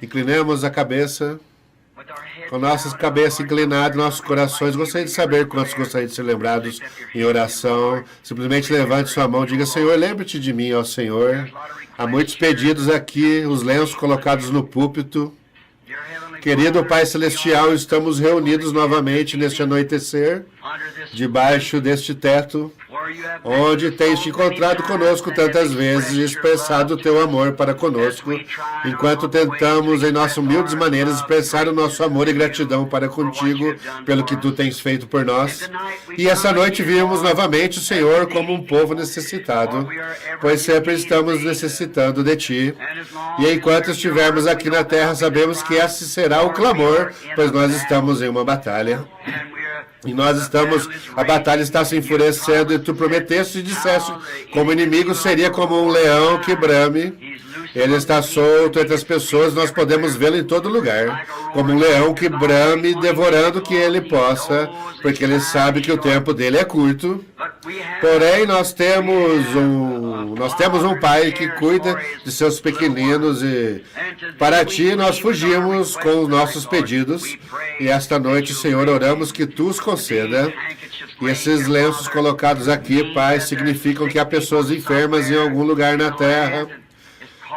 Inclinemos a cabeça. Com nossas cabeças inclinadas, nossos corações, gostaria de saber quantos gostariam de ser lembrados em oração. Simplesmente levante sua mão e diga: Senhor, lembre-te de mim, ó Senhor. Há muitos pedidos aqui, os lenços colocados no púlpito. Querido Pai Celestial, estamos reunidos novamente neste anoitecer, debaixo deste teto, onde tens te encontrado conosco tantas vezes e expressado o teu amor para conosco, enquanto tentamos, em nossas humildes maneiras, expressar o nosso amor e gratidão para contigo pelo que tu tens feito por nós. E essa noite vimos novamente o Senhor como um povo necessitado, pois sempre estamos necessitando de ti. E enquanto estivermos aqui na terra, sabemos que esse será o clamor, pois nós estamos em uma batalha. E a batalha está se enfurecendo, e tu prometeste e disseste, como inimigo seria como um leão que brame. Ele está solto entre as pessoas, nós podemos vê-lo em todo lugar, como um leão que brame, devorando o que ele possa, porque ele sabe que o tempo dele é curto. Porém, nós temos um pai que cuida de seus pequeninos, e para ti nós fugimos com os nossos pedidos. E esta noite, Senhor, oramos que tu os conceda. E esses lenços colocados aqui, Pai, significam que há pessoas enfermas em algum lugar na terra,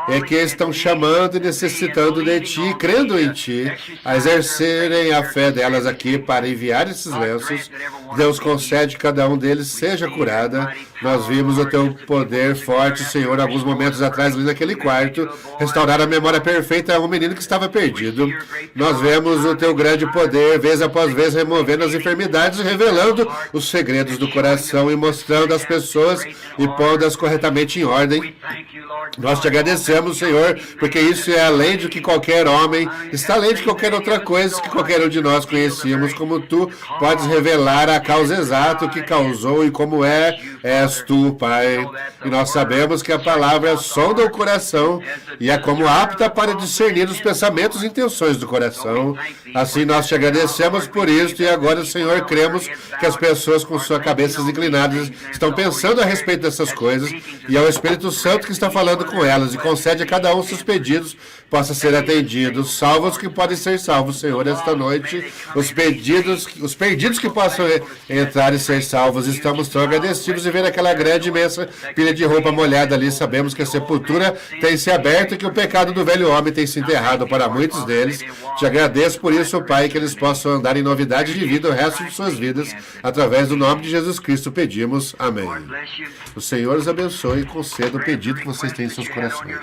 é que estão chamando e necessitando de Ti, crendo em Ti, a exercerem a fé delas aqui para enviar esses lenços. Deus concede que cada um deles seja curada. Nós vimos o Teu poder forte, Senhor, alguns momentos atrás, ali naquele quarto, restaurar a memória perfeita a um menino que estava perdido. Nós vemos o Teu grande poder, vez após vez, removendo as enfermidades, revelando os segredos do coração e mostrando às pessoas e pondo-as corretamente em ordem. Nós te agradecemos, Senhor, porque isso é além de que qualquer homem, está além de qualquer outra coisa que qualquer um de nós conhecíamos, como tu podes revelar a causa exata, o que causou e como és tu, Pai. E nós sabemos que a palavra sonda o coração e é como apta para discernir os pensamentos e intenções do coração. Assim nós te agradecemos por isso, e agora, Senhor, cremos que as pessoas com suas cabeças inclinadas estão pensando a respeito dessas coisas, e é o Espírito Santo que está falando com elas, e concede a cada um seus pedidos possa ser atendido. Salva os que podem ser salvos, Senhor, esta noite. Os perdidos que possam entrar e ser salvos. Estamos tão agradecidos de ver aquela grande, imensa pilha de roupa molhada ali. Sabemos que a sepultura tem se aberto e que o pecado do velho homem tem se enterrado para muitos deles. Te agradeço por isso, Pai, que eles possam andar em novidade de vida o resto de suas vidas. Através do nome de Jesus Cristo pedimos. Amém. O Senhor os abençoe e conceda o pedido que vocês têm em seus corações.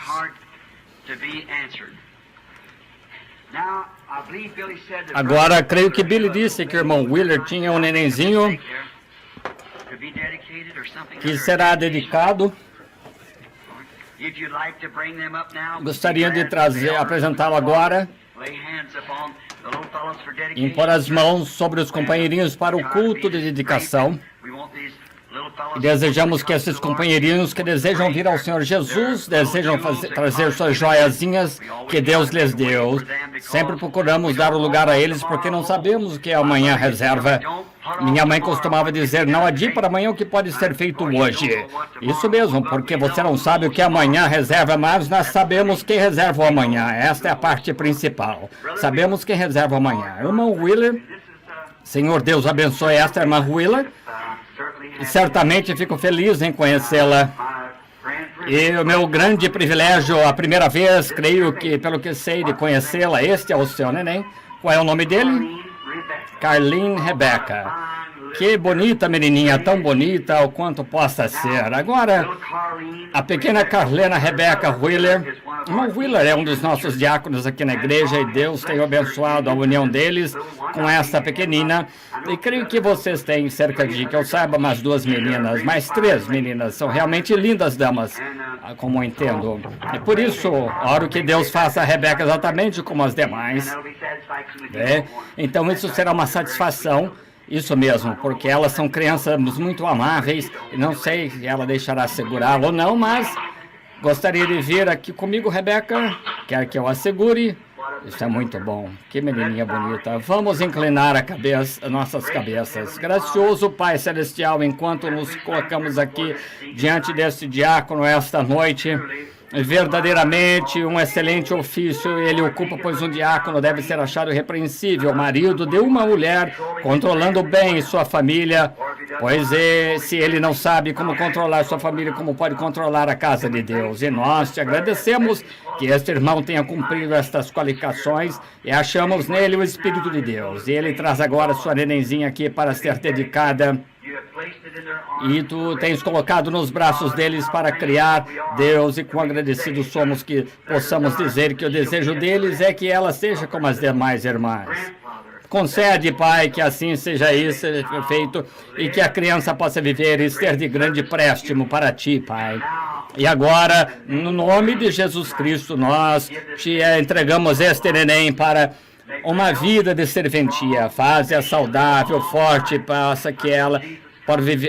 Agora, creio que Billy disse que o irmão Wheeler tinha um nenenzinho que será dedicado. Gostaria de apresentá-lo agora. Impor as mãos sobre os companheirinhos para o culto de dedicação. E desejamos que esses companheirinhos que desejam vir ao Senhor Jesus, desejam trazer suas joiazinhas que Deus lhes deu. Sempre procuramos dar o lugar a eles, porque não sabemos o que amanhã reserva. Minha mãe costumava dizer, não adie para amanhã o que pode ser feito hoje. Isso mesmo, porque você não sabe o que amanhã reserva, mas nós sabemos quem reserva o amanhã. Esta é a parte principal. Sabemos quem reserva o amanhã. Irmão Wheeler, Senhor Deus abençoe esta irmã Wheeler. E certamente fico feliz em conhecê-la. E o meu grande privilégio, a primeira vez, creio que, pelo que sei de conhecê-la, este é o seu neném. Qual é o nome dele? Carlene Rebecca. Que bonita menininha, tão bonita o quanto possa ser. Agora, a pequena Carlena Rebecca Wheeler. Irmão Wheeler é um dos nossos diáconos aqui na igreja e Deus tem abençoado a união deles com essa pequenina. E creio que vocês têm cerca de, que eu saiba, mais 2 meninas, mais 3 meninas. São realmente lindas damas, como eu entendo. E por isso, oro que Deus faça a Rebecca exatamente como as demais. Então isso será uma satisfação. Isso mesmo, porque elas são crianças muito amáveis, e não sei se ela deixará segurá-la ou não, mas gostaria de vir aqui comigo, Rebecca, quer que eu assegure. Isso é muito bom, que menininha bonita. Vamos inclinar nossas cabeças. Gracioso Pai Celestial, enquanto nos colocamos aqui diante desse diácono esta noite, verdadeiramente um excelente ofício ele ocupa, pois um diácono deve ser achado irrepreensível, marido de uma mulher, controlando bem sua família, pois se ele não sabe como controlar sua família, como pode controlar a casa de Deus? E nós te agradecemos que este irmão tenha cumprido estas qualificações e achamos nele o Espírito de Deus. E ele traz agora sua nenenzinha aqui para ser dedicada. E tu tens colocado nos braços deles para criar, Deus, e quão agradecidos somos que possamos dizer que o desejo deles é que ela seja como as demais irmãs. Concede, Pai, que assim seja isso feito e que a criança possa viver e ser de grande préstimo para Ti, Pai. E agora, no nome de Jesus Cristo, nós te entregamos este neném para uma vida de serventia. Faze-a saudável, forte, passa que ela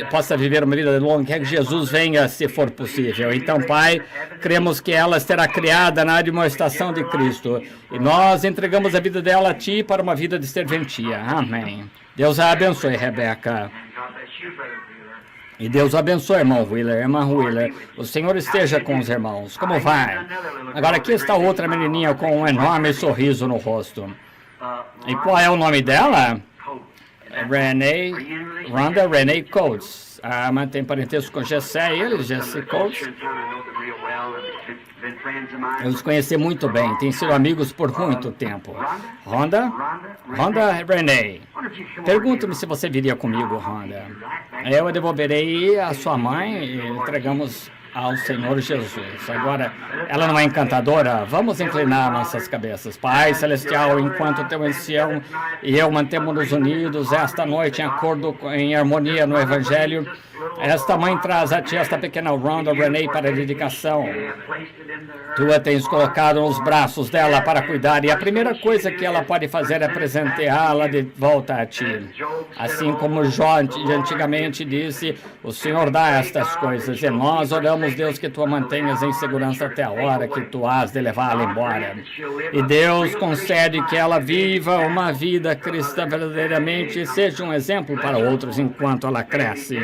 possa viver uma vida longa, que Jesus venha, se for possível. Então, Pai, cremos que ela será criada na demonstração de Cristo. E nós entregamos a vida dela a Ti para uma vida de serventia. Amém. Deus a abençoe, Rebeca. E Deus abençoe, irmão Wheeler, irmã Wheeler. O Senhor esteja com os irmãos. Como vai? Agora aqui está outra menininha com um enorme sorriso no rosto. E qual é o nome dela? Rhonda Renee Coates. A irmã tem parentesco com Jessé e ele, Jesse Coates. Eu os conheci muito bem, tem sido amigos por muito tempo. Rhonda Renee. Pergunto-me se você viria comigo, Rhonda. Eu devolverei a sua mãe e entregamos ao Senhor Jesus. Agora, ela não é encantadora? Vamos inclinar nossas cabeças. Pai Celestial, enquanto teu ancião e eu mantemos-nos unidos esta noite em acordo, em harmonia no Evangelho, esta mãe traz a Ti esta pequena Rhonda Renee para a dedicação. Tu a tens colocado nos braços dela para cuidar, e a primeira coisa que ela pode fazer é presenteá-la de volta a Ti. Assim como Jó antigamente disse, o Senhor dá estas coisas, e nós oramos, Deus, que Tu a mantenhas em segurança até a hora que Tu has de levá-la embora. E Deus concede que ela viva uma vida cristã verdadeiramente e seja um exemplo para outros enquanto ela cresce.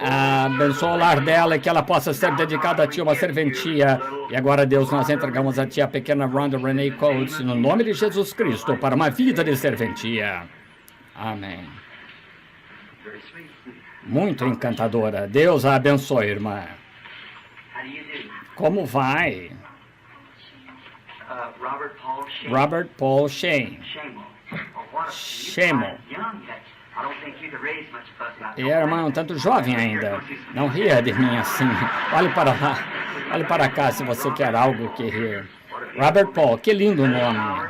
Abençoa o lar dela e que ela possa ser dedicada a Ti, uma serventia. E agora, Deus, nós entregamos a Ti a pequena Rhonda Renee Coates, no nome de Jesus Cristo, para uma vida de serventia. Amém. Muito encantadora. Deus a abençoe, irmã. Como vai? Robert Paul Shane. Shemo. E a irmã é um tanto jovem ainda. Não ria de mim assim. Olhe para lá. Olhe para cá se você quer algo que rir. Robert Paul, que lindo nome.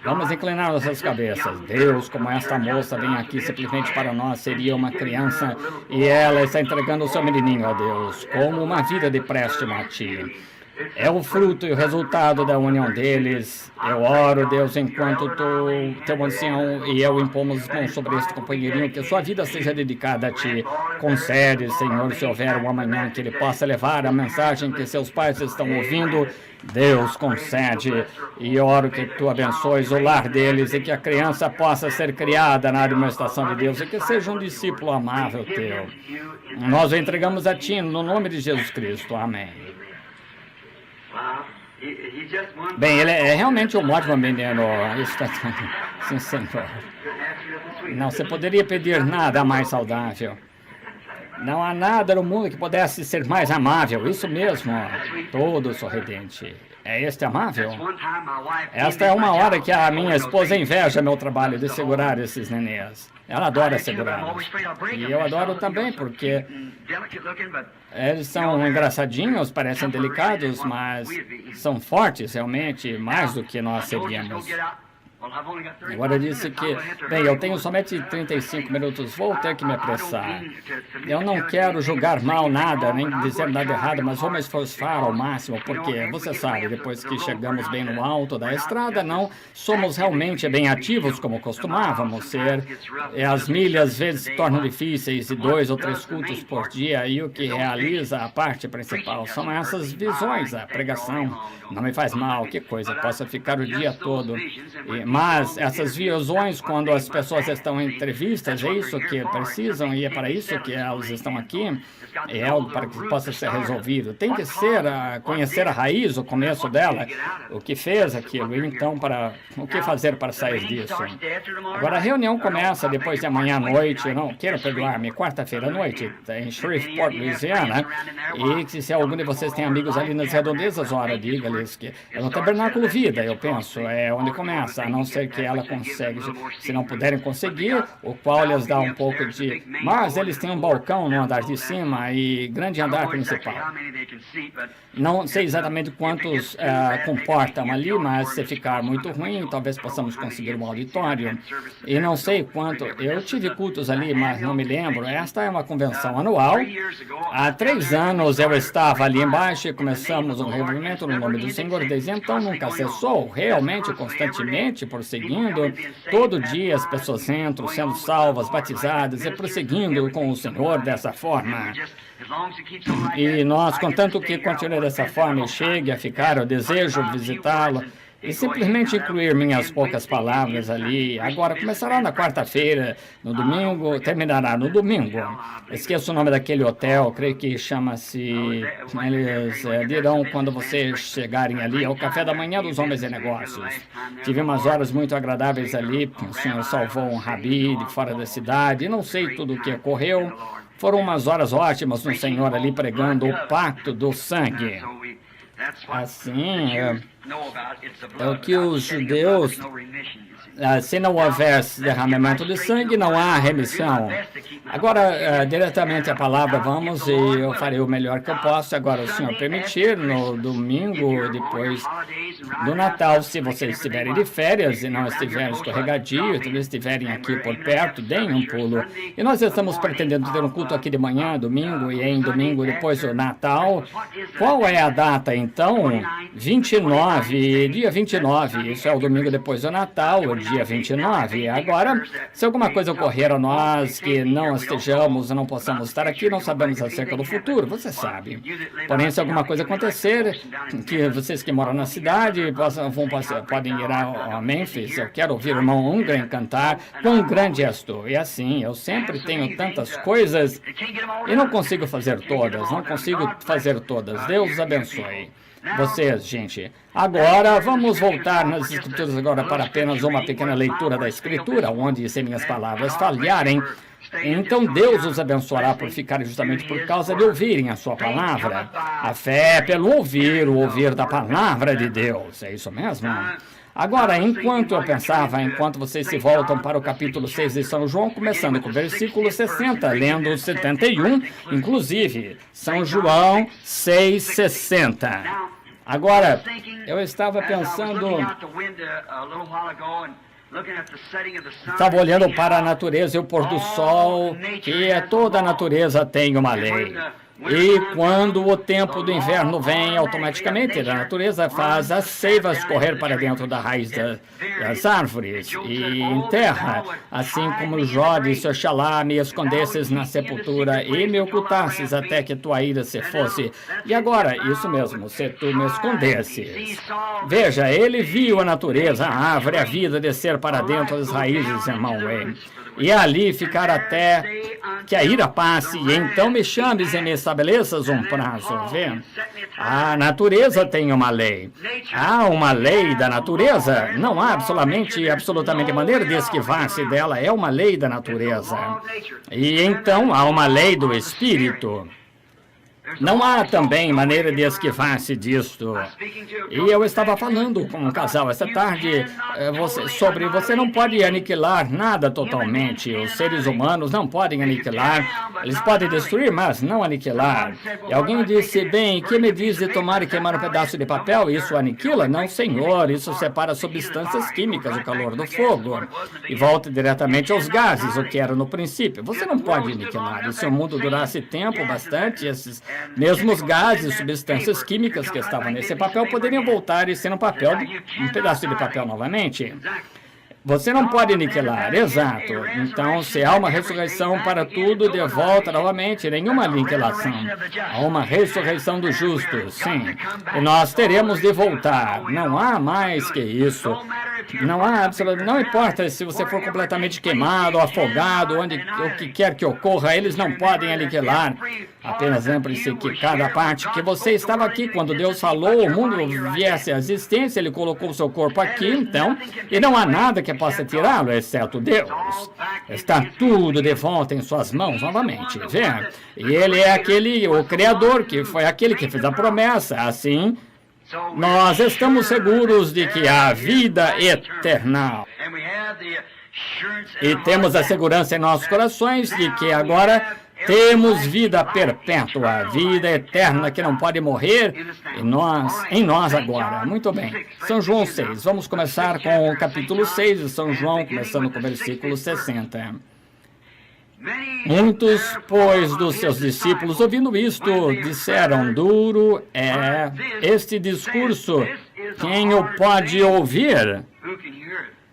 Vamos inclinar nossas cabeças. Deus, como esta moça vem aqui simplesmente para nós, seria uma criança e ela está entregando o seu menininho a Deus, como uma vida de préstimo a Ti. É o fruto e o resultado da união deles. Eu oro, Deus, enquanto teu ancião e eu impomos as mãos sobre este companheirinho, que sua vida seja dedicada a Ti. Concede, Senhor, se houver um amanhã que ele possa levar a mensagem que seus pais estão ouvindo. Deus, concede, e oro que Tu abençoes o lar deles e que a criança possa ser criada na administração de Deus e que seja um discípulo amável Teu. Nós o entregamos a Ti no nome de Jesus Cristo. Amém. Bem, ele é realmente um ótimo menino. Sim, Senhor. Não se poderia pedir nada mais saudável. Não há nada no mundo que pudesse ser mais amável. Isso mesmo, todo sorridente. É este amável? Esta é uma hora que a minha esposa inveja meu trabalho de segurar esses nenês. Ela adora segurá-los. E eu adoro também, porque eles são engraçadinhos, parecem delicados, mas são fortes realmente, mais do que nós seríamos. Agora disse que, bem, eu tenho somente 35 minutos, vou ter que me apressar. Eu não quero julgar mal nada, nem dizer nada errado, mas vou me esforçar ao máximo, porque, você sabe, depois que chegamos bem no alto da estrada, não somos realmente bem ativos como costumávamos ser. E as milhas às vezes se tornam difíceis, e 2 ou 3 cultos por dia, e o que realiza a parte principal são essas visões, a pregação. Não me faz mal, que coisa, posso ficar o dia todo. Mas essas visões, quando as pessoas estão em entrevistas, é isso que precisam e é para isso que elas estão aqui. É algo para que possa ser resolvido. Tem que ser conhecer a raiz, o começo dela, o que fez aquilo, e então o que fazer para sair disso. Agora a reunião começa depois de amanhã à noite, eu não quero perdoar-me, quarta-feira à noite, em Shreveport, Louisiana, e se algum de vocês tem amigos ali nas redondezas, ora, diga-lhes que é no Tabernáculo Vida, eu penso, é onde começa, a não ser que ela consiga, se não puderem conseguir, o qual lhes dá um pouco de... Mas eles têm um balcão no andar de cima e grande andar principal. Não sei exatamente quantos comportam ali, mas se ficar muito ruim, talvez possamos conseguir um auditório. E não sei quanto... Eu tive cultos ali, mas não me lembro. Esta é uma convenção anual. Há 3 anos eu estava ali embaixo e começamos um reunimento no nome do Senhor. Desde então nunca cessou, realmente, constantemente, prosseguindo. Todo dia as pessoas entram, sendo salvas, batizadas e prosseguindo com o Senhor dessa forma. E nós, contanto que continue dessa forma e chegue a ficar, eu desejo visitá-lo e simplesmente incluir minhas poucas palavras ali. Agora, começará na quarta-feira, no domingo, terminará no domingo. Esqueço o nome daquele hotel, creio que chama-se... Eles dirão quando vocês chegarem ali, é o café da manhã dos homens de negócios. Tive umas horas muito agradáveis ali, o senhor salvou um rabi de fora da cidade, não sei tudo o que ocorreu. Foram umas horas ótimas no Senhor ali pregando o pacto do sangue. Assim, é o que os judeus... Se não houver derramamento de sangue, não há remissão. Agora, diretamente a palavra, vamos, e eu farei o melhor que eu posso. Agora, o Senhor permitir, no domingo, depois do Natal, se vocês estiverem de férias e não estiverem escorregadio, se estiverem aqui por perto, deem um pulo. E nós estamos pretendendo ter um culto aqui de manhã, domingo, e em domingo, depois do Natal. Qual é a data, então? 29, dia 29, isso é o domingo depois do Natal, dia 29. Agora, se alguma coisa ocorrer a nós que não estejamos, não possamos estar aqui, não sabemos acerca do futuro, você sabe. Porém, se alguma coisa acontecer, que vocês que moram na cidade podem ir a Memphis, eu quero ouvir o irmão Ungren cantar, quão grande és tu. E assim, eu sempre tenho tantas coisas e não consigo fazer todas, Deus abençoe vocês, gente. Agora, vamos voltar nas Escrituras agora para apenas uma pequena leitura da Escritura, onde, se minhas palavras falharem, então Deus os abençoará por ficarem justamente por causa de ouvirem a sua palavra. A fé é pelo ouvir, o ouvir da palavra de Deus. É isso mesmo? Agora, enquanto vocês se voltam para o capítulo 6 de São João, começando com o versículo 60, lendo o 71, inclusive, São João 6:60. Agora, eu estava pensando... Estava olhando para a natureza e o pôr do sol, que toda a natureza tem uma lei. E quando o tempo do inverno vem, automaticamente a natureza faz as seivas correr para dentro da raiz das árvores e enterra, assim como Jó disse: Oxalá me escondesses na sepultura e me ocultasses até que tua ira se fosse. E agora, isso mesmo, se tu me escondesses. Veja, ele viu a natureza, a árvore, a vida descer para dentro das raízes, irmão Wayne. E ali ficar até que a ira passe, e então me chames e me estabeleças um prazo. Vê? A natureza tem uma lei. Há uma lei da natureza. Não há absolutamente maneira de esquivar-se dela. É uma lei da natureza. E então há uma lei do Espírito. Não há também maneira de esquivar-se disto. E eu estava falando com um casal esta tarde sobre você não pode aniquilar nada totalmente. Os seres humanos não podem aniquilar. Eles podem destruir, mas não aniquilar. E alguém disse: bem, que me diz de tomar e queimar um pedaço de papel? Isso aniquila? Não, senhor. Isso separa substâncias químicas, o calor do fogo. E volta diretamente aos gases, o que era no princípio. Você não pode aniquilar. E se o mundo durasse tempo bastante, esses mesmos gases, substâncias químicas que estavam nesse papel poderiam voltar e ser um pedaço de papel novamente. Você não pode aniquilar, exato. Então, se há uma ressurreição para tudo, de volta novamente, nenhuma aniquilação. Há uma ressurreição dos justos, sim. E nós teremos de voltar. Não há mais que isso. Não há absolutamente. Não importa se você for completamente queimado, afogado, o que quer que ocorra, eles não podem aniquilar. Apenas lembre-se que cada parte que você estava aqui, quando Deus falou, o mundo viesse à existência, Ele colocou o seu corpo aqui, então, e não há nada que possa tirá-lo, exceto Deus. Está tudo de volta em suas mãos novamente, vê? E Ele é o Criador, que foi aquele que fez a promessa. Assim, nós estamos seguros de que há vida eterna. E temos a segurança em nossos corações de que agora temos vida perpétua, vida eterna que não pode morrer em nós agora. Muito bem. São João 6. Vamos começar com o capítulo 6 de São João, começando com o versículo 60. Muitos, pois, dos seus discípulos, ouvindo isto, disseram: duro é este discurso, quem o pode ouvir?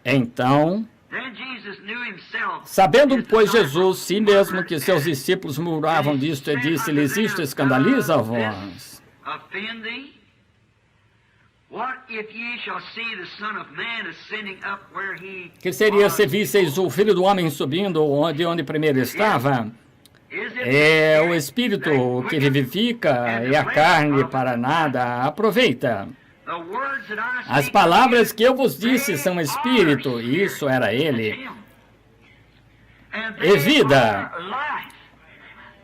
Então, sabendo, pois, Jesus, si mesmo, que seus discípulos murmuravam disto, e disse-lhes: isto escandaliza a vós. Que seria se visseis o Filho do Homem subindo de onde primeiro estava? É o Espírito que vivifica e a carne para nada aproveita. As palavras que eu vos disse são Espírito, e isso era Ele, e vida.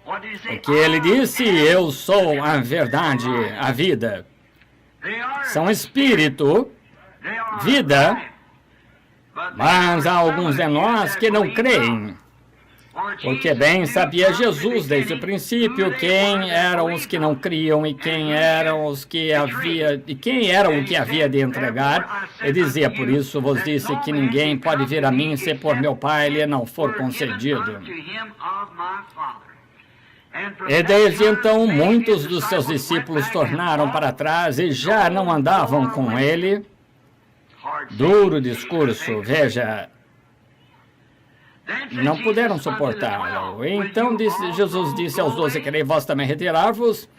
O que Ele disse, eu sou a verdade, a vida. São Espírito, vida, mas há alguns de nós que não creem. Porque bem sabia Jesus desde o princípio quem eram os que não criam e quem eram os que havia e quem era o que havia de entregar. E dizia: por isso vos disse que ninguém pode vir a mim se por meu Pai lhe não for concedido. E desde então muitos dos seus discípulos tornaram para trás e já não andavam com ele. Duro discurso, veja. Não puderam suportá-lo. Então Jesus disse aos 12: querei vós também retirar-vos?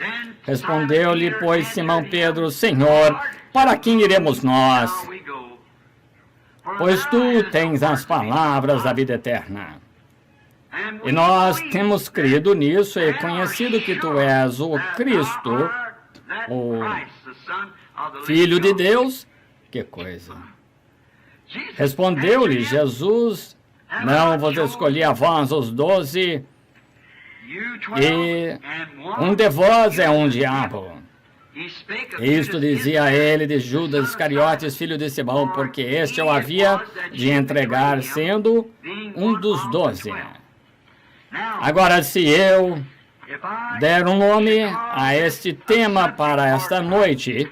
Respondeu-lhe, pois, Simão Pedro: Senhor, para quem iremos nós? Pois tu tens as palavras da vida eterna. E nós temos crido nisso e conhecido que tu és o Cristo, o Filho de Deus. Que coisa! Respondeu-lhe Jesus: não vos escolhi a vós os 12, e um de vós é um diabo. Isto dizia ele de Judas Iscariotes, filho de Simão, porque este o havia de entregar, sendo um dos 12. Agora, se eu der um nome a este tema para esta noite,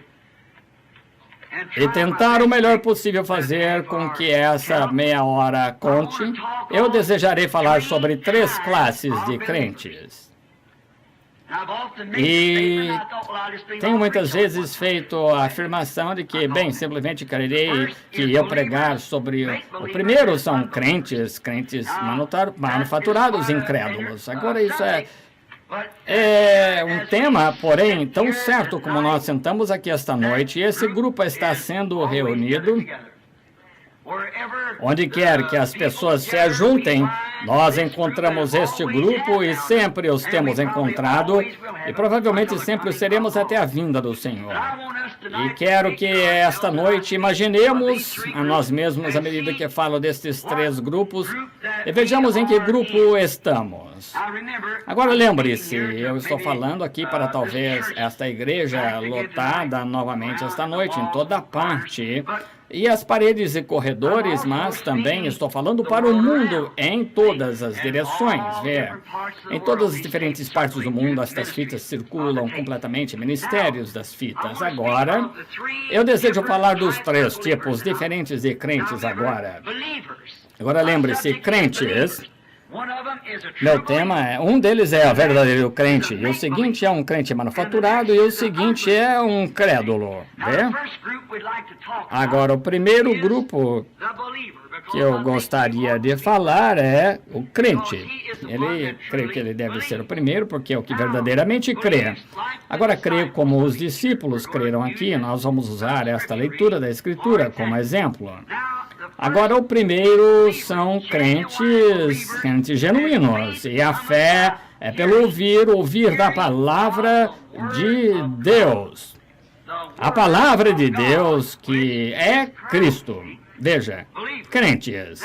e tentar o melhor possível fazer com que essa meia hora conte, eu desejarei falar sobre 3 classes de crentes. E tenho muitas vezes feito a afirmação de que, bem, simplesmente quererei que eu pregar sobre... O primeiro são crentes manufaturados incrédulos. Agora isso é um tema, porém, tão certo como nós sentamos aqui esta noite, e esse grupo está sendo reunido. Onde quer que as pessoas se ajuntem, nós encontramos este grupo e sempre os temos encontrado e provavelmente sempre os seremos até a vinda do Senhor. E quero que esta noite imaginemos a nós mesmos à medida que falo destes 3 grupos e vejamos em que grupo estamos. Agora lembre-se, eu estou falando aqui para talvez esta igreja lotada novamente esta noite em toda parte. E as paredes e corredores, mas também estou falando para o mundo em todas as direções. Em todas as diferentes partes do mundo, estas fitas circulam completamente, ministérios das fitas. Agora, eu desejo falar dos 3 tipos diferentes de crentes agora. Agora lembre-se, crentes... Meu tema um deles é o verdadeiro crente, e o seguinte é um crente manufaturado, e o seguinte é um crédulo. Agora, o primeiro grupo que eu gostaria de falar é o crente. Ele crê que ele deve ser o primeiro, porque é o que verdadeiramente crê. Agora, crê como os discípulos creram aqui. Nós vamos usar esta leitura da Escritura como exemplo. Agora, o primeiro são crentes genuínos. E a fé é pelo ouvir da palavra de Deus. A palavra de Deus que é Cristo. Veja, crentes.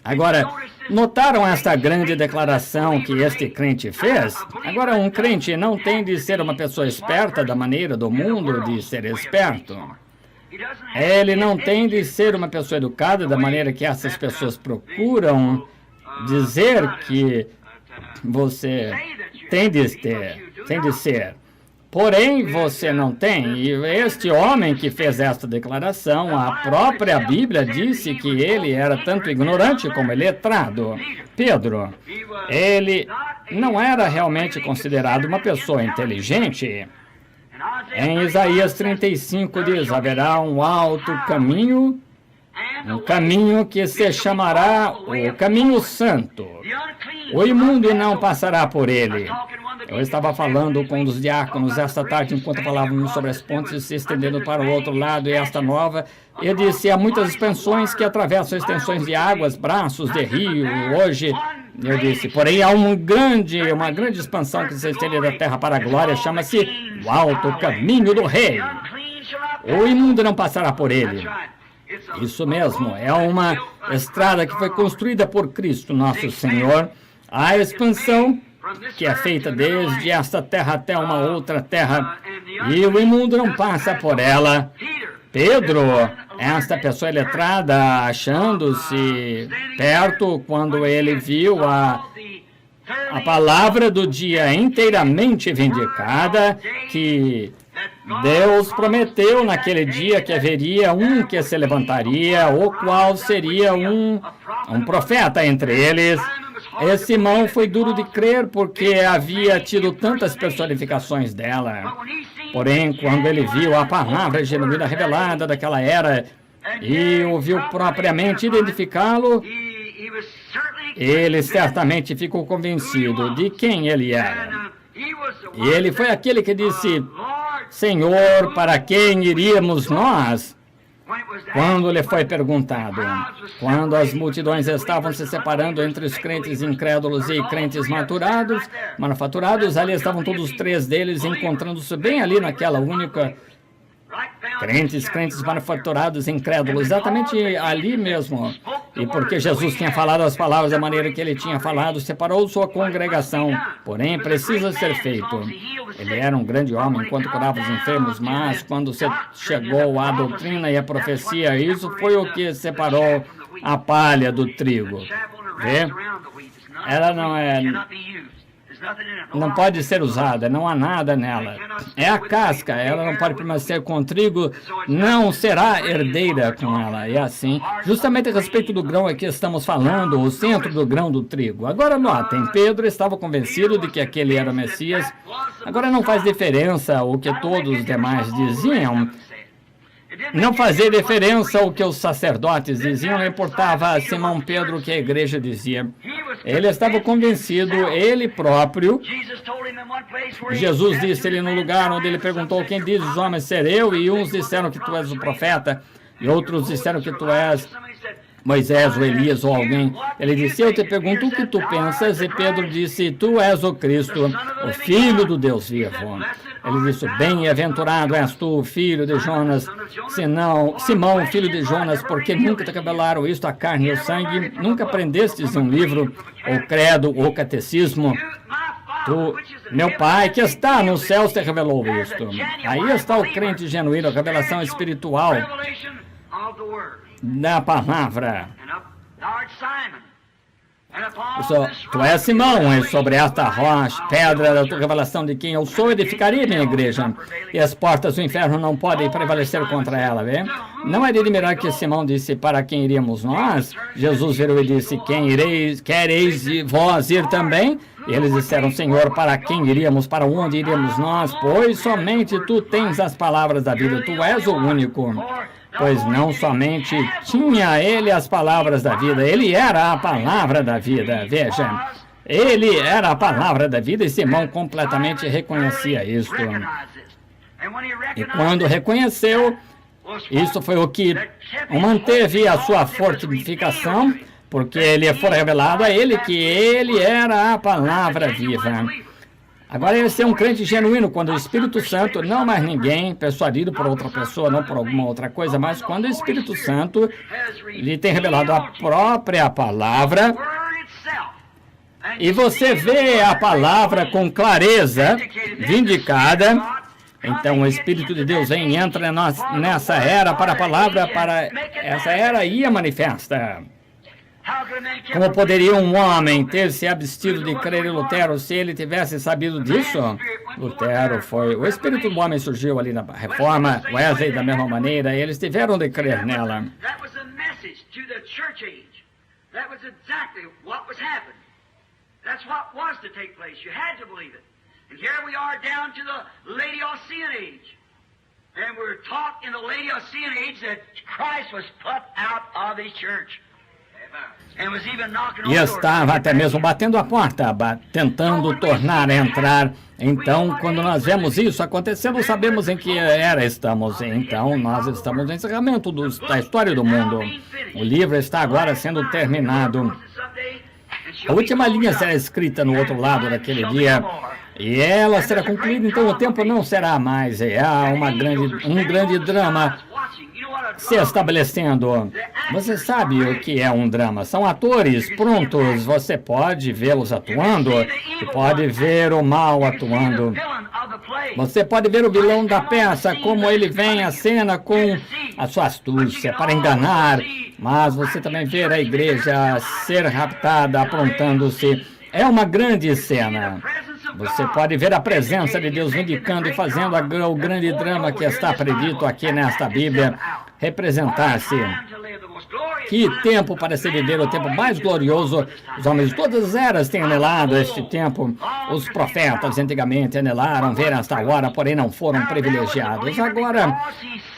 Agora, notaram esta grande declaração que este crente fez? Agora, um crente não tem de ser uma pessoa esperta da maneira do mundo de ser esperto. Ele não tem de ser uma pessoa educada da maneira que essas pessoas procuram dizer que você tem de ser. Porém, você não tem. E este homem que fez esta declaração, a própria Bíblia disse que ele era tanto ignorante como letrado. Pedro, ele não era realmente considerado uma pessoa inteligente. Em Isaías 35 diz, haverá um alto caminho, um caminho que se chamará o caminho santo. O imundo não passará por ele. Eu estava falando com um dos diáconos esta tarde, enquanto falávamos sobre as pontes se estendendo para o outro lado e esta nova. Eu disse, há muitas expansões que atravessam extensões de águas, braços de rio. Hoje, eu disse, porém há uma grande expansão que se estende da terra para a glória, chama-se o alto caminho do rei. O imundo não passará por ele. Isso mesmo, é uma estrada que foi construída por Cristo, nosso Senhor. A expansão que é feita desde esta terra até uma outra terra, e o imundo não passa por ela. Pedro, esta pessoa letrada, achando-se perto quando ele viu a palavra do dia inteiramente vindicada, que Deus prometeu naquele dia que haveria um que se levantaria, o qual seria um profeta entre eles. Esse Simão foi duro de crer porque havia tido tantas personificações dela. Porém, quando ele viu a palavra genuína revelada daquela era e o viu propriamente identificá-lo, ele certamente ficou convencido de quem ele era. E ele foi aquele que disse, Senhor, para quem iríamos nós? Quando lhe foi perguntado, quando as multidões estavam se separando entre os crentes incrédulos e crentes manufaturados, ali estavam todos os três deles encontrando-se bem ali naquela única crentes manufaturados, incrédulos, exatamente ali mesmo. E porque Jesus tinha falado as palavras da maneira que ele tinha falado, separou sua congregação. Porém, precisa ser feito. Ele era um grande homem enquanto curava os enfermos, mas quando chegou à doutrina e à profecia, isso foi o que separou a palha do trigo. Vê? Ela não pode ser usada, não há nada nela. É a casca, ela não pode permanecer com o trigo, não será herdeira com ela. É assim, justamente a respeito do grão aqui estamos falando, o centro do grão do trigo. Agora notem, Pedro estava convencido de que aquele era o Messias. Agora não faz diferença o que todos os demais diziam. Não fazia diferença o que os sacerdotes diziam, não importava a Simão Pedro o que a igreja dizia. Ele estava convencido, ele próprio. Jesus disse-lhe no lugar onde ele perguntou, quem diz os homens ser eu? E uns disseram que tu és o profeta, e outros disseram que tu és Moisés, ou Elias, ou alguém. Ele disse, eu te pergunto o que tu pensas, e Pedro disse, tu és o Cristo, o Filho do Deus vivo. Ele disse, bem-aventurado és tu, filho de Jonas, Simão, filho de Jonas, porque nunca te revelaram isto a carne e o sangue, nunca aprendestes um livro, ou credo, ou catecismo. Meu Pai, que está nos céus, te revelou isto. Aí está o crente genuíno, a revelação espiritual da palavra. Tu és Simão, e sobre esta rocha, pedra da tua revelação de quem eu sou, edificaria minha igreja, e as portas do inferno não podem prevalecer contra ela, vê? Não é de admirar que Simão disse, para quem iríamos nós? Jesus virou e disse, quereis vós ir também? E eles disseram, Senhor, para quem iríamos, para onde iríamos nós? Pois somente tu tens as palavras da vida, tu és o único. pois não somente tinha ele as palavras da vida, ele era a palavra da vida. Veja, ele era a palavra da vida e Simão completamente reconhecia isto. E quando reconheceu, isso foi o que manteve a sua fortificação, porque ele foi revelado a ele que ele era a palavra viva. Agora, esse é um crente genuíno, quando o Espírito Santo, não mais ninguém, persuadido por outra pessoa, não por alguma outra coisa, mas quando o Espírito Santo lhe tem revelado a própria palavra, e você vê a palavra com clareza, vindicada, então o Espírito de Deus vem e entra nessa era para a palavra, para essa era ia manifesta. Como poderia um homem ter se abstido de crer em Lutero se ele tivesse sabido disso? Lutero foi... O Espírito do homem surgiu ali na Reforma, Wesley da mesma maneira, e eles tiveram de crer nela. And here we are down to the Laodicean age. And we're taught in the Laodicean age that Christ was put out of his church. E estava até mesmo batendo a porta, tentando tornar a entrar. Então, quando nós vemos isso acontecendo, sabemos em que era estamos. Então, nós estamos no encerramento da história do mundo. O livro está agora sendo terminado. A última linha será escrita no outro lado daquele dia. E ela será concluída, então o tempo não será mais. Há um grande drama se estabelecendo. Você sabe o que é um drama? São atores prontos. Você pode vê-los atuando e pode ver o mal atuando. Você pode ver o vilão da peça, como ele vem à cena com a sua astúcia para enganar. Mas você também vê a igreja ser raptada, aprontando-se. É uma grande cena. Você pode ver a presença de Deus vindicando e fazendo o grande drama que está predito aqui nesta Bíblia representar-se. Que tempo para se viver, o tempo mais glorioso. Os homens de todas as eras têm anelado este tempo. Os profetas antigamente anelaram ver esta hora, porém não foram privilegiados. Agora,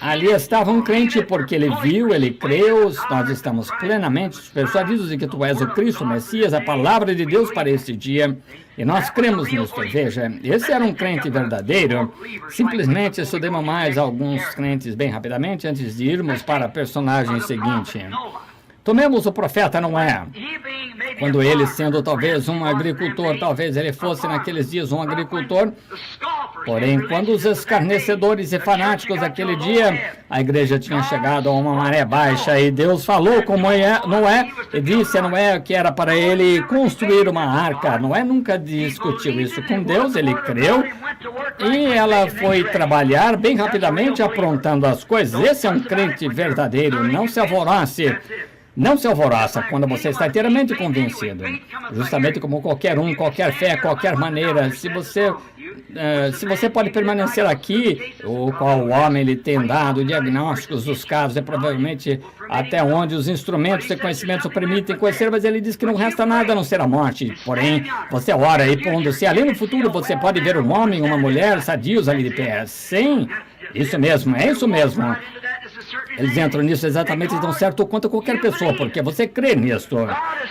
ali estava um crente porque ele viu, ele creu. Nós estamos plenamente persuadidos de que tu és o Cristo, o Messias, a palavra de Deus para este dia. E nós cremos nisso. Veja, esse era um crente verdadeiro. Simplesmente estudemos mais alguns crentes bem rapidamente antes de irmos para a personagem seguinte. Tomemos o profeta Noé. Quando ele, sendo talvez um agricultor, talvez ele fosse naqueles dias um agricultor, porém, quando os escarnecedores e fanáticos daquele dia, a igreja tinha chegado a uma maré baixa e Deus falou com Noé e disse a Noé que era para ele construir uma arca. Noé nunca discutiu isso com Deus, ele creu e ela foi trabalhar bem rapidamente aprontando as coisas. Esse é um crente verdadeiro, não se alvoroce. Não se alvoroça quando você está inteiramente convencido. Justamente como qualquer um, qualquer fé, qualquer maneira. Se você pode permanecer aqui, o qual o homem lhe tem dado diagnósticos dos casos, é provavelmente até onde os instrumentos de conhecimento permitem conhecer, mas ele diz que não resta nada a não ser a morte. Porém, você ora e pondo-se ali no futuro, você pode ver um homem, uma mulher, sadios ali de pé. Sim, isso mesmo, é isso mesmo. Eles entram nisso exatamente tão certo quanto qualquer pessoa, porque você crê nisso.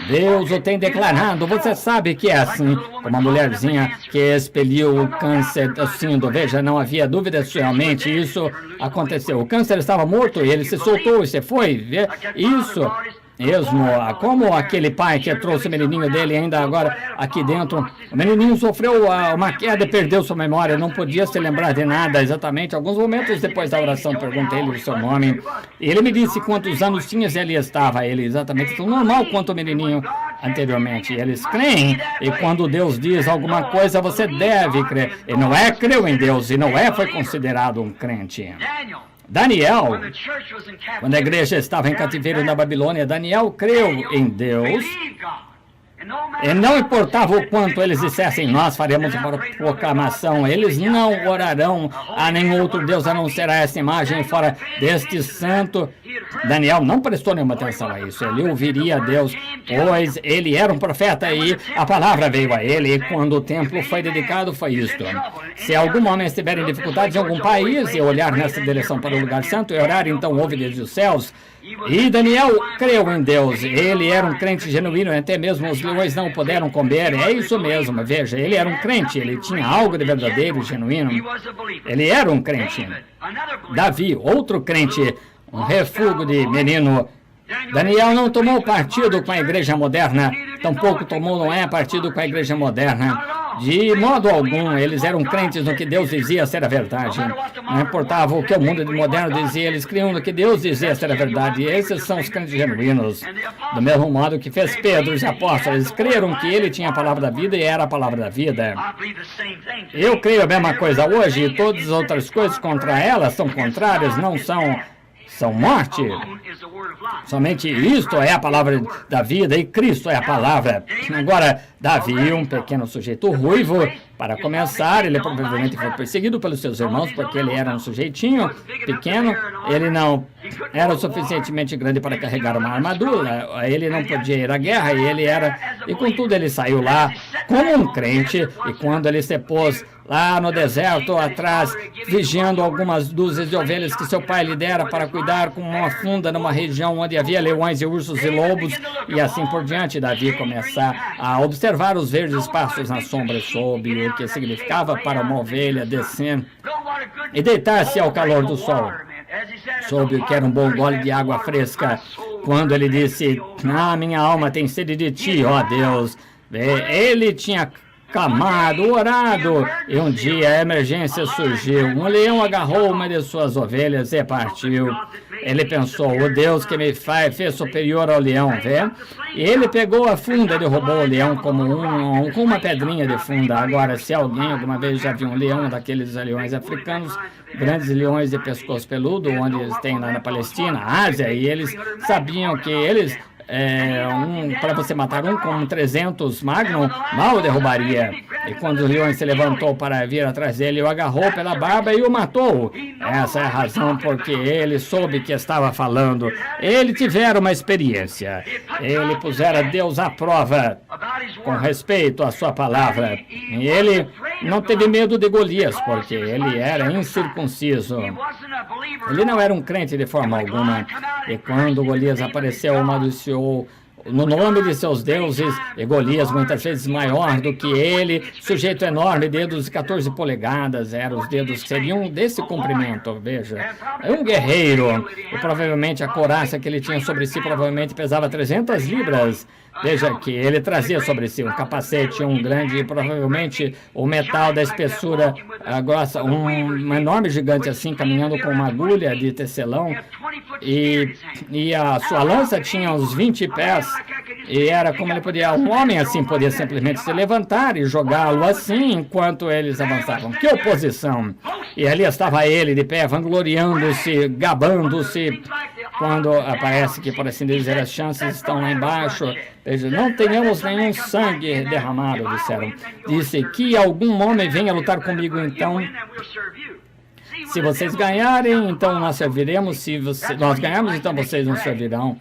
Deus o tem declarado, você sabe que é assim. Uma mulherzinha que expeliu o câncer assim, veja, não havia dúvida se realmente isso aconteceu. O câncer estava morto e ele se soltou e se foi. Isso mesmo, como aquele pai que trouxe o menininho dele ainda agora aqui dentro. O menininho sofreu uma queda e perdeu sua memória, não podia se lembrar de nada exatamente. Alguns momentos depois da oração, perguntei-lhe o seu nome. Ele me disse quantos anos tinha e ali estava ele exatamente tão normal quanto o menininho anteriormente. Eles creem e quando Deus diz alguma coisa, você deve crer. E Noé creu em Deus e Noé foi considerado um crente. Daniel, quando a igreja estava em cativeiro na Babilônia, Daniel creu em Deus. E não importava o quanto eles dissessem, nós faremos uma proclamação, eles não orarão a nenhum outro Deus a não ser a essa imagem fora deste santo. Daniel não prestou nenhuma atenção a isso. Ele ouviria a Deus, pois ele era um profeta e a palavra veio a ele. E quando o templo foi dedicado, foi isto. Se algum homem estiver em dificuldades em algum país e olhar nessa direção para o lugar santo e orar, então ouve desde os céus. E Daniel creu em Deus. Ele era um crente genuíno, até mesmo os leões não o puderam comer. É isso mesmo, veja, ele era um crente, ele tinha algo de verdadeiro e genuíno. Ele era um crente. Davi, outro crente, um refúgio de menino. Daniel não tomou partido com a igreja moderna, tampouco não é partido com a igreja moderna. De modo algum, eles eram crentes no que Deus dizia ser a verdade. Não importava o que o mundo moderno dizia, eles criam no que Deus dizia ser a verdade. E esses são os crentes genuínos. Do mesmo modo que fez Pedro e os apóstolos, eles creram que ele tinha a palavra da vida e era a palavra da vida. Eu creio a mesma coisa hoje e todas as outras coisas contra ela são contrárias, não são morte. Somente isto é a palavra da vida e Cristo é a palavra. Agora, Davi, um pequeno sujeito ruivo, para começar, ele provavelmente foi perseguido pelos seus irmãos porque ele era um sujeitinho pequeno, ele não era o suficientemente grande para carregar uma armadura, ele não podia ir à guerra e contudo ele saiu lá como um crente e quando ele se pôs lá no deserto atrás, vigiando algumas dúzias de ovelhas que seu pai lhe dera para cuidar com uma funda numa região onde havia leões e ursos e lobos e assim por diante, Davi começa a observar os verdes pastos na sombra sob o que significava para uma ovelha descer e deitar-se ao calor do sol. Soube o que era um bom gole de água fresca, quando ele disse, minha alma tem sede de ti, ó Deus. Ele tinha clamado, orado, e um dia a emergência surgiu. Um leão agarrou uma de suas ovelhas e partiu. Ele pensou, o Deus que me fez superior ao leão, vê? E ele pegou a funda e derrubou o leão com uma pedrinha de funda. Agora, se alguém alguma vez já viu um leão daqueles leões africanos, grandes leões de pescoço peludo, onde eles têm lá na Palestina, Ásia, e eles sabiam que eles... para você matar um com 300 Magnum, mal derrubaria. E quando o leão se levantou para vir atrás dele, o agarrou pela barba e o matou. Essa é a razão porque ele soube que estava falando. Ele tivera uma experiência. Ele pusera Deus à prova com respeito à sua palavra. E ele não teve medo de Golias, porque ele era incircunciso. Ele não era um crente de forma alguma. E quando Golias apareceu, amaldiçoou no nome de seus deuses, e Golias muitas vezes maior do que ele, sujeito enorme, dedos de 14 polegadas, eram os dedos que seriam desse comprimento, veja. É um guerreiro, e provavelmente a couraça que ele tinha sobre si provavelmente pesava 300 libras. Veja que ele trazia sobre si um capacete, um grande, provavelmente o metal da espessura grossa, um enorme gigante assim, caminhando com uma agulha de tecelão, e a sua lança tinha uns 20 pés, e era como ele podia, um homem assim podia simplesmente se levantar e jogá-lo assim enquanto eles avançavam. Que oposição! E ali estava ele de pé, vangloriando-se, gabando-se, quando aparece que, por assim dizer, as chances estão lá embaixo. Veja, não tenhamos nenhum sangue derramado, disseram. Disse que algum homem venha lutar comigo, então. Se vocês ganharem, então nós serviremos. Se nós ganharmos, então vocês nos servirão.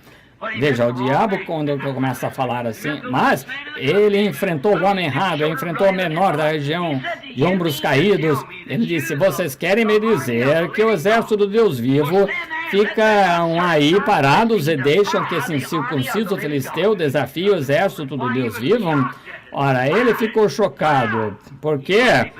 Veja, o diabo, quando ele começa a falar assim, mas ele enfrentou o homem errado, ele enfrentou o menor da região de ombros caídos. Ele disse, vocês querem me dizer que o exército do Deus vivo ficam aí parados e deixam que esse incircunciso filisteu desafie o exército do Deus vivo? Ora, ele ficou chocado. Por quê?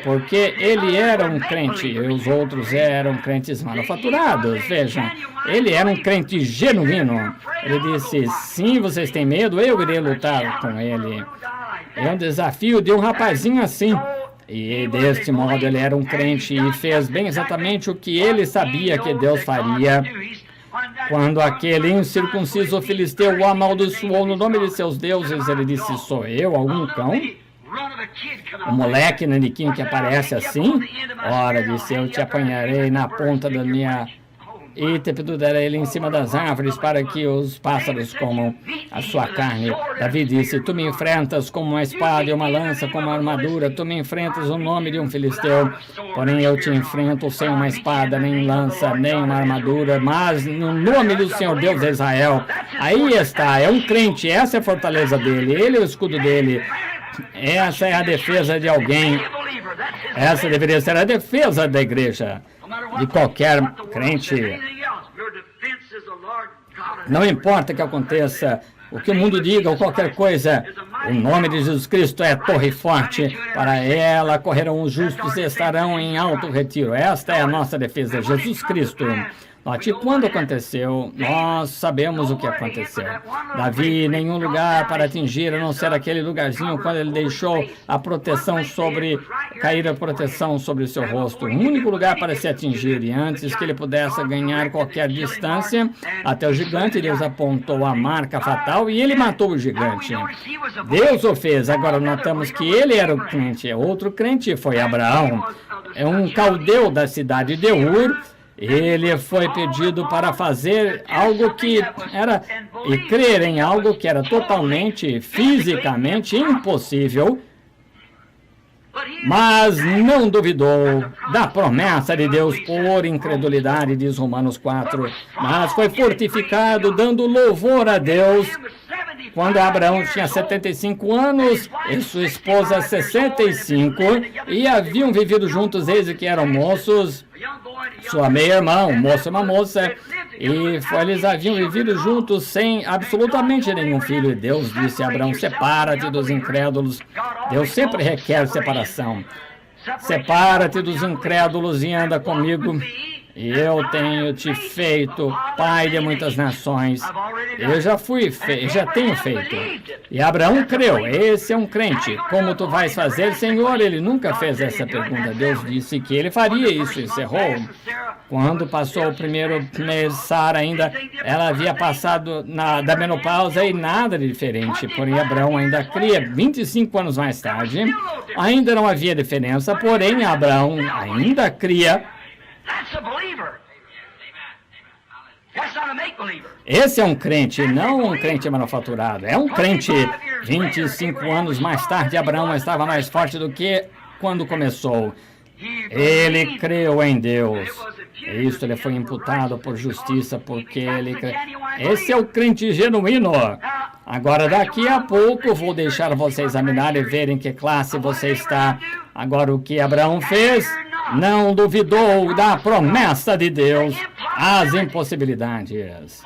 Porque ele era um crente e os outros eram crentes manufaturados. Vejam, ele era um crente genuíno. Ele disse, sim, vocês têm medo, eu irei lutar com ele. É um desafio de um rapazinho assim. E deste modo ele era um crente e fez bem exatamente o que ele sabia que Deus faria. Quando aquele incircunciso filisteu o amaldiçoou no nome de seus deuses, ele disse, sou eu, algum cão? O moleque naniquinho que aparece assim? Ora, disse, eu te apanharei na ponta da minha e te pendurará ele em cima das árvores para que os pássaros comam a sua carne. Davi disse, tu me enfrentas com uma espada e uma lança, com uma armadura, tu me enfrentas o nome de um filisteu, porém eu te enfrento sem uma espada, nem lança, nem uma armadura, mas no nome do Senhor Deus de Israel. Aí está, é um crente, essa é a fortaleza dele, ele é o escudo dele. Essa é a defesa de alguém. Essa deveria ser a defesa da igreja, de qualquer crente. Não importa o que aconteça, o que o mundo diga ou qualquer coisa, o nome de Jesus Cristo é torre forte. Para ela correrão os justos e estarão em alto retiro. Esta é a nossa defesa, Jesus Cristo. Note, quando aconteceu, nós sabemos o que aconteceu. Davi, nenhum lugar para atingir, a não ser aquele lugarzinho quando ele deixou a proteção cair a proteção sobre o seu rosto. O único lugar para se atingir, e antes que ele pudesse ganhar qualquer distância, até o gigante, Deus apontou a marca fatal e ele matou o gigante. Deus o fez. Agora notamos que ele era o crente. Outro crente foi Abraão. É um caldeu da cidade de Ur. Ele foi pedido para fazer algo que era, e crer em algo que era totalmente, fisicamente impossível, mas não duvidou da promessa de Deus por incredulidade, diz Romanos 4, mas foi fortificado dando louvor a Deus. Quando Abraão tinha 75 anos e sua esposa 65, e haviam vivido juntos desde que eram moços, sua meia-irmã, um moço e uma moça, e eles haviam vivido juntos sem absolutamente nenhum filho. E Deus disse a Abraão, separa-te dos incrédulos. Deus sempre requer separação. Separa-te dos incrédulos e anda comigo. E eu tenho te feito pai de muitas nações. Eu já tenho feito. E Abraão creu. Esse é um crente. Como tu vais fazer, Senhor? Ele nunca fez essa pergunta. Deus disse que ele faria isso. Encerrou. Quando passou o primeiro mês, Sara ainda, ela havia passado da menopausa e nada de diferente. Porém, Abraão ainda cria. 25 anos mais tarde, ainda não havia diferença. Porém, Abraão ainda cria. Esse é um crente, não um crente manufaturado. É um crente. 25 anos mais tarde, Abraão estava mais forte do que quando começou. Ele creu em Deus. Isso, ele foi imputado por justiça porque ele creu. Esse é o crente genuíno. Agora, daqui a pouco, vou deixar você examinar e ver em que classe você está. Agora, o que Abraão fez? Não duvidou da promessa de Deus, as impossibilidades.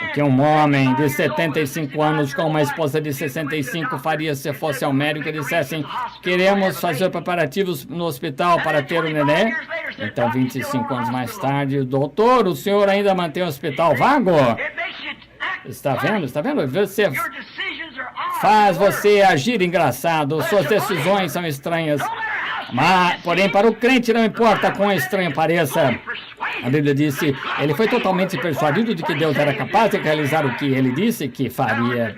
O que um homem de 75 anos com uma esposa de 65 faria se fosse ao médico e dissessem, queremos fazer preparativos no hospital para ter um neném? Então, 25 anos mais tarde, doutor, o senhor ainda mantém o hospital vago? Está vendo? Está vendo? Você faz você agir engraçado, suas decisões são estranhas. Mas, porém, para o crente não importa quão estranho pareça. A Bíblia disse, ele foi totalmente persuadido de que Deus era capaz de realizar o que ele disse que faria.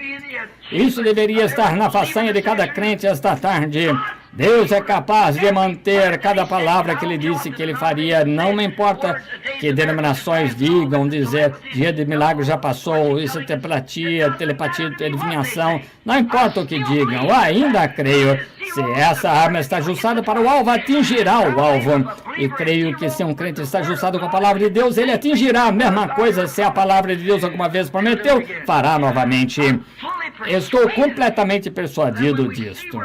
Isso deveria estar na façanha de cada crente esta tarde. Deus é capaz de manter cada palavra que ele disse que ele faria. Não me importa que denominações digam, dizer, dia de milagre já passou, isso é telepatia, adivinhação. Não importa o que digam, eu ainda creio. Se essa arma está ajustada para o alvo, atingirá o alvo. E creio que se um crente está ajustado com a palavra de Deus, ele atingirá a mesma coisa. Se a palavra de Deus alguma vez prometeu, fará novamente. Estou completamente persuadido disto.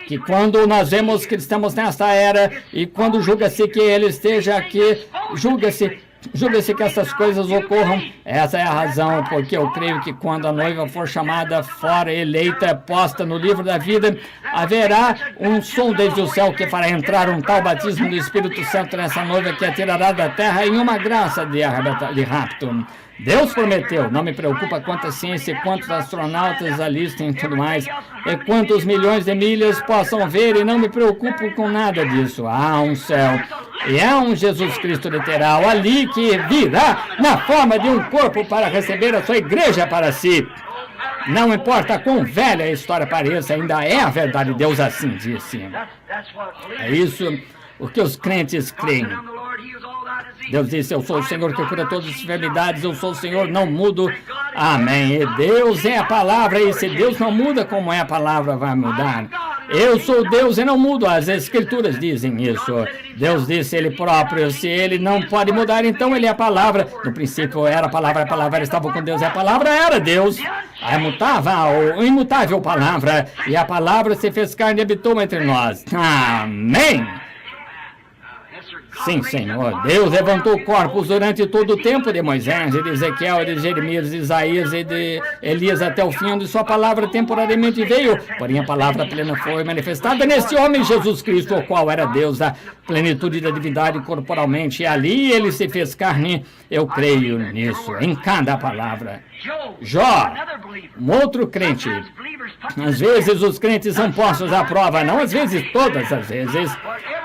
Que quando nós vemos que estamos nesta era e quando julga-se que ele esteja aqui, julga-se que essas coisas ocorram. Essa é a razão porque eu creio que quando a noiva for chamada fora, eleita, posta no livro da vida, haverá um som desde o céu que fará entrar um tal batismo do Espírito Santo nessa noiva que a tirará da terra em uma graça de rapto. Deus prometeu, não me preocupa quanta ciência, quantos astronautas alistem e tudo mais, e quantos milhões de milhas possam ver, e não me preocupo com nada disso. Há um céu, e há um Jesus Cristo literal ali que virá na forma de um corpo para receber a sua igreja para si. Não importa quão velha a história pareça, ainda é a verdade, Deus assim disse. É isso o que os crentes creem. Deus disse, eu sou o Senhor que cura todas as enfermidades, eu sou o Senhor, não mudo. Amém. E Deus é a palavra, e se Deus não muda, como é a palavra vai mudar? Eu sou Deus e não mudo, as Escrituras dizem isso. Deus disse Ele próprio, se Ele não pode mudar, então Ele é a palavra. No princípio era a palavra estava com Deus, e a palavra era Deus. A imutável palavra, e a palavra se fez carne e habitou entre nós. Amém. Sim, Senhor. Deus levantou corpos durante todo o tempo de Moisés, de Ezequiel, de Jeremias, de Isaías e de Elias até o fim, onde sua palavra temporariamente veio. Porém, a palavra plena foi manifestada nesse homem, Jesus Cristo, o qual era Deus, a plenitude da divindade corporalmente. E ali ele se fez carne. Eu creio nisso, em cada palavra. Jó, um outro crente. Às vezes os crentes são postos à prova, não às vezes, todas as vezes.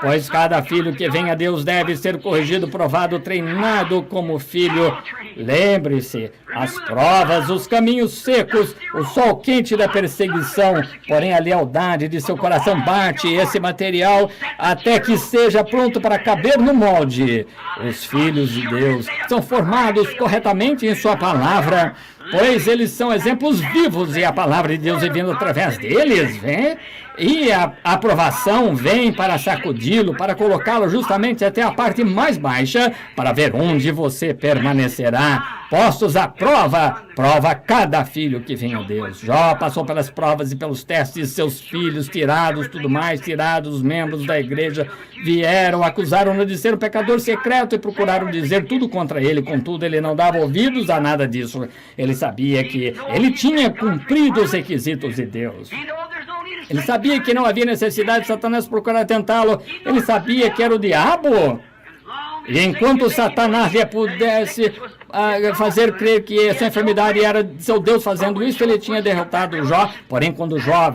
Pois cada filho que vem a Deus deve ser corrigido, provado, treinado como filho. Lembre-se, as provas, os caminhos secos, o sol quente da perseguição, porém a lealdade de seu coração bate esse material até que seja pronto para caber no molde. Os filhos de Deus são formados corretamente em sua palavra, pois eles são exemplos vivos e a palavra de Deus é vindo através deles, vem? E a aprovação vem para sacudi-lo, para colocá-lo justamente até a parte mais baixa, para ver onde você permanecerá. Postos à prova, prova cada filho que vem a Deus. Jó passou pelas provas e pelos testes, seus filhos tirados, tudo mais, tirados, os membros da igreja vieram, acusaram-no de ser um pecador secreto e procuraram dizer tudo contra ele. Contudo, ele não dava ouvidos a nada disso. Ele sabia que ele tinha cumprido os requisitos de Deus. Ele sabia que não havia necessidade de Satanás procurar tentá-lo. Ele sabia que era o diabo. E enquanto Satanás lhe pudesse fazer crer que essa enfermidade era de seu Deus fazendo isso, ele tinha derrotado Jó. Porém, quando Jó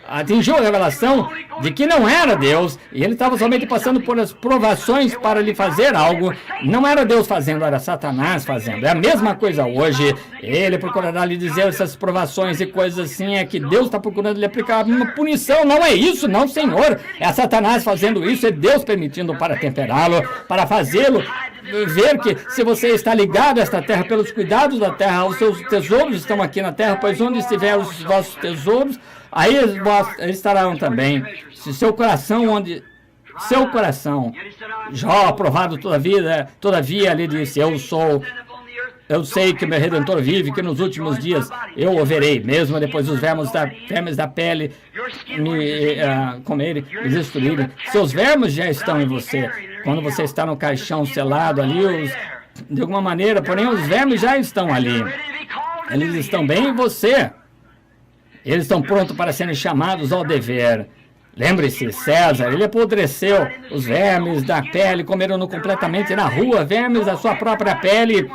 atingiu a revelação de que não era Deus, e ele estava somente passando por as provações para lhe fazer algo, não era Deus fazendo, era Satanás fazendo. É a mesma coisa hoje. Ele procurará lhe dizer essas provações e coisas assim, é que Deus está procurando lhe aplicar uma punição. Não é isso, não, Senhor. É Satanás fazendo isso, é Deus permitindo para temperá-lo, para fazê-lo ver que se você está ligado a esta terra pelos cuidados da terra, os seus tesouros estão aqui na terra, pois onde estiver os vossos tesouros, aí estarão também. Se seu coração, Jó, aprovado todavia, lhe disse, eu sei que meu Redentor vive, que nos últimos dias eu o verei, mesmo depois dos vermes da pele me comerem, me destruírem. Seus vermes já estão em você. Quando você está no caixão selado ali, de alguma maneira, porém os vermes já estão ali. Eles estão bem em você. Eles estão prontos para serem chamados ao dever. Lembre-se, César, ele apodreceu. Os vermes da pele comeram-no completamente na rua, vermes da sua própria pele.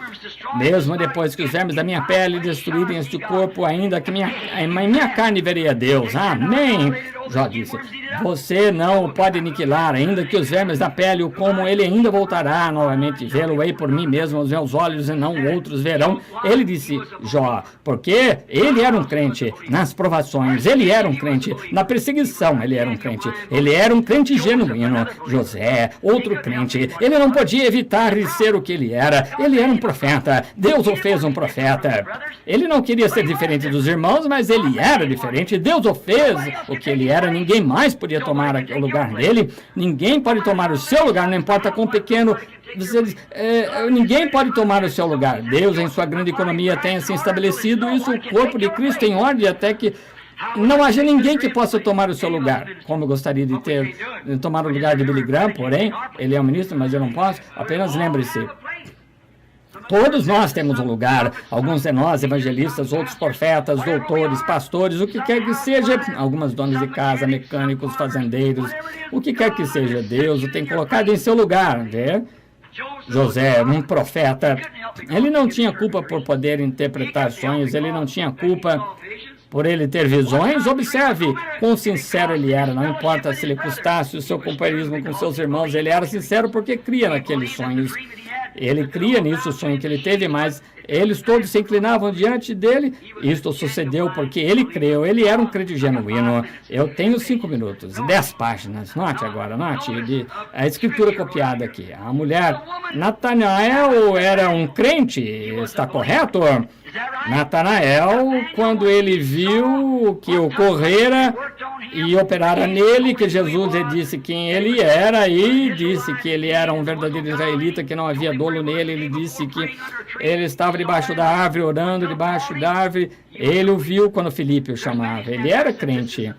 Mesmo depois que os vermes da minha pele destruírem este corpo, ainda que em minha carne verei a Deus. Amém. Jó disse, você não pode aniquilar, ainda que os vermes da pele o comam, ele ainda voltará novamente. Vê-lo-ei por mim mesmo, os meus olhos, e não outros verão. Ele disse, Jó, porque ele era um crente nas provações, ele era um crente na perseguição, ele era um crente genuíno. José, outro crente, ele não podia evitar de ser o que ele era um profeta, Deus o fez um profeta. Ele não queria ser diferente dos irmãos, mas ele era diferente, Deus o fez o que ele era. Ninguém mais podia tomar o lugar dele, ninguém pode tomar o seu lugar, não importa quão pequeno. Ninguém pode tomar o seu lugar. Deus, em sua grande economia, tem assim estabelecido isso, o corpo de Cristo em ordem, até que não haja ninguém que possa tomar o seu lugar. Como eu gostaria de tomar o lugar de Billy Graham, porém, ele é um ministro, mas eu não posso. Apenas lembre-se, todos nós temos um lugar, alguns de nós evangelistas, outros profetas, doutores, pastores, o que quer que seja, algumas donas de casa, mecânicos, fazendeiros, o que quer que seja, Deus o tem colocado em seu lugar, vê? José, um profeta, ele não tinha culpa por poder interpretar sonhos, ele não tinha culpa por ele ter visões. Observe quão sincero ele era, não importa se lhe custasse o seu companheirismo com seus irmãos, ele era sincero porque cria naqueles sonhos. Ele cria nisso o sonho que ele teve, mas eles todos se inclinavam diante dele. Isto sucedeu porque ele creu, ele era um crente genuíno. Eu tenho 5 minutos, 10 páginas. Note agora, note a escritura copiada aqui. A mulher, Natanael era um crente, está correto? Natanael, quando ele viu que ocorrera e operara nele, que Jesus lhe disse quem ele era e disse que ele era um verdadeiro israelita, que não havia dolo nele, ele disse que ele estava debaixo da árvore, orando debaixo da árvore. Ele o viu quando Filipe o chamava, ele era crente.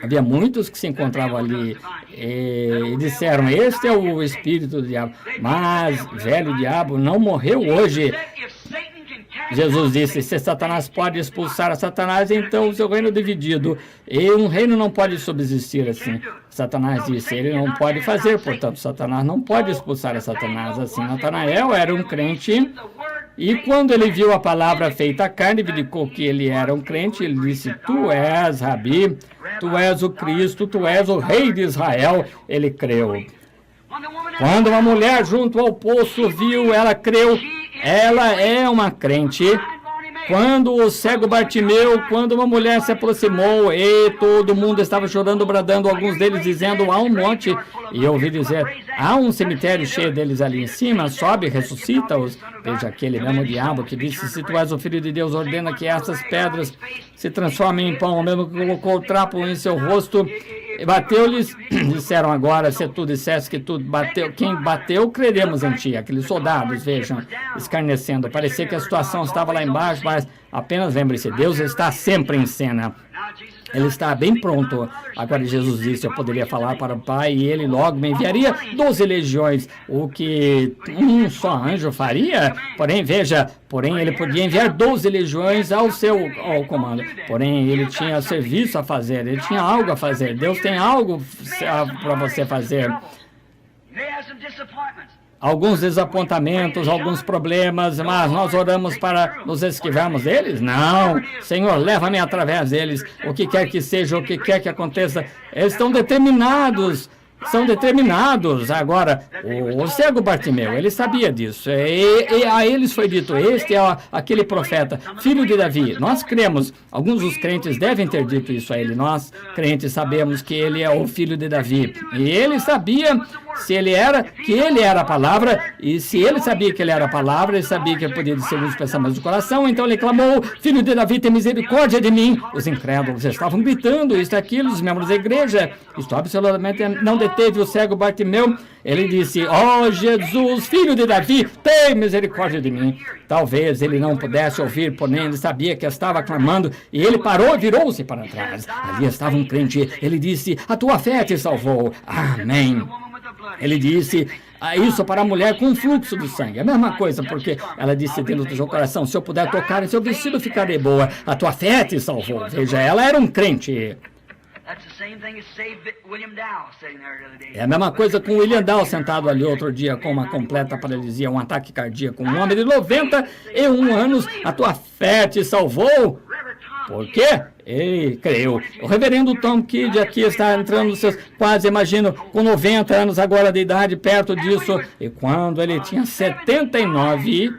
Havia muitos que se encontravam ali e disseram, este é o espírito do diabo, mas velho diabo não morreu hoje. Jesus disse, se Satanás pode expulsar a Satanás, então o seu reino é dividido. E um reino não pode subsistir assim. Satanás disse, ele não pode fazer, portanto, Satanás não pode expulsar a Satanás assim. Natanael era um crente, e quando ele viu a palavra feita carne, verificou que ele era um crente, ele disse, tu és Rabi, tu és o Cristo, tu és o Rei de Israel. Ele creu. Quando uma mulher junto ao poço viu, ela creu. Ela é uma crente. Quando o cego Bartimeu, quando uma mulher se aproximou e todo mundo estava chorando, bradando, alguns deles dizendo, há um monte, e eu ouvi dizer, há um cemitério cheio deles ali em cima, sobe, ressuscita-os. Veja aquele mesmo diabo que disse, se tu és o Filho de Deus, ordena que essas pedras se transformem em pão. O mesmo que colocou o trapo em seu rosto, bateu-lhes, disseram agora, se tu dissesse que tu bateu, quem bateu, creremos em ti. Aqueles soldados, vejam, escarnecendo. Parecia que a situação estava lá embaixo, mas apenas lembre-se, Deus está sempre em cena. Ele está bem pronto. Agora Jesus disse, eu poderia falar para o Pai e ele logo me enviaria 12 legiões, o que um só anjo faria. Porém, veja, ele podia enviar 12 legiões ao comando. Porém, ele tinha serviço a fazer, ele tinha algo a fazer. Deus tem algo para você fazer. Alguns desapontamentos, alguns problemas, mas nós oramos para nos esquivarmos deles? Não. Senhor, leva-me através deles. O que quer que seja, o que quer que aconteça, eles estão determinados. São determinados. Agora, o cego Bartimeu, ele sabia disso. E a eles foi dito, este é aquele profeta, filho de Davi. Nós cremos, alguns dos crentes devem ter dito isso a ele. Nós, crentes, sabemos que ele é o filho de Davi. E ele sabia que ele era a palavra, e se ele sabia que ele era a palavra, ele sabia que ele podia discernir os pensamentos do coração, então ele clamou, filho de Davi, tem misericórdia de mim. Os incrédulos estavam gritando, isto e aquilo, os membros da igreja. Isto absolutamente não deteve o cego Bartimeu. Ele disse, Jesus, filho de Davi, tem misericórdia de mim. Talvez ele não pudesse ouvir, porém ele sabia que estava clamando, e ele parou e virou-se para trás. Ali estava um crente, ele disse, a tua fé te salvou. Amém. Ele disse isso para a mulher com fluxo de sangue. A mesma coisa, porque ela disse dentro do seu coração, se eu puder tocar em seu vestido, ficarei boa. A tua fé te salvou. Veja, ela era um crente. É a mesma coisa com William Dow sentado ali outro dia com uma completa paralisia, um ataque cardíaco. Um homem de 91 anos, a tua fé te salvou. Por quê? Ele creu. O reverendo Tom Kidd aqui está entrando nos seus, quase imagino, com 90 anos agora de idade, perto disso. E quando ele tinha 79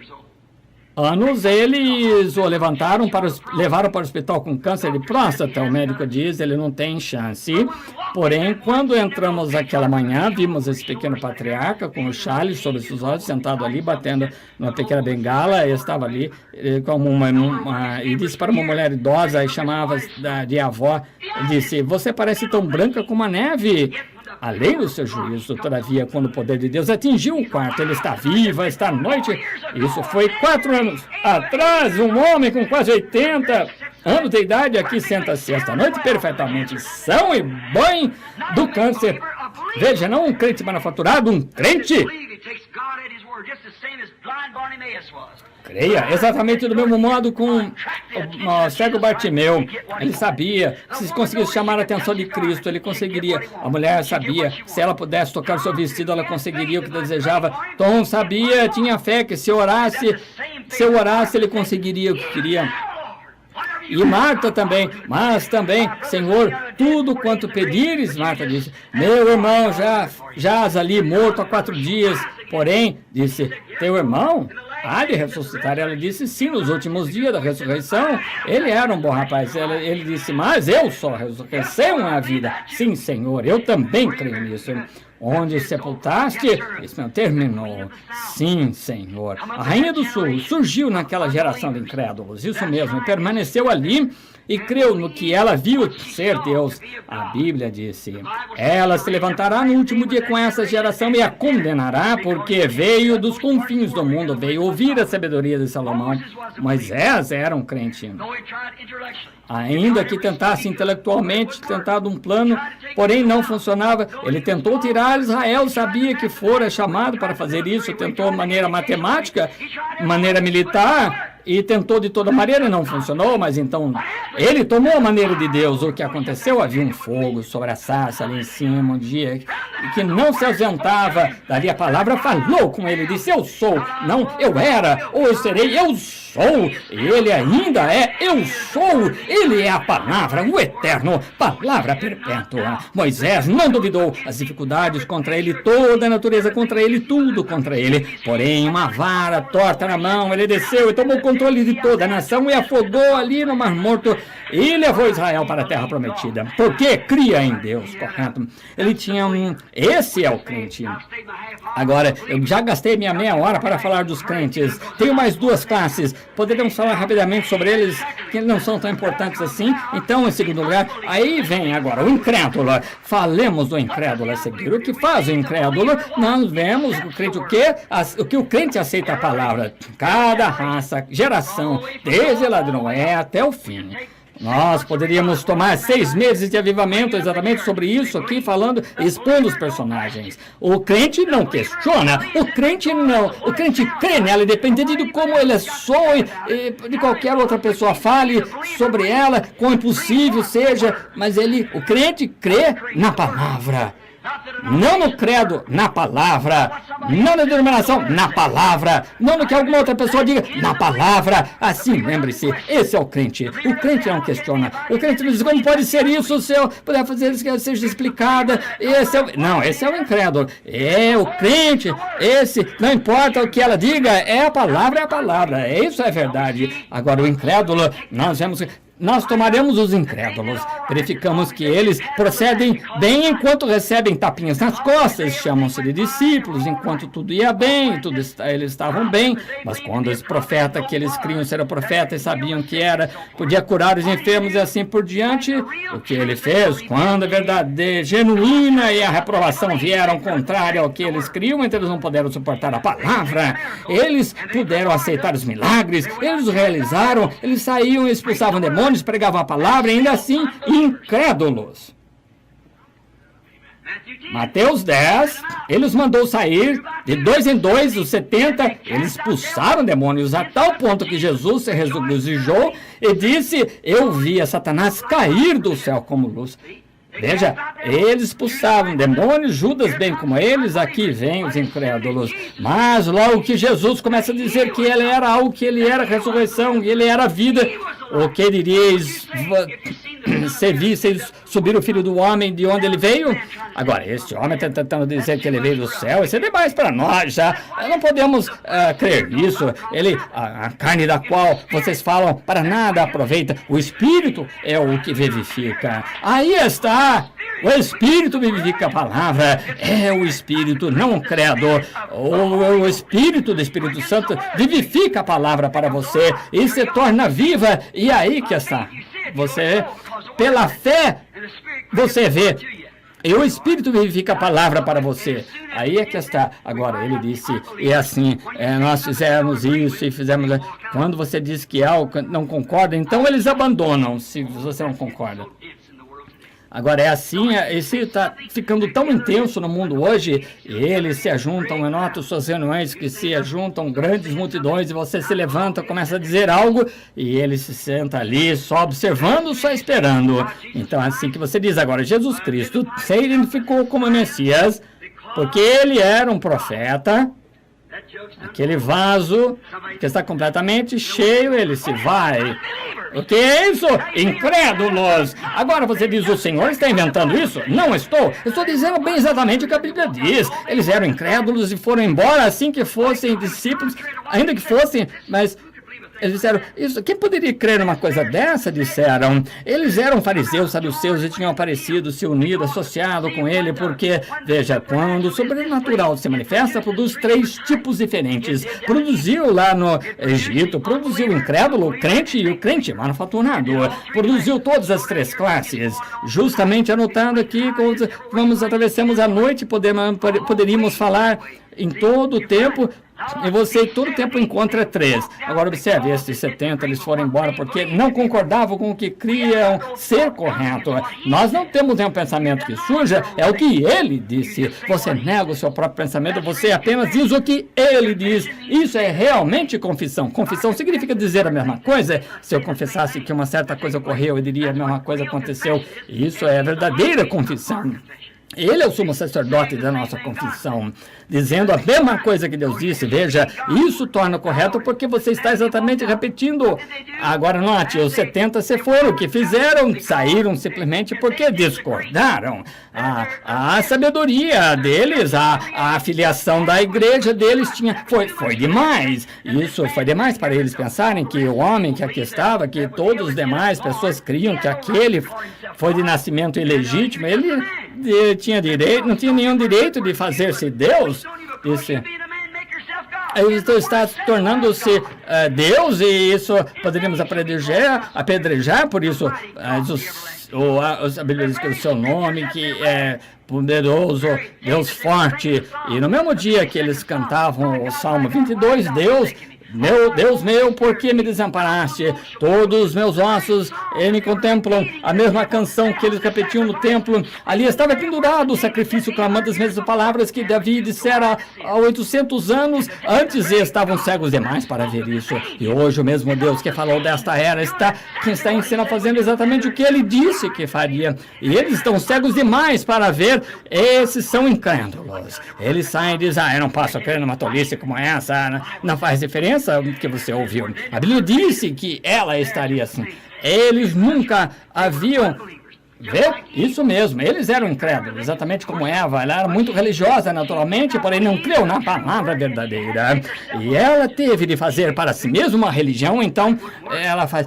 anos, eles o levaram para o hospital com câncer de próstata. O médico diz, ele não tem chance. Porém, quando entramos aquela manhã, vimos esse pequeno patriarca com o chale sobre seus olhos, sentado ali, batendo numa pequena bengala. Ele estava ali como e disse para uma mulher idosa, e chamava de avó, disse, você parece tão branca como a neve. Além do seu juízo, todavia, quando o poder de Deus atingiu o quarto, ele está viva, está à noite. Isso foi 4 anos atrás. Um homem com quase 80 anos de idade aqui senta-se esta noite perfeitamente são e bem do câncer. Veja, não um crente manufaturado, um crente. Creia, exatamente do mesmo modo com o cego Bartimeu. Ele sabia que se conseguisse chamar a atenção de Cristo, ele conseguiria. A mulher sabia, se ela pudesse tocar o seu vestido, ela conseguiria o que desejava. Tom sabia, tinha fé que se orasse, ele conseguiria o que queria. E Marta também, mas também, Senhor, tudo quanto pedires, Marta disse, meu irmão já jaz ali morto há 4 dias. Porém, disse, teu irmão? há de ressuscitar. Ela disse, sim, nos últimos dias da ressurreição, ele era um bom rapaz. Ele disse, mas eu sou a ressurreição e a vida. Sim, Senhor, eu também creio nisso. Onde sepultaste, isso não terminou. Sim, Senhor. A Rainha do Sul surgiu naquela geração de incrédulos, isso mesmo, e permaneceu ali e creu no que ela viu ser Deus. A Bíblia disse, ela se levantará no último dia com essa geração e a condenará, porque veio dos confins do mundo, veio ouvir a sabedoria de Salomão. Moisés era um crente. Ainda que tentasse intelectualmente, tentado um plano, porém não funcionava. Ele tentou tirar Israel, sabia que fora chamado para fazer isso, tentou de maneira matemática, maneira militar, e tentou de toda maneira, não funcionou, mas então ele tomou a maneira de Deus. O que aconteceu? Havia um fogo sobre a sarça ali em cima, um dia, que não se ausentava. Dali a palavra falou com ele, disse, eu sou, não, eu era, ou eu serei, eu sou. Ele ainda é, eu sou. Ele é a palavra, o eterno, palavra perpétua. Moisés não duvidou, as dificuldades contra ele, toda a natureza contra ele, tudo contra ele. Porém, uma vara torta na mão, ele desceu e tomou controle de toda a nação e afogou ali no Mar Morto e levou Israel para a terra prometida. Porque cria em Deus, correto? Ele tinha esse é o crente. Agora, eu já gastei minha meia hora para falar dos crentes. Tenho mais duas classes. Poderíamos falar rapidamente sobre eles, que não são tão importantes assim. Então, em segundo lugar, aí vem agora o incrédulo. Falemos do incrédulo a seguir. O que faz o incrédulo? Nós vemos o crente o quê? O que o crente aceita a palavra. Cada raça, geração, desde lá de Noé até o fim. Nós poderíamos tomar 6 meses de avivamento exatamente sobre isso aqui, falando, expondo os personagens. O crente não questiona, o crente crê nela, independente de como ele soe, de qualquer outra pessoa fale sobre ela, quão impossível seja, mas o crente crê na palavra. Não no credo, na palavra. Não na denominação, na palavra. Não no que alguma outra pessoa diga, na palavra. Assim, lembre-se, esse é o crente. O crente não questiona. O crente não diz, como pode ser isso, se eu puder fazer isso que seja explicada. Não, esse é o incrédulo. É o crente, esse, não importa o que ela diga, é a palavra. Isso é verdade. Agora, o incrédulo, nós tomaremos os incrédulos, verificamos que eles procedem bem enquanto recebem tapinhas nas costas, chamam-se de discípulos, enquanto tudo ia bem, eles estavam bem, mas quando esse profeta que eles criam ser o profeta e sabiam que podia curar os enfermos e assim por diante, o que ele fez, quando a verdade genuína e a reprovação vieram contrária ao que eles criam, então eles não puderam suportar a palavra, eles puderam aceitar os milagres, eles o realizaram, eles saíam e expulsavam demônios, pregavam a palavra, ainda assim, incrédulos. Mateus 10, eles mandou sair de 2 em 2, os 70, eles expulsaram demônios a tal ponto que Jesus se regozijou e disse, eu vi a Satanás cair do céu como luz. Veja, eles expulsavam demônios, Judas bem como eles, aqui vem os incrédulos. Mas logo que Jesus começa a dizer que ele era algo, que ele era a ressurreição, que ele era a vida, o que diríeis se visseis subir o Filho do Homem de onde ele veio? Agora, este homem está tentando dizer que ele veio do céu, isso é demais para nós já. Não podemos crer nisso. A carne da qual vocês falam para nada aproveita. O Espírito é o que vivifica. Aí está. O Espírito vivifica a palavra. É o Espírito, não o credo. O Espírito do Espírito Santo vivifica a palavra para você e se torna viva. E aí que está. Você, pela fé, você vê. E o Espírito vivifica a palavra para você. Aí é que está. Agora, ele disse, e assim, nós fizemos isso e fizemos... Quando você diz que algo não concorda, então eles abandonam, se você não concorda. Agora é assim, isso está ficando tão intenso no mundo hoje, e eles se ajuntam, eu noto suas reuniões que se ajuntam grandes multidões, e você se levanta, começa a dizer algo, e ele se senta ali, só observando, só esperando. Então é assim que você diz agora, Jesus Cristo se identificou como Messias, porque ele era um profeta. Aquele vaso que está completamente cheio, ele se vai. O que é isso? Incrédulos! Agora você diz, o Senhor está inventando isso? Não estou. Estou dizendo bem exatamente o que a Bíblia diz. Eles eram incrédulos e foram embora assim que fossem discípulos, ainda que fossem, mas... Eles disseram, isso, quem poderia crer numa coisa dessa? Disseram. Eles eram fariseus, saduceus e tinham aparecido, se unido, associado com ele, porque, veja, quando o sobrenatural se manifesta, produz 3 tipos diferentes. Produziu lá no Egito, produziu o incrédulo, o crente e o crente manufaturado. Produziu todas as 3 classes. Justamente anotado aqui, quando atravessamos a noite, poderíamos falar em todo o tempo. E você todo tempo encontra 3. Agora observe, esses 70 eles foram embora porque não concordavam com o que criam ser correto. Nós não temos nenhum pensamento que suja, é o que ele disse. Você nega o seu próprio pensamento, você apenas diz o que ele diz. Isso é realmente confissão. Confissão significa dizer a mesma coisa. Se eu confessasse que uma certa coisa ocorreu, eu diria a mesma coisa aconteceu. Isso é verdadeira confissão. Ele é o sumo sacerdote da nossa confissão, dizendo a mesma coisa que Deus disse. Veja, isso torna correto porque você está exatamente repetindo. Agora note, os 70 se foram, o que fizeram? Saíram simplesmente porque discordaram. A sabedoria deles, a afiliação da igreja deles foi demais. Isso foi demais para eles pensarem que o homem que aqui estava, que todos os demais pessoas criam que aquele foi de nascimento ilegítimo, ele tinha direito, não tinha nenhum direito de fazer-se Deus. Está tornando-se Deus, e isso poderíamos apedrejar, por isso a Bíblia diz que o seu nome, que é poderoso, Deus forte. E no mesmo dia que eles cantavam o Salmo 22, Deus meu, por que me desamparaste? Todos os meus ossos me contemplam. A mesma canção que eles repetiam no templo. Ali estava pendurado o sacrifício, clamando as mesmas palavras que Davi dissera há 800 anos. Antes estavam cegos demais para ver isso. E hoje o mesmo Deus que falou desta era está em cena fazendo exatamente o que ele disse que faria. E eles estão cegos demais para ver. Esses são incrédulos. Eles saem e dizem, eu não posso crer numa tolice como essa. Não faz diferença que você ouviu. A Bíblia disse que ela estaria assim. Eles nunca haviam... Vê? Isso mesmo, eles eram incrédulos, exatamente como Eva. Ela era muito religiosa, naturalmente, porém não creu na palavra verdadeira. E ela teve de fazer para si mesma uma religião, então ela faz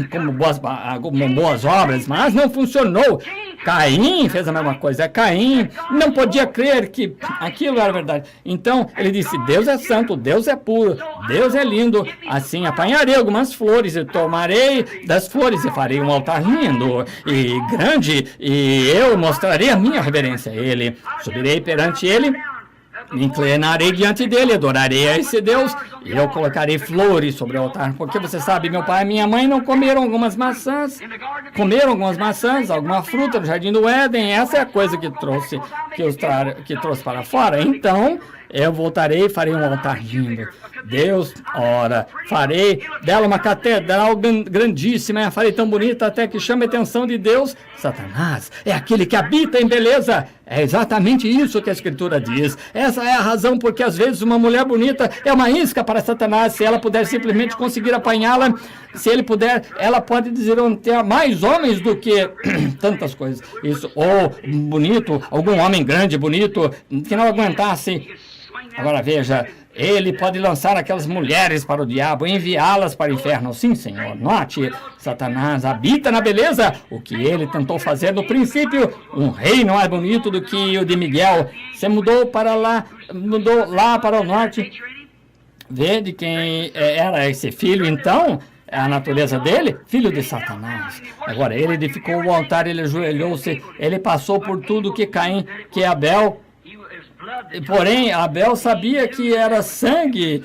como boas obras, mas não funcionou. Caim fez a mesma coisa. Caim não podia crer que aquilo era verdade. Então ele disse, Deus é santo, Deus é puro, Deus é lindo. Assim apanharei algumas flores e tomarei das flores e farei um altar lindo e grande, e eu mostrarei a minha reverência a ele. Subirei perante ele, me inclinarei diante dele, adorarei a esse Deus, e eu colocarei flores sobre o altar. Porque você sabe, meu pai e minha mãe não comeram algumas maçãs, alguma fruta no jardim do Éden. Essa é a coisa que trouxe para fora. Então eu voltarei e farei um altar lindo. Deus, ora, farei dela uma catedral grandíssima, farei tão bonita até que chame a atenção de Deus. Satanás é aquele que habita em beleza. É exatamente isso que a Escritura diz. Essa é a razão porque às vezes uma mulher bonita é uma isca para Satanás. Se ela puder simplesmente conseguir apanhá-la, se ele puder, ela pode ter mais homens do que tantas coisas. Isso, ou bonito, algum homem grande, bonito, que não aguentasse. Agora veja, ele pode lançar aquelas mulheres para o diabo, enviá-las para o inferno. Sim, Senhor. Note, Satanás habita na beleza. O que ele tentou fazer no princípio, um reino mais bonito do que o de Miguel. Você mudou lá para o norte. Vê de quem era esse filho, então... A natureza dele, filho de Satanás. Agora, ele edificou o altar, ele ajoelhou-se, ele passou por tudo que Caim, que Abel... Porém, Abel sabia que era sangue,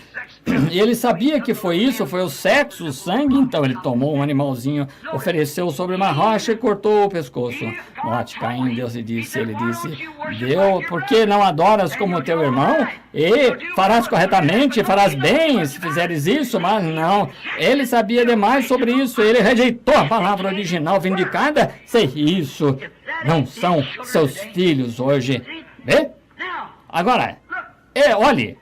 e ele sabia que foi isso, foi o sexo, o sangue, então ele tomou um animalzinho, ofereceu sobre uma rocha e cortou o pescoço. Note, Caim, ele disse, Deus, por que não adoras como teu irmão? E farás corretamente, farás bem se fizeres isso, mas não. Ele sabia demais sobre isso, ele rejeitou a palavra original vindicada. Sei isso, não são seus filhos hoje. Vê? Agora, olhe,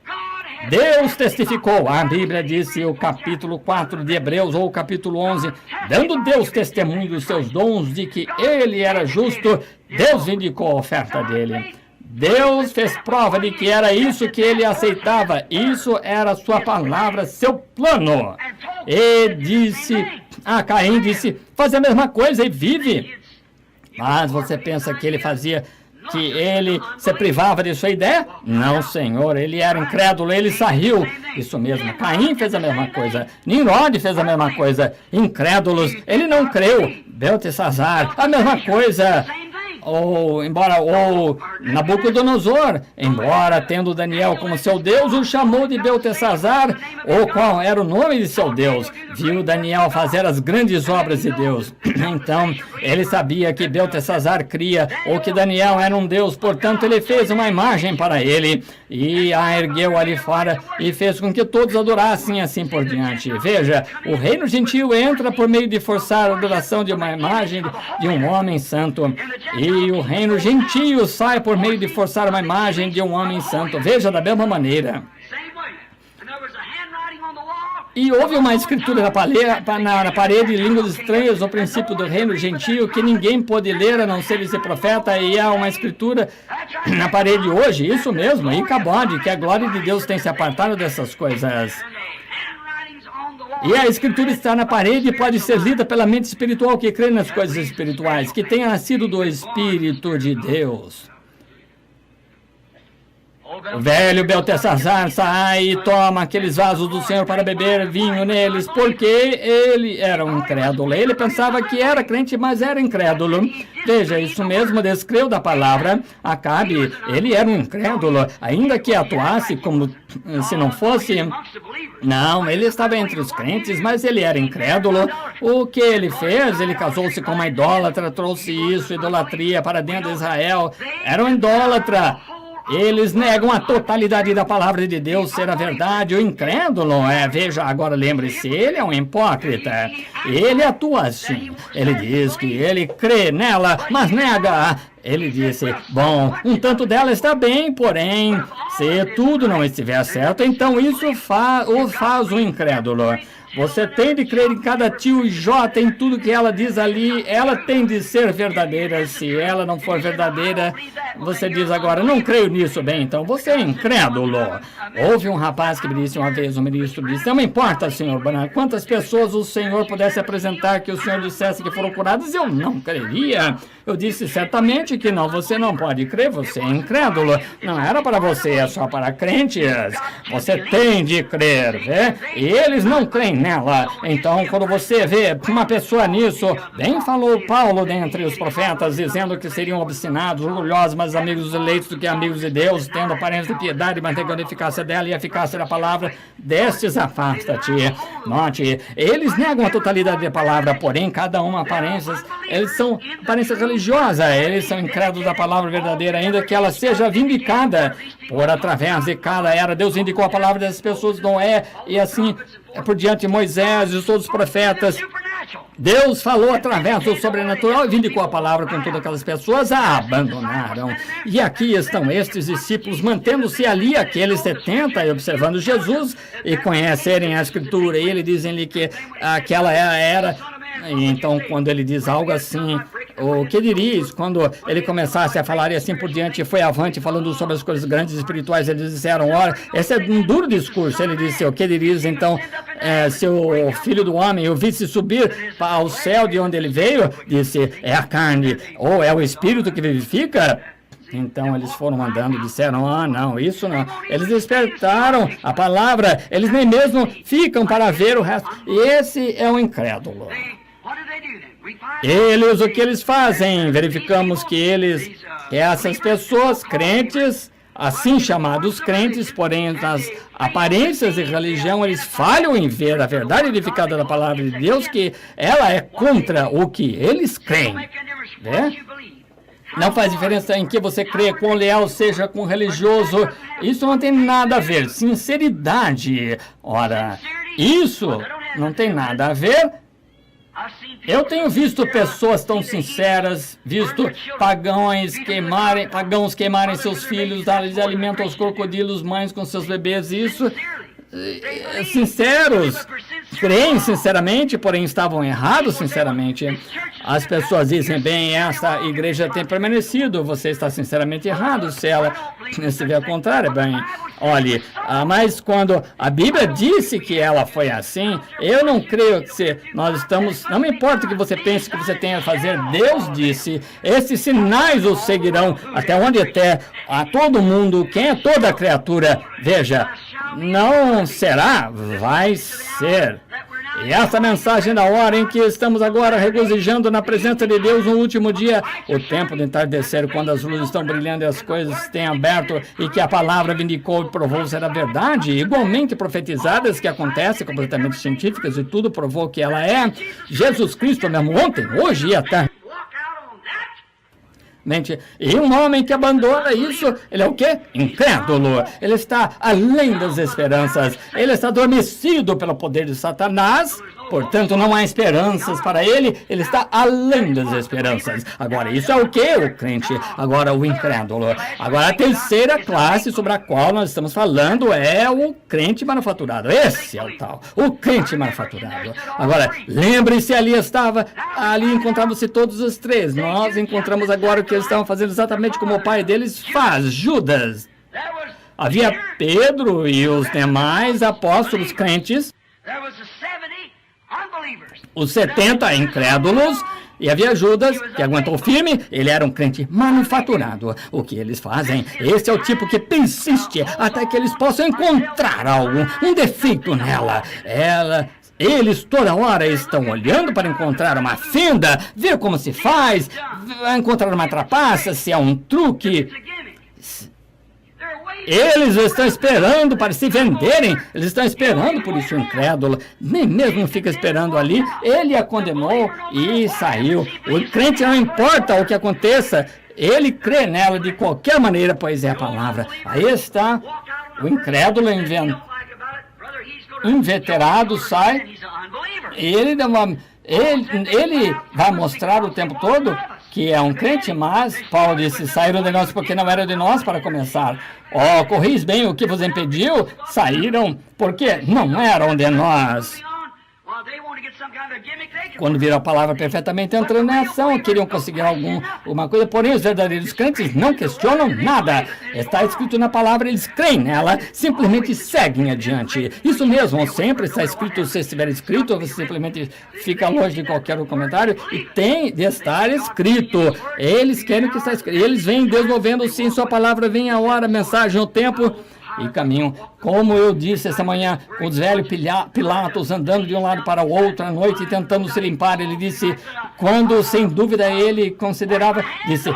Deus testificou, a Bíblia disse, o capítulo 4 de Hebreus, ou o capítulo 11, dando Deus testemunho dos seus dons de que ele era justo, Deus indicou a oferta dele. Deus fez prova de que era isso que ele aceitava, isso era sua palavra, seu plano. E disse, Caim disse, faz a mesma coisa e vive. Mas você pensa que ele fazia, que ele se privava de sua ideia? Não, Senhor, ele era incrédulo, ele saiu. Isso mesmo, Caim fez a mesma coisa, Nimrod fez a mesma coisa, incrédulos, ele não creu. Beltesazar, a mesma coisa. Ou Nabucodonosor, embora tendo Daniel como seu Deus, o chamou de Beltesazar, ou qual era o nome de seu Deus. Viu Daniel fazer as grandes obras de Deus. Então, ele sabia que Beltesazar cria, ou que Daniel era um Deus, portanto, ele fez uma imagem para ele, e a ergueu ali fora, e fez com que todos adorassem assim por diante. Veja, o reino gentil entra por meio de forçar a adoração de uma imagem de um homem santo, e o reino gentio sai por meio de forçar uma imagem de um homem santo. Veja, da mesma maneira. E houve uma escritura na parede, línguas estranhas, no princípio do reino gentio, que ninguém pôde ler a não ser esse profeta, e há uma escritura na parede hoje, isso mesmo, e Cabode, que a glória de Deus tem se apartado dessas coisas. E a escritura está na parede e pode ser lida pela mente espiritual que crê nas coisas espirituais, que tenha nascido do Espírito de Deus. O velho Beltesazar sai e toma aqueles vasos do Senhor para beber vinho neles, porque ele era um incrédulo. Ele pensava que era crente, mas era incrédulo. Veja, isso mesmo descreveu da palavra. Acabe, ele era um incrédulo, ainda que atuasse como se não fosse. Não, ele estava entre os crentes, mas ele era incrédulo. O que ele fez? Ele casou-se com uma idólatra, trouxe isso, idolatria, para dentro de Israel. Era um idólatra. Eles negam a totalidade da palavra de Deus ser a verdade. O incrédulo, veja, agora lembre-se, ele é um hipócrita. Ele atua assim. Ele diz que ele crê nela, mas nega. Ele disse, bom, um tanto dela está bem, porém, se tudo não estiver certo, então isso o faz um incrédulo. Você tem de crer em cada tio e jota, em tudo que ela diz ali. Ela tem de ser verdadeira. Se ela não for verdadeira, você diz agora, não creio nisso. Bem, então você é incrédulo. Houve um rapaz que me disse uma vez, o ministro disse, não me importa, senhor Branham, quantas pessoas o senhor pudesse apresentar que o senhor dissesse que foram curadas, eu não creria. Eu disse certamente que não, você não pode crer, você é incrédulo. Não era para você, é só para crentes. Você tem de crer, vê? E eles não creem nela. Então, quando você vê uma pessoa nisso, bem falou Paulo dentre os profetas, dizendo que seriam obstinados, orgulhosos, mas amigos dos eleitos do que amigos de Deus, tendo aparência de piedade, mas negando a eficácia dela e a eficácia da palavra, destes afasta-te. Note, eles negam a totalidade da palavra, porém, cada uma aparências, eles são aparências religiosas, eles são incrédulos da palavra verdadeira, ainda que ela seja vindicada por através de cada era. Deus indicou a palavra das pessoas, Noé, e assim por diante Moisés e todos os profetas. Deus falou através do sobrenatural e vindicou a palavra com todas aquelas pessoas, a abandonaram. E aqui estão estes discípulos, mantendo-se ali, aqueles 70, e observando Jesus, e conhecerem a Escritura. E ele dizem-lhe que aquela era. E então, quando ele diz algo assim, o que dirias? Quando ele começasse a falar e assim por diante, foi avante falando sobre as coisas grandes espirituais, eles disseram, ora, esse é um duro discurso. Ele disse, o que dirias? Então, se o filho do homem o visse subir ao céu de onde ele veio, disse, é a carne, ou é o espírito que vivifica? Então eles foram andando, disseram, não, isso não. Eles despertaram a palavra, eles nem mesmo ficam para ver o resto. E esse é o incrédulo. Eles, o que eles fazem? Verificamos que essas pessoas crentes, assim chamados crentes, porém nas aparências de religião, eles falham em ver a verdade edificada da palavra de Deus, que ela é contra o que eles creem. Né? Não faz diferença em que você crê, quão leal seja com religioso. Isso não tem nada a ver. Sinceridade. Ora, isso não tem nada a ver Eu tenho visto pessoas tão sinceras, visto pagãos queimarem seus filhos, darem alimento aos crocodilos, mães com seus bebês, isso, sinceros, creem sinceramente, porém estavam errados sinceramente. As pessoas dizem, bem, esta igreja tem permanecido, você está sinceramente errado, se ela se vê ao contrário, bem, olhe, mas quando a Bíblia disse que ela foi assim, eu não creio que nós estamos, não me importa o que você pense que você tenha a fazer, Deus disse, esses sinais o seguirão até onde a todo mundo, quem é toda a criatura, veja, não será, vai ser. E essa mensagem da hora em que estamos agora regozijando na presença de Deus no último dia, o tempo de entardecer, quando as luzes estão brilhando e as coisas têm aberto e que a palavra vindicou e provou ser a verdade, igualmente profetizadas que acontecem, completamente científicas e tudo provou que ela é Jesus Cristo mesmo ontem, hoje e até. E um homem que abandona isso, ele é o quê? Incrédulo. Ele está além das esperanças. Ele está adormecido pelo poder de Satanás. Portanto, não há esperanças para ele. Ele está além das esperanças. Agora, isso é o quê? O crente. Agora, o incrédulo. Agora, a terceira classe sobre a qual nós estamos falando é o crente manufaturado. Esse é o tal. O crente manufaturado. Agora, lembre-se, ali encontravam-se todos os três. Nós encontramos agora o que eles estavam fazendo exatamente como o pai deles faz, Judas. Havia Pedro e os demais apóstolos crentes, os 70 incrédulos, e havia Judas, que aguentou firme, ele era um crente manufaturado. O que eles fazem? Esse é o tipo que persiste até que eles possam encontrar algo, um defeito nela. Eles toda hora estão olhando para encontrar uma fenda, ver como se faz, encontrar uma trapaça, se é um truque. Eles estão esperando para se venderem. Eles estão esperando por isso, o incrédulo. Nem mesmo fica esperando ali. Ele a condenou e saiu. O crente não importa o que aconteça. Ele crê nela de qualquer maneira, pois é a palavra. Aí está o incrédulo inveterado, sai. Ele vai mostrar o tempo todo que é um crente, mas Paulo disse, saíram de nós porque não era de nós para começar. Corris bem o que vos impediu, saíram porque não eram de nós. Quando viram a palavra perfeitamente entrando em ação, queriam conseguir alguma coisa, porém os verdadeiros crentes não questionam nada. Está escrito na palavra, eles creem nela, simplesmente seguem adiante. Isso mesmo, sempre está escrito, se estiver escrito, você simplesmente fica longe de qualquer comentário, e tem de estar escrito. Eles querem que está escrito, eles vêm desenvolvendo-se em sua palavra, vem a hora, a mensagem, o tempo, e caminham, como eu disse essa manhã, com os velhos Pilatos andando de um lado para o outro à noite, tentando se limpar. Ele disse, quando sem dúvida ele considerava, disse,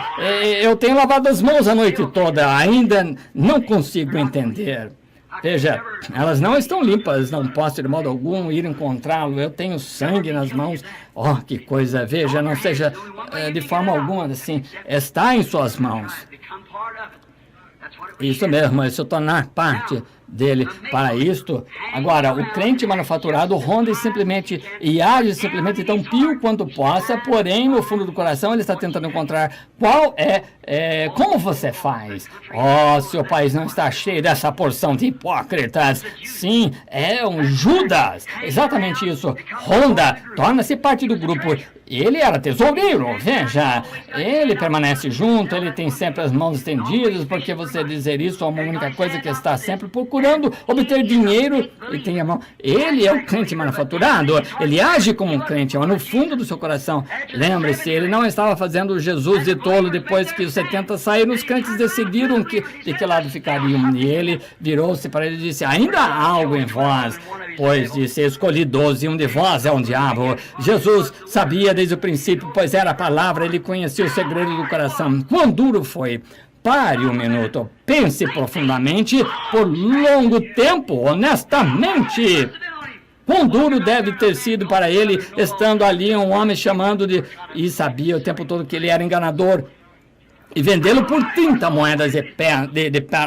eu tenho lavado as mãos a noite toda, ainda não consigo entender. Veja, elas não estão limpas, não posso de modo algum ir encontrá-lo, eu tenho sangue nas mãos. Que coisa, veja, não seja de forma alguma assim, está em suas mãos. Isso mesmo, é se tornar parte dele para isto. Agora, o crente manufaturado ronda simplesmente e age simplesmente tão pio quanto possa, porém, no fundo do coração, ele está tentando encontrar como você faz. Se o país não está cheio dessa porção de hipócritas. Sim, é um Judas. Exatamente isso. Ronda, torna-se parte do grupo. Ele era tesoureiro, veja, ele permanece junto, ele tem sempre as mãos estendidas, porque você dizer isso é uma única coisa que está sempre procurando obter dinheiro e tem a mão. Ele é o crente manufaturado, ele age como um crente, mas no fundo do seu coração, lembre-se, ele não estava fazendo Jesus de tolo depois que os 70 saíram, os crentes decidiram de que lado ficariam, e ele virou-se para ele e disse, ainda há algo em vós, pois disse, escolhi 12, um de vós é um diabo. Jesus sabia desde o princípio, pois era a palavra, ele conhecia o segredo do coração. Quão duro foi? Pare um minuto, pense profundamente, por longo tempo, honestamente. Quão duro deve ter sido para ele, estando ali um homem e sabia o tempo todo que ele era enganador, e vendê-lo por 30 moedas de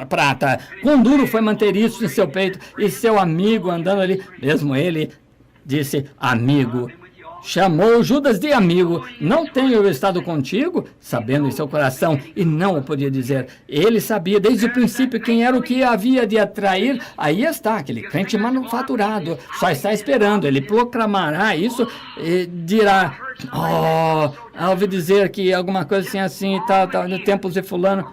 prata. Quão duro foi manter isso em seu peito, e seu amigo andando ali, mesmo ele disse, amigo, chamou Judas de amigo. Não tenho eu estado contigo? Sabendo em seu coração, e não o podia dizer. Ele sabia desde o princípio quem era o que havia de atrair. Aí está, aquele crente manufaturado. Só está esperando. Ele proclamará isso e dirá: ouvi dizer que alguma coisa assim, tá no tempos de fulano.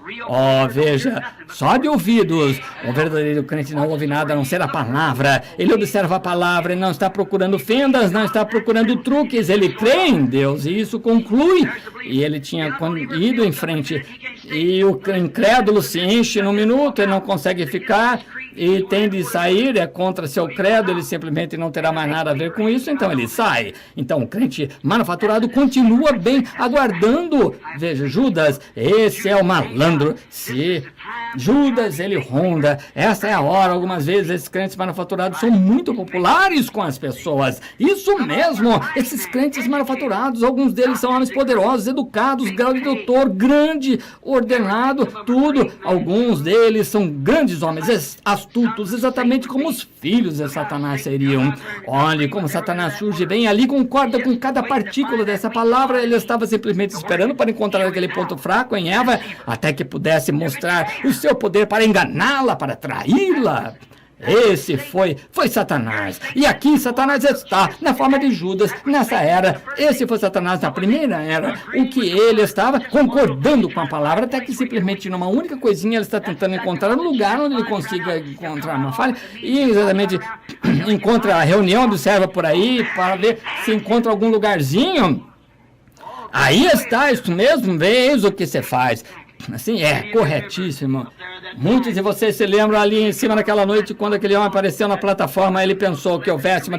Veja, só de ouvidos. O verdadeiro crente não ouve nada a não ser a palavra. Ele observa a palavra e não está procurando fendas, não está procurando truques. Ele crê em Deus e isso conclui. E ele tinha ido em frente. E o incrédulo se enche num minuto, ele não consegue ficar e tem de sair, é contra seu credo, ele simplesmente não terá mais nada a ver com isso, então ele sai. Então o crente manufaturado continua bem aguardando. Veja, Judas, esse é o malandro. Se Judas, ele ronda. Essa é a hora. Algumas vezes esses crentes manufaturados são muito populares com as pessoas. Isso mesmo, esses crentes manufaturados, alguns deles são homens poderosos, educados, grau de doutor, grande, ordenado, tudo. Alguns deles são grandes homens, astutos, exatamente como os filhos de Satanás seriam. Olhe como Satanás surge bem ali, concorda com cada partícula dessa palavra. Ele estava simplesmente esperando para encontrar aquele ponto fraco em Eva, até que pudesse mostrar o seu poder para enganá-la, para traí-la. Esse foi Satanás. E aqui Satanás está na forma de Judas nessa era. Esse foi Satanás na primeira era. O que ele estava concordando com a palavra, até que simplesmente numa única coisinha ele está tentando encontrar um lugar onde ele consiga encontrar uma falha. E exatamente encontra a reunião, observa por aí para ver se encontra algum lugarzinho. Aí está, isso mesmo, veja o que você faz. Assim, corretíssimo. Muitos de vocês se lembram ali em cima naquela noite, quando aquele homem apareceu na plataforma, ele pensou que houvesse uma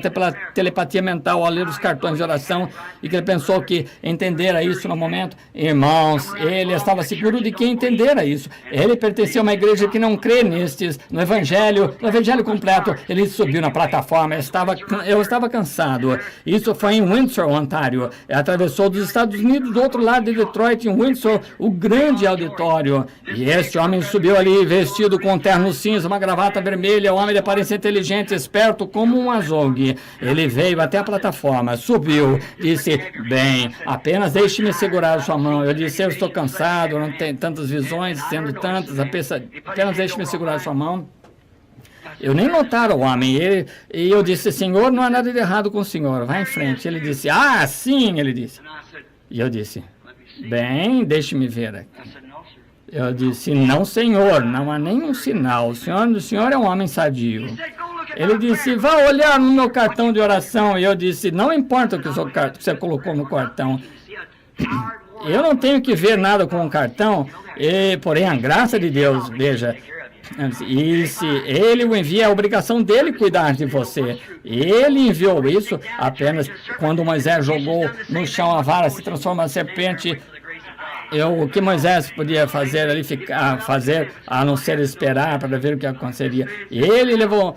telepatia mental ao ler os cartões de oração e que ele pensou que entendera isso no momento. Irmãos, ele estava seguro de que entendera isso. Ele pertencia a uma igreja que não crê no evangelho completo. Ele subiu na plataforma, eu estava cansado. Isso foi em Windsor, Ontário. Atravessou dos Estados Unidos, do outro lado de Detroit, em Windsor, o grande auditório. E esse homem subiu ali vestido com um terno cinza, uma gravata vermelha, um homem de aparência inteligente, esperto como um azougue. Ele veio até a plataforma, subiu, disse: bem, apenas deixe-me segurar sua mão. Eu disse: eu estou cansado, não tenho tantas visões, sendo tantas, apenas deixe-me segurar sua mão. Eu nem notara o homem, e eu disse: senhor, não há nada de errado com o senhor, vá em frente. Ele disse: sim, ele disse. E eu disse: bem, deixe-me ver aqui. Eu disse: não, senhor, não há nenhum sinal. O senhor é um homem sadio. Ele disse: vá olhar no meu cartão de oração. E eu disse: não importa o que você colocou no cartão. Eu não tenho que ver nada com o cartão, porém a graça de Deus, veja. E se ele o envia, é a obrigação dele cuidar de você. Ele enviou isso apenas quando Moisés jogou no chão a vara, se transforma em serpente. O que Moisés podia fazer ali, fazer a não ser esperar para ver o que aconteceria. Ele levou.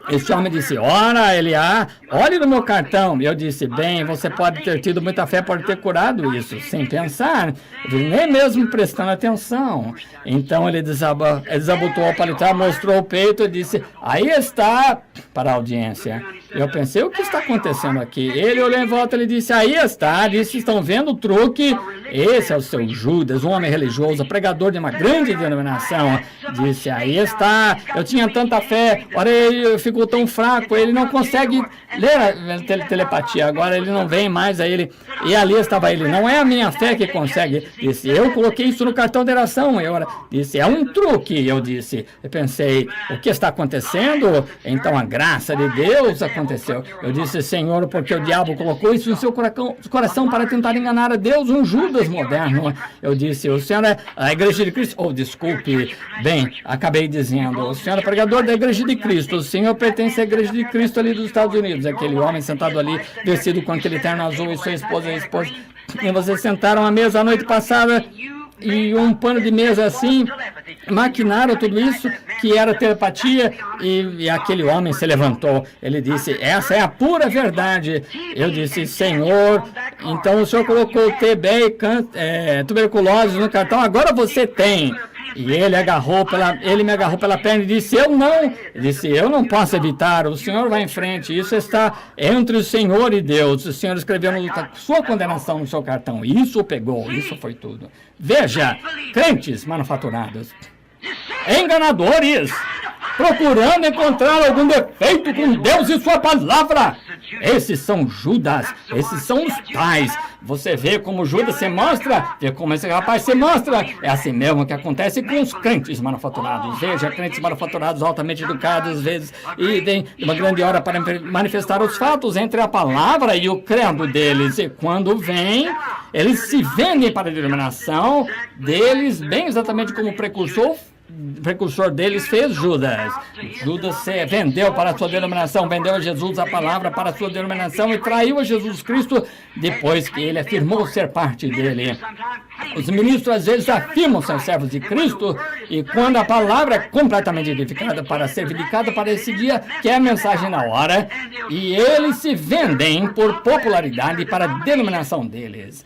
Esse homem disse: ora, Eliá, olhe no meu cartão. Eu disse: bem, você pode ter tido muita fé, pode ter curado isso, sem pensar, nem mesmo prestando atenção. Então ele desabotou o paletó, mostrou o peito e disse: aí está, para a audiência. Eu pensei: o que está acontecendo aqui? Ele olhou em volta e disse: aí está, disse: estão vendo o truque? Esse é o seu Judas, um homem religioso, pregador de uma grande denominação. Disse: aí está, eu tinha tanta fé, ora ele ficou tão fraco, ele não consegue ler a telepatia, agora ele não vem mais a ele. E ali estava ele: não é a minha fé que consegue. Disse: eu coloquei isso no cartão de oração. E ora, disse: é um truque. Eu disse, eu pensei: o que está acontecendo? Então a graça de Deus aconteceu. Eu disse: Senhor, porque o diabo colocou isso no seu coração para tentar enganar a Deus, um Judas moderno. Eu disse: o senhor é a igreja de Cristo. Desculpe. Bem, acabei dizendo: o senhor é pregador da igreja de Cristo. O senhor pertence à igreja de Cristo ali dos Estados Unidos. Aquele homem sentado ali, vestido com aquele terno azul, e sua esposa e a esposa. E vocês sentaram à mesa a noite passada e um pano de mesa assim, maquinaram tudo isso, que era telepatia, e aquele homem se levantou. Ele disse: essa é a pura verdade. Eu disse: Senhor, então o senhor colocou TB e tuberculose no cartão, agora você tem. E ele me agarrou pela perna e disse, eu não posso evitar, o senhor vai em frente, isso está entre o senhor e Deus. O senhor escreveu sua condenação no seu cartão, isso o pegou, isso foi tudo. Veja, crentes manufaturados, enganadores, procurando encontrar algum defeito com Deus e sua palavra. Esses são Judas, esses são os tais. Você vê como Judas se mostra, vê como esse rapaz se mostra. É assim mesmo que acontece com os crentes manufaturados. Veja, crentes manufaturados altamente educados, às vezes, e tem uma grande hora para manifestar os fatos entre a palavra e o credo deles. E quando vem, eles se vendem para a denominação deles, bem exatamente como o precursor deles fez Judas. Judas se vendeu para a sua denominação, vendeu a Jesus a palavra para a sua denominação e traiu a Jesus Cristo depois que ele afirmou ser parte dele. Os ministros às vezes afirmam ser servos de Cristo e quando a palavra é completamente edificada para ser vindicada para esse dia, que é a mensagem na hora, e eles se vendem por popularidade para a denominação deles.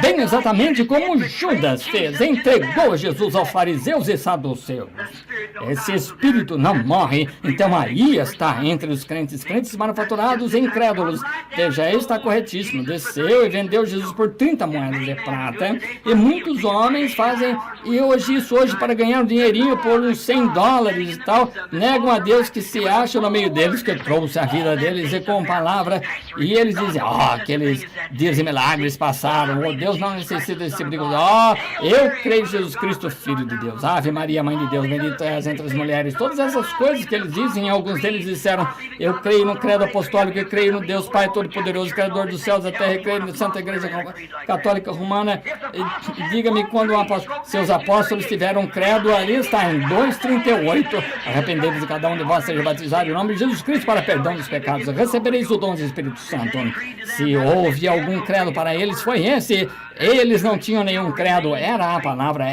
Bem exatamente como Judas fez, entregou Jesus aos fariseus e saduceus. Esse espírito não morre, então aí está entre os crentes manufaturados e incrédulos. Veja, ele está corretíssimo, desceu e vendeu Jesus por 30 moedas de prata, e muitos homens fazem isso hoje para ganhar um dinheirinho por uns $100 e tal, negam a Deus que se acha no meio deles, que trouxe a vida deles e com palavra, e eles dizem, aqueles dias e milagres passaram, Deus não necessita desse tipo de coisa. Eu creio em Jesus Cristo, Filho de Deus. Ave Maria, Mãe de Deus, bendita és entre as mulheres. Todas essas coisas que eles dizem, alguns deles disseram, eu creio no credo apostólico, eu creio no Deus Pai Todo-Poderoso, Criador dos céus e da terra, eu creio na Santa Igreja Católica Romana. Diga-me quando seus apóstolos tiveram credo, ali está em 2:38. Arrependei-vos de cada um de vós, seja batizado em nome de Jesus Cristo para perdão dos pecados. Recebereis o dom do Espírito Santo. Se houve algum credo para eles, foi esse. Eles não tinham nenhum credo, era a palavra,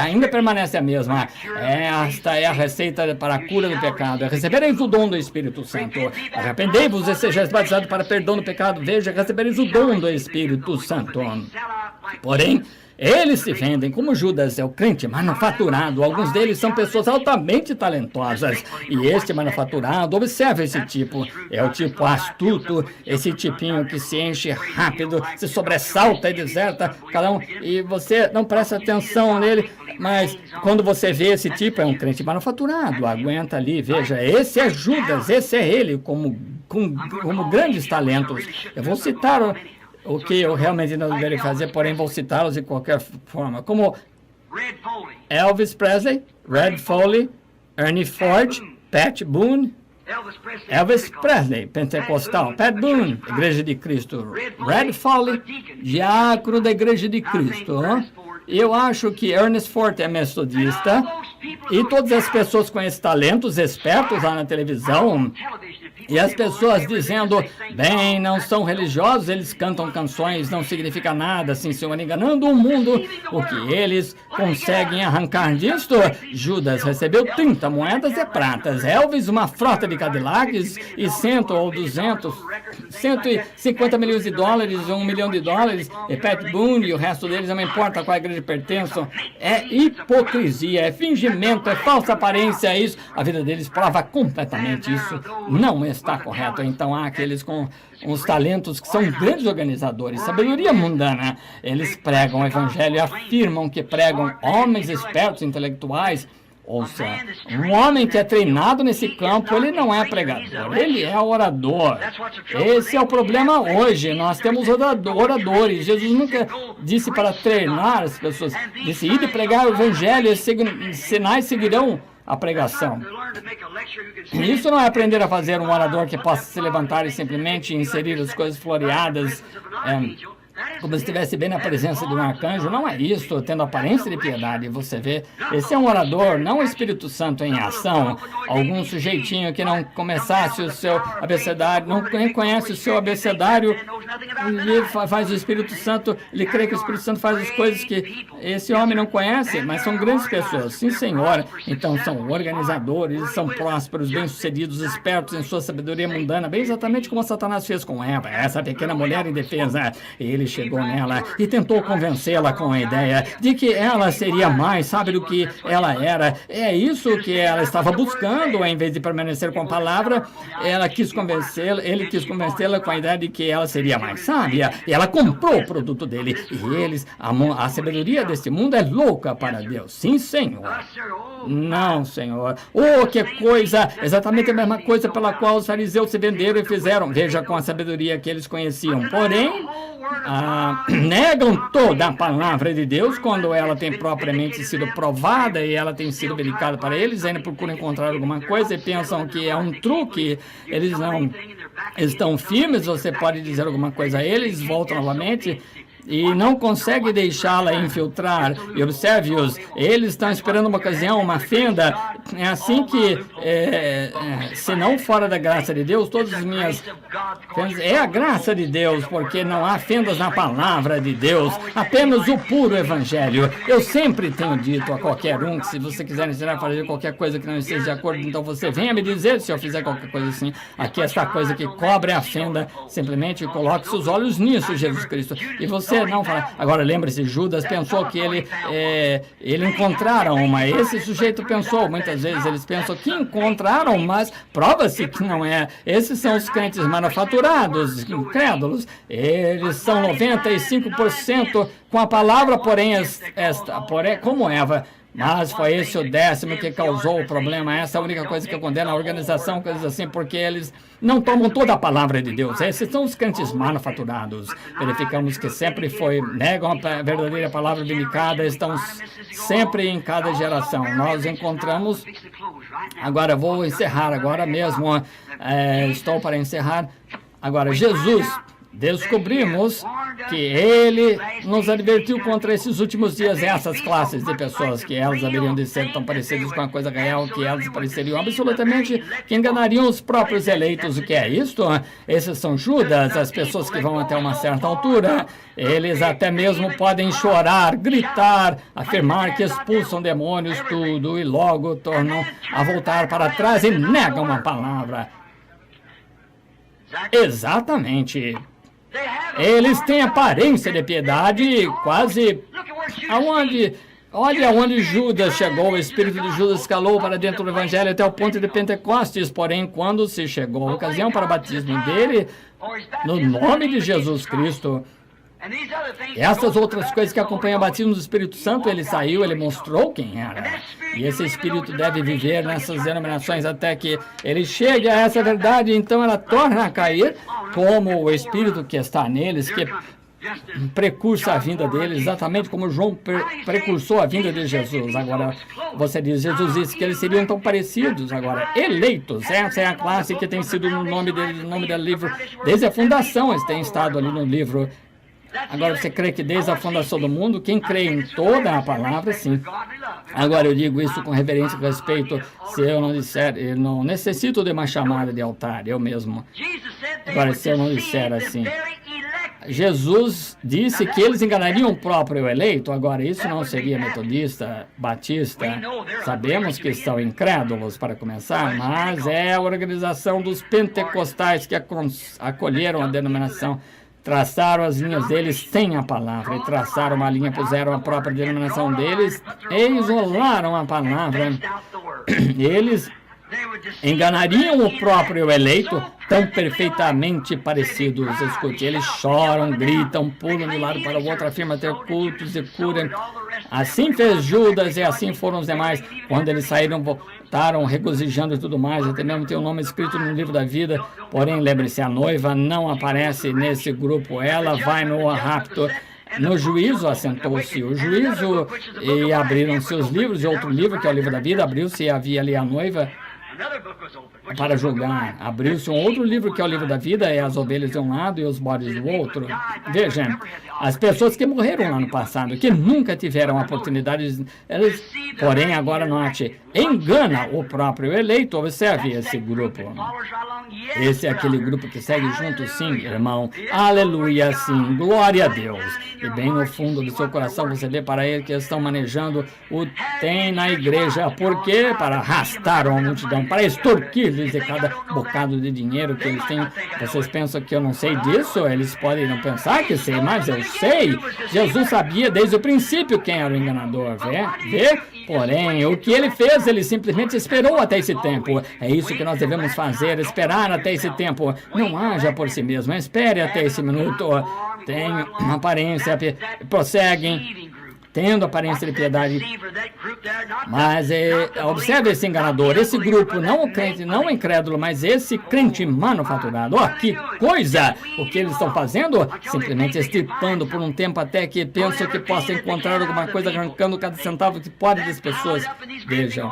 ainda permanece a mesma. Esta é a receita para a cura do pecado. Recebereis o dom do Espírito Santo. Arrependei-vos e sejais batizados para perdão do pecado. Veja, recebereis o dom do Espírito Santo. Porém, eles se vendem como Judas é o crente manufaturado. Alguns deles são pessoas altamente talentosas. E este manufaturado, observa esse tipo. É o tipo astuto, esse tipinho que se enche rápido, se sobressalta e deserta cada um. E você não presta atenção nele, mas quando você vê esse tipo, é um crente manufaturado. Aguenta ali, veja, esse é Judas, esse é ele, como grandes talentos. Eu vou citar o que eu realmente não deveria fazer, porém vou citá-los de qualquer forma. Como Elvis Presley, Red Foley, Ernie Ford, Pat Boone, Elvis Presley, pentecostal, Pat Boone, Igreja de Cristo, Red Foley, diácono da Igreja de Cristo. Eu acho que Ernest Ford é metodista e todas as pessoas com esses talentos espertos lá na televisão. E as pessoas dizendo, bem, não são religiosos, eles cantam canções, não significa nada, assim, senhor, enganando o mundo. O que eles conseguem arrancar disto? Judas recebeu 30 moedas de pratas, Elvis uma frota de Cadillacs e 100 ou 200, 150 milhões de dólares, $1 milhão, e Pat Boone e o resto deles, não importa qual igreja pertencem. É hipocrisia, é fingimento, é falsa aparência, isso. A vida deles prova completamente isso. Não está correto. Então há aqueles com os talentos que são grandes organizadores, sabedoria mundana. Eles pregam o evangelho e afirmam que pregam homens espertos, intelectuais. Ouça, um homem que é treinado nesse campo, ele não é pregador, ele é orador. Esse é o problema hoje. Nós temos oradores. Jesus nunca disse para treinar as pessoas. Disse, ide pregar o evangelho, e sinais seguirão a pregação. Isso não é aprender a fazer um orador que possa se levantar e simplesmente inserir as coisas floreadas, como se estivesse bem na presença de um arcanjo. Não é isso, tendo aparência de piedade. Você vê, esse é um orador, não o Espírito Santo em ação. Algum sujeitinho que não começasse o seu abecedário, não conhece o seu abecedário, ele faz o Espírito Santo, ele crê que o Espírito Santo faz as coisas que esse homem não conhece, mas são grandes pessoas. Sim, Senhor. Então são organizadores, são prósperos, bem-sucedidos, espertos em sua sabedoria mundana, bem exatamente como Satanás fez com Eva, essa pequena mulher indefesa. Ele chegou chegou nela e tentou convencê-la com a ideia de que ela seria mais, sabe, do que ela era. É isso que ela estava buscando, em vez de permanecer com a palavra, ele quis convencê-la com a ideia de que ela seria mais sábia. E ela comprou o produto dele. E eles, a sabedoria deste mundo é louca para Deus. Sim, Senhor. Não, Senhor. Oh, que coisa! Exatamente a mesma coisa pela qual os fariseus se venderam e fizeram. Veja com a sabedoria que eles conheciam. Porém, negam toda a palavra de Deus quando ela tem propriamente sido provada e ela tem sido verificada para eles. Ainda procuram encontrar alguma coisa e pensam que é um truque. Eles não estão firmes. Você pode dizer alguma coisa a eles, voltam novamente e não consegue deixá-la infiltrar. E observe-os, eles estão esperando uma ocasião, uma fenda. É assim que, se não fora da graça de Deus, todas as minhas fendas, é a graça de Deus, porque não há fendas na palavra de Deus, apenas o puro evangelho. Eu sempre tenho dito a qualquer um que se você quiser ensinar a fazer qualquer coisa que não esteja de acordo, então você venha me dizer se eu fizer qualquer coisa assim. Aqui esta coisa que cobre a fenda, simplesmente coloque seus olhos nisso, Jesus Cristo. E você não fala. Agora lembre-se, Judas pensou que ele encontraram uma. Esse sujeito pensou, muitas vezes eles pensam que encontraram, mas prova-se que não é. Esses são os crentes manufaturados, incrédulos. Eles são 95% com a palavra, porém, como Eva. Mas foi esse o 10º que causou o problema. Essa é a única coisa que eu condeno a organização, coisas assim, porque eles não tomam toda a palavra de Deus. Esses são os crentes manufaturados. Verificamos que sempre negam a verdadeira palavra vindicada, estão sempre em cada geração. Nós encontramos, agora vou encerrar agora mesmo, estou para encerrar. Agora, Jesus, descobrimos que ele nos advertiu contra esses últimos dias, essas classes de pessoas, que elas haveriam de ser tão parecidas com a coisa real, que elas pareceriam absolutamente que enganariam os próprios eleitos. O que é isto? Esses são Judas, as pessoas que vão até uma certa altura. Eles até mesmo podem chorar, gritar, afirmar que expulsam demônios, tudo, e logo tornam a voltar para trás e negam a palavra. Exatamente. Eles têm aparência de piedade, quase olha aonde Judas chegou. O espírito de Judas escalou para dentro do evangelho até o ponto de Pentecostes. Porém, quando se chegou a ocasião para o batismo dele, no nome de Jesus Cristo, essas outras coisas que acompanham o batismo do Espírito Santo, ele saiu, ele mostrou quem era. E esse Espírito deve viver nessas denominações até que ele chegue a essa verdade. Então ela torna a cair como o Espírito que está neles, que precursa a vinda deles, exatamente como João precursou a vinda de Jesus. Agora, você diz, Jesus disse que eles seriam tão parecidos. Agora, eleitos, essa é a classe que tem sido no nome do livro, desde a fundação, eles têm estado ali no livro. Agora, você crê que desde a fundação do mundo, quem crê em toda a palavra, sim. Agora, eu digo isso com reverência e respeito. Se eu não disser, eu não necessito de uma chamada de altar, eu mesmo. Agora, se eu não disser assim, Jesus disse que eles enganariam o próprio eleito. Agora, isso não seria metodista, batista. Sabemos que são incrédulos, para começar, mas é a organização dos pentecostais que acolheram a denominação. Traçaram as linhas deles sem a palavra, e traçaram uma linha, puseram a própria denominação deles e isolaram a palavra. Eles enganariam o próprio eleito, tão perfeitamente parecidos. Escute, eles choram, gritam, pulam de um lado para o outro, afirmam ter cultos e curam. Assim fez Judas e assim foram os demais. Quando eles saíram, voltaram regozijando e tudo mais. Até mesmo tem o nome escrito no livro da vida. Porém, lembre-se, a noiva não aparece nesse grupo. Ela vai no rapto. No juízo assentou-se o juízo e abriram-se os livros. E outro livro, que é o livro da vida, abriu-se e havia ali a noiva para julgar. Abriu-se um outro livro, que é o livro da vida, e as ovelhas de um lado e os bodes do outro. Veja, as pessoas que morreram lá no passado, que nunca tiveram a oportunidade, eles, porém, agora note, engana o próprio eleito. Observe esse grupo. Esse é aquele grupo que segue junto, sim, irmão. Aleluia, sim. Glória a Deus. E bem no fundo do seu coração você vê para ele que estão manejando o tem na igreja. Por quê? Para arrastar uma multidão para extorquir-lhes de cada bocado de dinheiro que eles têm. Vocês pensam que eu não sei disso? Eles podem não pensar que sei, mas eu sei. Jesus sabia desde o princípio quem era o enganador, vê? Porém, o que ele fez, ele simplesmente esperou até esse tempo. É isso que nós devemos fazer, esperar até esse tempo. Não haja por si mesmo, espere até esse minuto. Tenha uma aparência, prosseguem, tendo aparência de piedade. Mas observe esse enganador, esse grupo, não o crente, não o incrédulo, mas esse crente manufaturado. Oh, que coisa! O que eles estão fazendo? Simplesmente extirpando por um tempo até que pensam que possam encontrar alguma coisa, arrancando cada centavo que pode das pessoas. Vejam.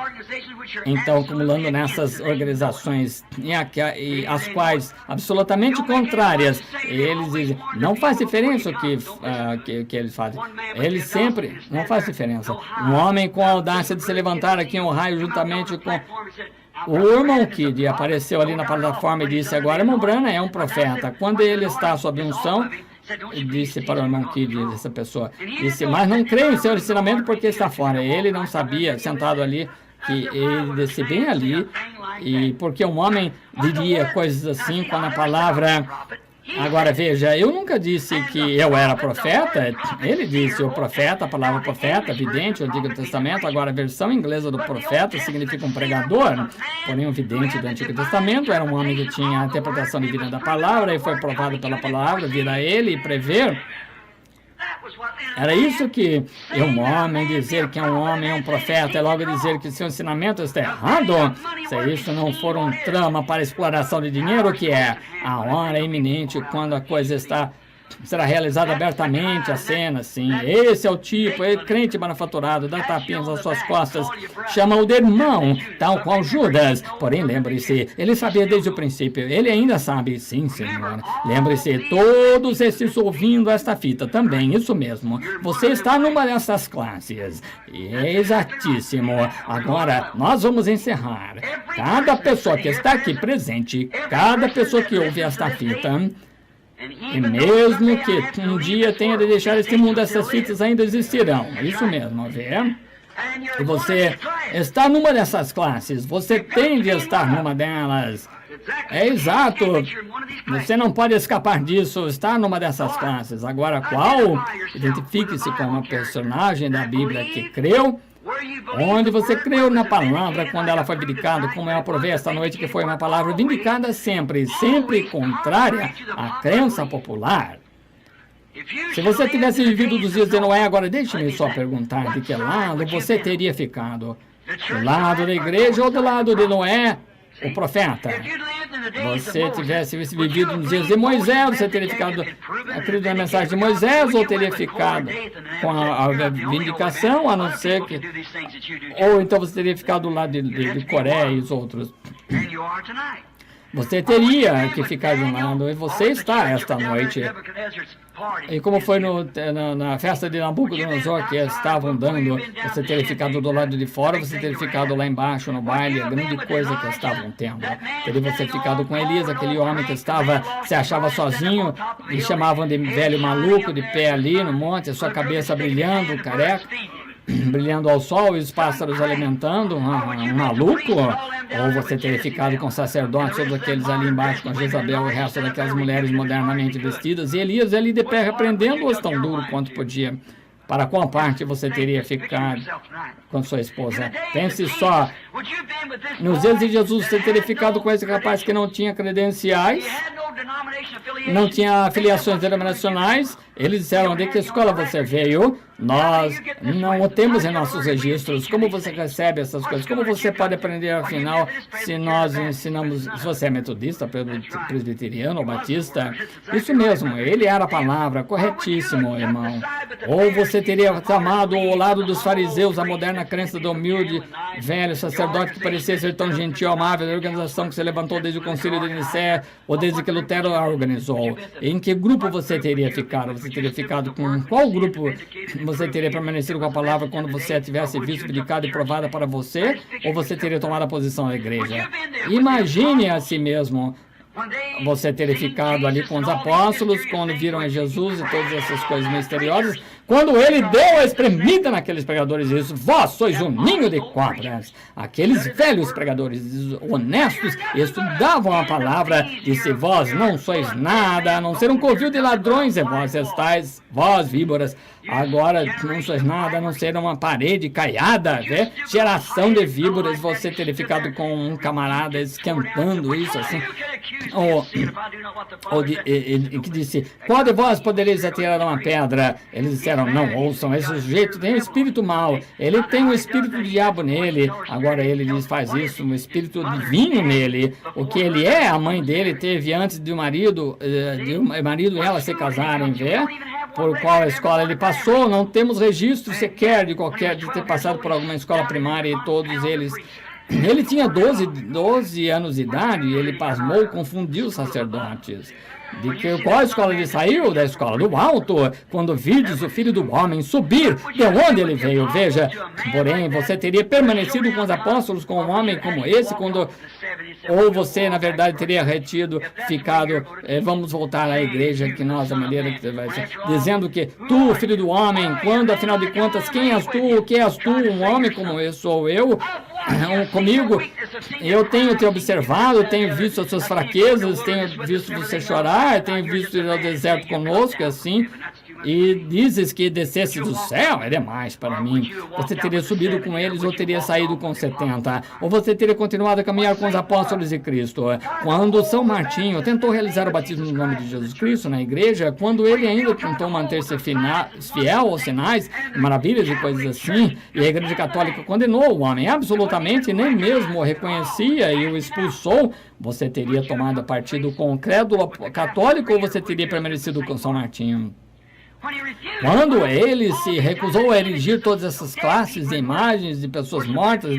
Então, acumulando nessas organizações, e as quais, absolutamente contrárias, eles dizem, não faz diferença o que eles fazem. Eles sempre, não faz diferença. Um homem com a audácia de se levantar aqui em Ohio juntamente com o irmão Kidd apareceu ali na plataforma e disse, agora irmão Branham é um profeta. Quando ele está sob unção, disse para o irmão Kidd, essa pessoa, disse, mas não creio em seu ensinamento porque está fora. Ele não sabia, sentado ali, que ele desce bem ali, e porque um homem diria coisas assim quando a palavra... Agora veja, eu nunca disse que eu era profeta, ele disse o profeta, a palavra profeta, vidente, o Antigo Testamento. Agora a versão inglesa do profeta significa um pregador, porém o vidente do Antigo Testamento era um homem que tinha a interpretação divina da palavra e foi provado pela palavra, vir a ele e prever. Era isso que um homem dizer que é um homem, é um profeta, é logo dizer que seu ensinamento está errado. Se isso não for um trama para exploração de dinheiro, o que é? A hora é iminente quando a coisa será realizada abertamente, a cena, sim. Esse é o tipo, crente manufaturado, dá tapinhas nas suas costas, chama-o de irmão, tal qual Judas. Porém, lembre-se, ele sabia desde o princípio, ele ainda sabe, sim, senhor. Lembre-se, todos esses ouvindo esta fita também, isso mesmo. Você está numa dessas classes. Exatíssimo. Agora, nós vamos encerrar. Cada pessoa que está aqui presente, cada pessoa que ouve esta fita, e mesmo que um dia tenha de deixar este mundo, essas fitas ainda existirão. Isso mesmo, vê? E você está numa dessas classes. Você tem de estar numa delas. É exato. Você não pode escapar disso. Está numa dessas classes. Agora, qual? Identifique-se com uma personagem da Bíblia que creu. Onde você creu na palavra quando ela foi vindicada, como eu aprovei esta noite, que foi uma palavra vindicada sempre contrária à crença popular. Se você tivesse vivido dos dias de Noé, agora deixe-me só perguntar de que lado você teria ficado. Do lado da igreja ou do lado de Noé, o profeta? Você tivesse vivido nos dias de Moisés, você teria ficado acreditando na mensagem de Moisés ou teria ficado com a vindicação, a não ser que... Ou então você teria ficado do lado de Coré e os outros. Você teria que ficar de um lado, e você está esta noite. E como foi na festa de Nabucodonosor que estavam dando, você teria ficado do lado de fora, você teria ficado lá embaixo no baile, a grande coisa que estavam tendo. Teria você ficado com Elias, aquele homem que se achava sozinho, e chamavam de velho maluco, de pé ali no monte, a sua cabeça brilhando, careca, brilhando ao sol e os pássaros alimentando, um maluco? Ou você teria ficado com sacerdotes, todos aqueles ali embaixo, com Jezabel e o resto daquelas mulheres modernamente vestidas, e Elias ali de pé repreendendo-os tão duro quanto podia. Para qual parte você teria ficado com sua esposa? Pense só, nos dias de Jesus você teria ficado com esse rapaz que não tinha credenciais, não tinha filiações denominacionais. Eles disseram, de que escola você veio? Nós não o temos em nossos registros. Como você recebe essas coisas? Como você pode aprender, afinal, se nós ensinamos, se você é metodista, presbiteriano ou batista? Isso mesmo, ele era a palavra, corretíssimo, irmão. Ou você teria tomado ao lado dos fariseus a moderna crença do humilde, velho sacerdote que parecia ser tão gentil, amável, da organização que se levantou desde o concílio de Nicéia, ou desde que Lutero a organizou. Em que grupo você teria ficado? Você teria ficado com qual grupo? Você teria permanecido com a palavra quando você a tivesse visto, publicada e provada para você? Ou você teria tomado a posição da igreja? Imagine a si mesmo. Você teria ficado ali com os apóstolos quando viram a Jesus e todas essas coisas misteriosas. Quando ele deu a espremida naqueles pregadores, diz: vós sois um ninho de cobras. Aqueles velhos pregadores honestos estudavam a palavra, disse: vós não sois nada, a não ser um covil de ladrões, e vós estáis, vós víboras. Agora não sois nada, a não ser uma parede caiada, né? Geração de víboras. Você teria ficado com um camarada esquentando isso assim. Que disse: qual de vós podereis atirar uma pedra? Eles disseram: não ouçam, esse sujeito tem um espírito mau, ele tem um espírito do diabo nele. Agora ele lhes faz isso, um espírito divino nele. O que ele é, a mãe dele teve antes de o marido e ela se casarem, vê? Por qual escola ele passou, não temos registro sequer de ter passado por alguma escola primária, e todos eles. Ele tinha 12 anos de idade e ele pasmou, confundiu os sacerdotes. De qual escola ele saiu? Da escola do alto. Quando vides o Filho do Homem subir, de onde ele veio? Veja, porém, você teria permanecido com os apóstolos, com um homem como esse, ou você, na verdade, teria ficado, vamos voltar à igreja, que nós, a maneira que você vai ser, dizendo que tu, Filho do Homem, quando, afinal de contas, quem és tu? O que és tu? Um homem como eu sou eu? Comigo, eu tenho te observado, tenho visto as suas fraquezas, tenho visto você chorar, tenho visto ir ao deserto conosco, assim, e dizes que descesse do céu, é demais para mim. Você teria subido com eles ou teria saído com 70, ou você teria continuado a caminhar com os apóstolos de Cristo. Quando São Martinho tentou realizar o batismo no nome de Jesus Cristo na igreja, quando ele ainda tentou manter-se fiel aos sinais, maravilhas e coisas assim, e a Igreja Católica condenou o homem absolutamente, nem mesmo o reconhecia e o expulsou, você teria tomado partido com o crédulo católico ou você teria permanecido com São Martinho? Quando ele se recusou a erigir todas essas classes de imagens de pessoas mortas,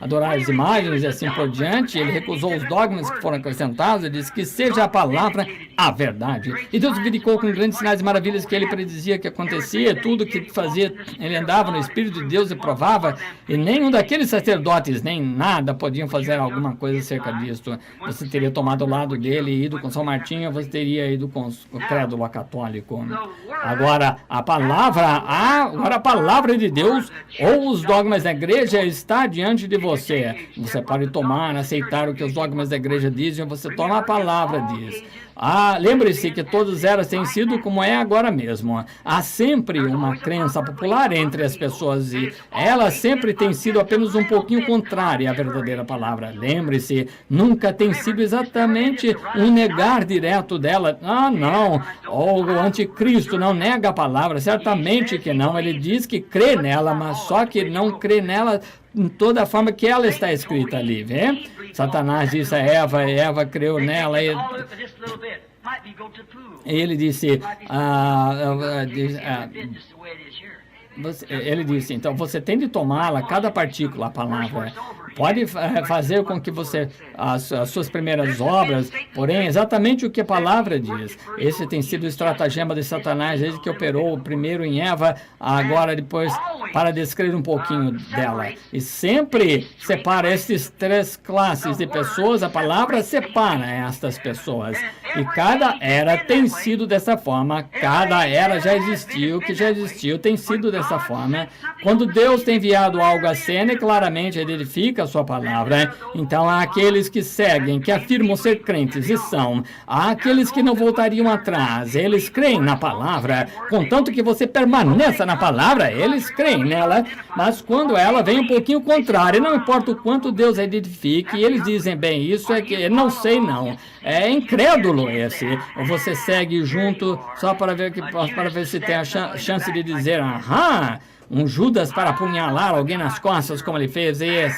adorar as imagens e assim por diante, ele recusou os dogmas que foram acrescentados e disse que seja a palavra a verdade. E Deus verificou com grandes sinais e maravilhas que ele predizia que acontecia, tudo que fazia, ele andava no Espírito de Deus e provava, e nenhum daqueles sacerdotes, nem nada, podiam fazer alguma coisa acerca disso. Você teria tomado o lado dele e ido com São Martinho, você teria ido com o crédulo católico. Agora a palavra de Deus ou os dogmas da igreja está diante de você. Você pode tomar, aceitar o que os dogmas da igreja dizem, você toma a palavra diz. Lembre-se que todas elas têm sido como é agora mesmo. Há sempre uma crença popular entre as pessoas e ela sempre tem sido apenas um pouquinho contrária à verdadeira palavra. Lembre-se, nunca tem sido exatamente um negar direto dela. Não, o anticristo não nega a palavra, certamente que não. Ele diz que crê nela, mas só que não crê nela em toda a forma que ela está escrita ali, vê? Satanás disse a Eva, e Eva creu nela, e ele disse, ele disse, então você tem de tomá-la, cada partícula, a palavra. Pode fazer com que você, as suas primeiras obras, porém, exatamente o que a palavra diz. Esse tem sido o estratagema de Satanás desde que operou primeiro em Eva, agora depois para descrever um pouquinho dela. E sempre separa essas três classes de pessoas, a palavra separa estas pessoas. E cada era tem sido dessa forma, cada era já existiu, que já existiu, tem sido dessa forma. Quando Deus tem enviado algo à cena, claramente ele edifica a sua palavra. Então há aqueles que seguem, que afirmam ser crentes e são. Há aqueles que não voltariam atrás, eles creem na palavra, contanto que você permaneça na palavra, eles creem nela, mas quando ela vem um pouquinho contrária, não importa o quanto Deus a edifique, eles dizem, bem, isso é que, não sei não, é incrédulo esse, ou você segue junto só para ver se tem a chance de dizer, aham, um Judas para apunhalar alguém nas costas, como ele fez, e eu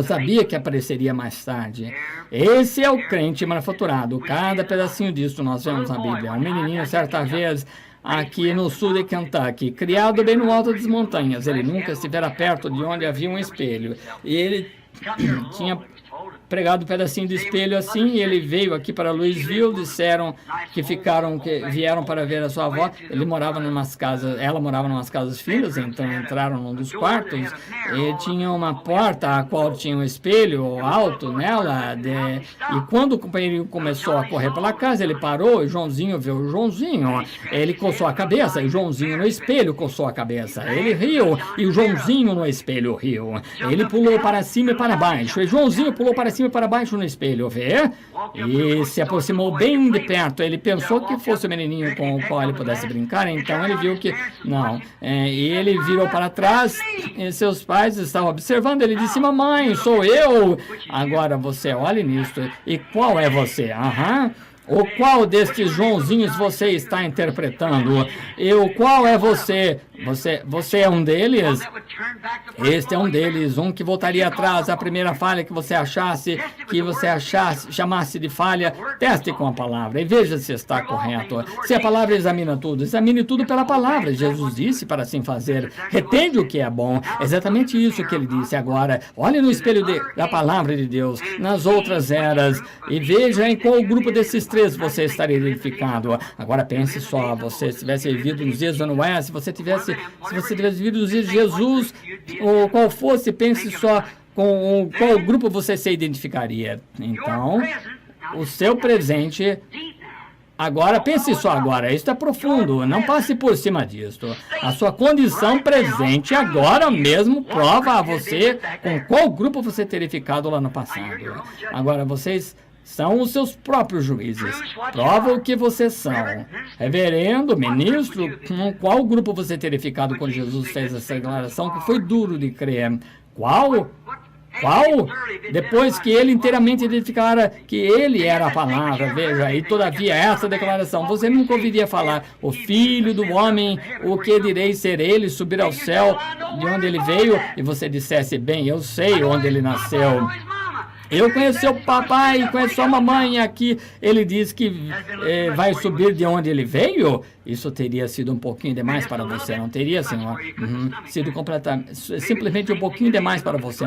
sabia que apareceria mais tarde. Esse é o crente manufaturado. Cada pedacinho disso nós vemos na Bíblia. Um menininho, certa vez, aqui no sul de Kentucky, criado bem no alto das montanhas. Ele nunca estivera perto de onde havia um espelho. E ele tinha pregado um pedacinho de espelho assim, e ele veio aqui para Louisville, disseram que vieram para ver a sua avó. Ele morava ela morava em umas casas finas, então entraram num dos quartos e tinha uma porta a qual tinha um espelho alto nela, e quando o companheiro começou a correr pela casa, ele parou, e Joãozinho viu o Joãozinho, ele coçou a cabeça, e o Joãozinho no espelho coçou a cabeça, ele riu, e o Joãozinho no espelho riu, ele pulou para cima e para baixo, e Joãozinho pulou para cima e para baixo no espelho, vê? E se aproximou bem de perto, ele pensou que fosse o menininho com o qual ele pudesse brincar, então ele viu que não, e ele virou para trás, e seus pais estavam observando, ele disse: mamãe, sou eu. Agora você olhe nisso, e qual é você? Aham. O qual destes Joãozinhos você está interpretando? E o qual é você? Você é um deles? Este é um deles, um que voltaria atrás. A primeira falha que você chamasse de falha, teste com a palavra e veja se está correto. Se a palavra examine tudo pela palavra. Jesus disse para assim fazer. Retende o que é bom. Exatamente isso que ele disse agora. Olhe no espelho da palavra de Deus, nas outras eras, e veja em qual grupo desses três você estaria identificado. Agora pense só, você tivesse vivido nos dias do Noé, se você tivesse vivido nos dias de Jesus, ou qual fosse, pense só com qual grupo você se identificaria. Então, o seu presente, agora, pense só agora, isso é profundo, não passe por cima disso. A sua condição presente agora mesmo prova a você com qual grupo você teria ficado lá no passado. Agora, vocês são os seus próprios juízes. Prova o que vocês são. Reverendo, ministro, com qual grupo você teria ficado quando Jesus fez essa declaração que foi duro de crer? Qual? Depois que ele inteiramente identificara que ele era a palavra, veja, e todavia essa declaração, você nunca ouviria falar: o filho do homem, o que direi ser ele, subir ao céu, de onde ele veio, e você dissesse: bem, eu sei onde ele nasceu. Eu conheço seu papai, conheço sua mamãe aqui. Ele diz que vai subir de onde ele veio. Isso teria sido um pouquinho demais para você, não teria, senhor? Sido completamente, simplesmente um pouquinho demais para você.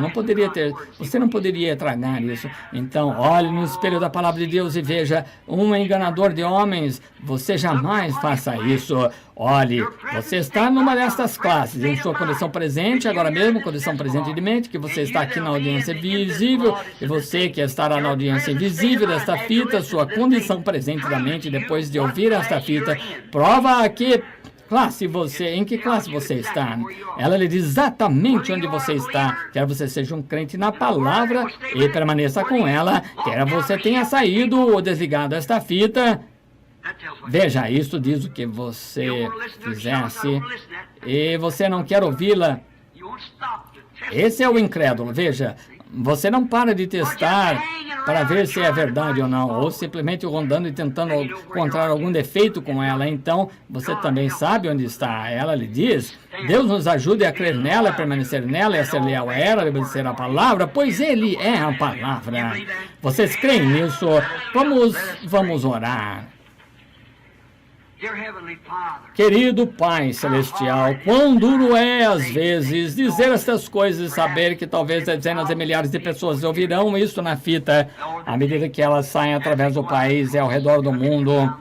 Você não poderia tragar isso. Então, olhe no espelho da palavra de Deus e veja um enganador de homens. Você jamais faça isso. Olhe, você está numa destas classes, em sua condição presente, agora mesmo, condição presente de mente, que você está aqui na audiência visível, e você que estará na audiência invisível desta fita, sua condição presente da mente, depois de ouvir esta fita, prova aqui em que classe você está. Ela lhe diz exatamente onde você está. Quer você seja um crente na palavra e permaneça com ela, quer você tenha saído ou desligado esta fita. Veja, isso diz o que você fizesse e você não quer ouvi-la. Esse é o incrédulo. Veja, você não para de testar para ver se é verdade ou não, ou simplesmente rondando e tentando encontrar algum defeito com ela. Então, você também sabe onde está. Ela lhe diz: Deus nos ajude a crer nela, a permanecer nela, e a ser leal a ela, a obedecer a palavra, pois Ele é a palavra. Vocês creem nisso? Vamos orar. Querido Pai Celestial, quão duro é, às vezes, dizer estas coisas e saber que talvez dezenas de milhares de pessoas ouvirão isso na fita, à medida que elas saem através do país e ao redor do mundo.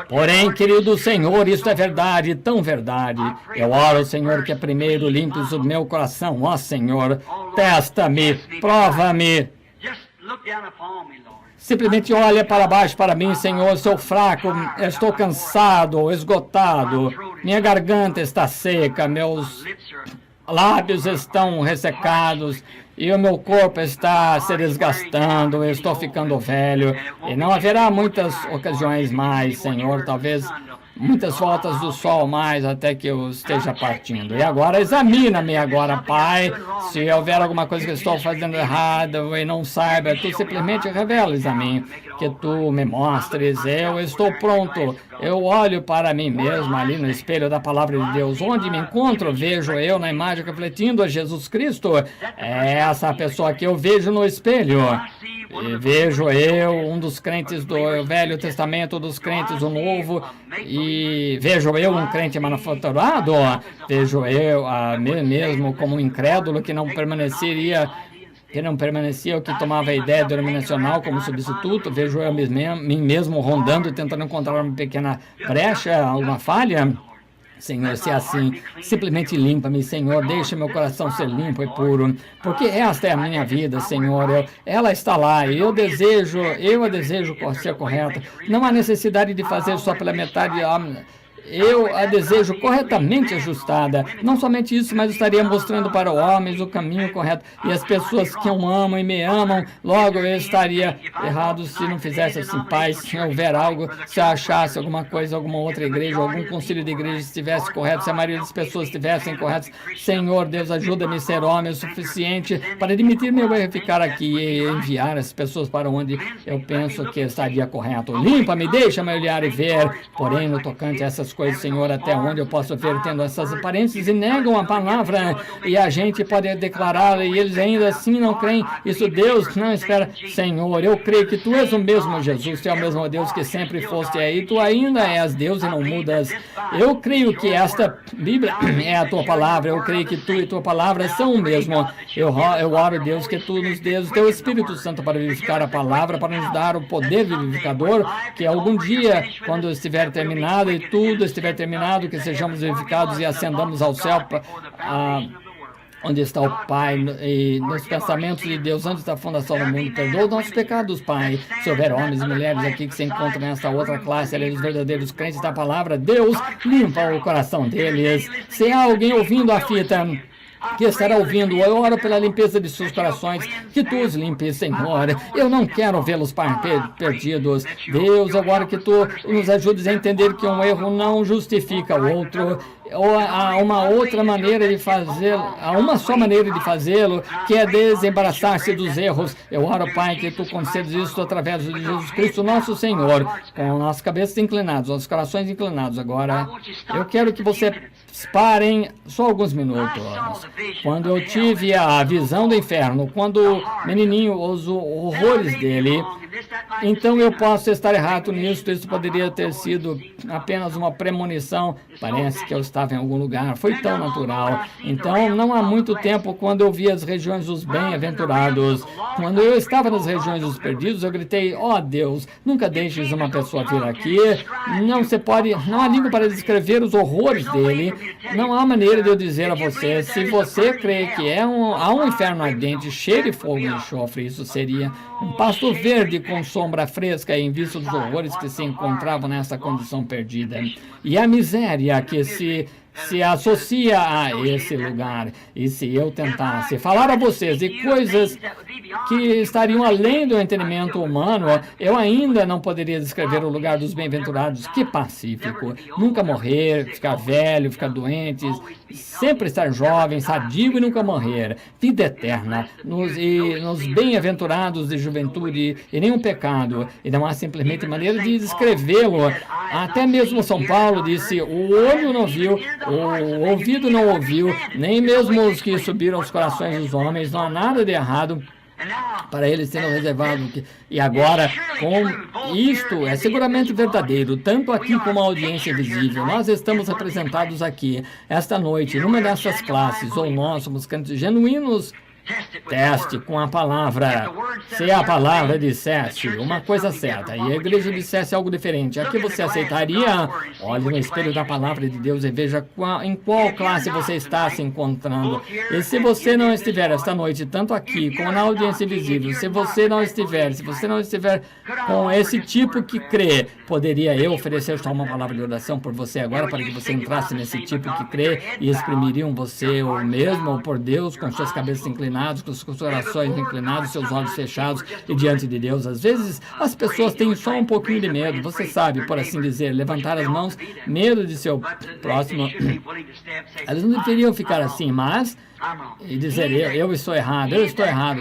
Porém, querido Senhor, isso é verdade, tão verdade. Eu oro, Senhor, que primeiro limpes o meu coração. Ó Senhor, testa-me, prova-me. Simplesmente olha para baixo para mim, Senhor, sou fraco, estou cansado, esgotado, minha garganta está seca, meus lábios estão ressecados e o meu corpo está se desgastando, eu estou ficando velho e não haverá muitas ocasiões mais, Senhor, talvez muitas voltas do sol mais até que eu esteja partindo. E agora, examina-me agora, Pai. Se houver alguma coisa que eu estou fazendo errado e não saiba, Tu simplesmente revelas a mim, que Tu me mostres. Eu estou pronto. Eu olho para mim mesmo ali no espelho da palavra de Deus. Onde me encontro, vejo eu na imagem refletindo a Jesus Cristo. É essa pessoa que eu vejo no espelho. E vejo eu, um dos crentes do Velho Testamento, dos crentes do Novo, e vejo eu um crente manufaturado, vejo eu a mim mesmo como um incrédulo que não permaneceria que não permanecia ou que tomava a ideia denominacional como substituto. Vejo eu mim mesmo rondando, tentando encontrar uma pequena brecha, alguma falha. Senhor, se é assim, simplesmente limpa-me, Senhor, deixa meu coração ser limpo e puro, porque esta é a minha vida, Senhor, ela está lá, e eu a desejo ser correta. Não há necessidade de fazer só pela metade. Eu a desejo corretamente ajustada. Não somente isso, mas estaria mostrando para os homens o caminho correto. E as pessoas que eu amo e me amam, logo eu estaria errado se não fizesse assim. Pai, se houver algo, se eu achasse alguma coisa, alguma outra igreja, algum concílio de igreja estivesse correto, se a maioria das pessoas estivessem corretas, Senhor, Deus, ajuda-me a ser homem o suficiente para admitir meu erro e ficar aqui e enviar as pessoas para onde eu penso que estaria correto. Limpa-me, deixa-me olhar e ver. Porém, no tocante a essas coisas, Senhor, até onde eu posso ver tendo essas aparências e negam a palavra, e a gente pode declarar e eles ainda assim não creem. Isso Deus não espera. Senhor, eu creio que Tu és o mesmo Jesus, Tu é o mesmo Deus que sempre foste aí, Tu ainda és Deus e não mudas. Eu creio que esta Bíblia é a Tua palavra, eu creio que Tu e Tua palavra são o mesmo. Eu oro, Deus, que Tu nos dês o Teu Espírito Santo para vivificar a palavra, para nos dar o poder vivificador, que algum dia, quando estiver terminado e tudo estiver terminado, que sejamos vivificados e ascendamos ao céu, onde está o Pai, e nos pensamentos de Deus antes da fundação do mundo. Perdoa os nossos pecados, Pai. Se houver homens e mulheres aqui que se encontram nessa outra classe, ali dos verdadeiros crentes da palavra, Deus, limpa o coração deles. Se há alguém ouvindo a fita, que estará ouvindo, eu oro pela limpeza de seus corações, que Tu os limpes, Senhor. Eu não quero vê-los perdidos. Deus, agora que Tu nos ajudes a entender que um erro não justifica o outro. Ou há uma outra maneira de fazê-lo, há uma só maneira de fazê-lo, que é desembaraçar-se dos erros. Eu oro, Pai, que Tu concedes isso através de Jesus Cristo, nosso Senhor, com nossas cabeças inclinadas, nossos corações inclinados. Agora, eu quero que você parem só alguns minutos. Quando eu tive a visão do inferno, quando o menininho, os horrores dele, então eu posso estar errado nisso. Isso poderia ter sido apenas uma premonição. Parece que eu estava em algum lugar. Foi tão natural. Então, não há muito tempo, quando eu vi as regiões dos bem-aventurados, quando eu estava nas regiões dos perdidos, eu gritei: ó Deus, nunca deixes uma pessoa vir aqui. Não há língua para descrever os horrores dele. Não há maneira de eu dizer a você. Se você crê que há um inferno ardente, cheio de fogo e enxofre, isso seria um pasto verde com sombra fresca em vista dos horrores que se encontravam nessa condição perdida. E a miséria que se associa a esse lugar. E se eu tentasse falar a vocês de coisas que estariam além do entendimento humano, eu ainda não poderia descrever o lugar dos bem-aventurados. Que pacífico! Nunca morrer, ficar velho, ficar doente, sempre estar jovem, sadio e nunca morrer. Vida eterna, nos bem-aventurados de juventude e nenhum pecado. E não há simplesmente maneira de descrevê-lo. Até mesmo São Paulo disse: o olho não viu, o ouvido não ouviu, nem mesmo os que subiram os corações dos homens. Não há nada de errado para eles sendo reservado. E agora, com isto, é seguramente verdadeiro, tanto aqui como a audiência visível. Nós estamos representados aqui, esta noite, numa dessas classes, ou nós somos crentes genuínos. Teste com a palavra. Se a palavra dissesse uma coisa certa e a igreja dissesse algo diferente, aqui você aceitaria? Olhe no espelho da palavra de Deus e veja em qual classe você está se encontrando. E se você não estiver esta noite, tanto aqui como na audiência visível, se você não estiver com esse tipo que crê, poderia eu oferecer só uma palavra de oração por você agora, para que você entrasse nesse tipo que crê e exprimiriam você ou mesmo ou por Deus, com suas cabeças inclinadas, com os corações inclinados, seus olhos fechados e diante de Deus. Às vezes as pessoas têm só um pouquinho de medo, você sabe, por assim dizer, levantar as mãos, medo de seu próximo. Elas não deveriam ficar assim, mas e dizer: eu estou errado,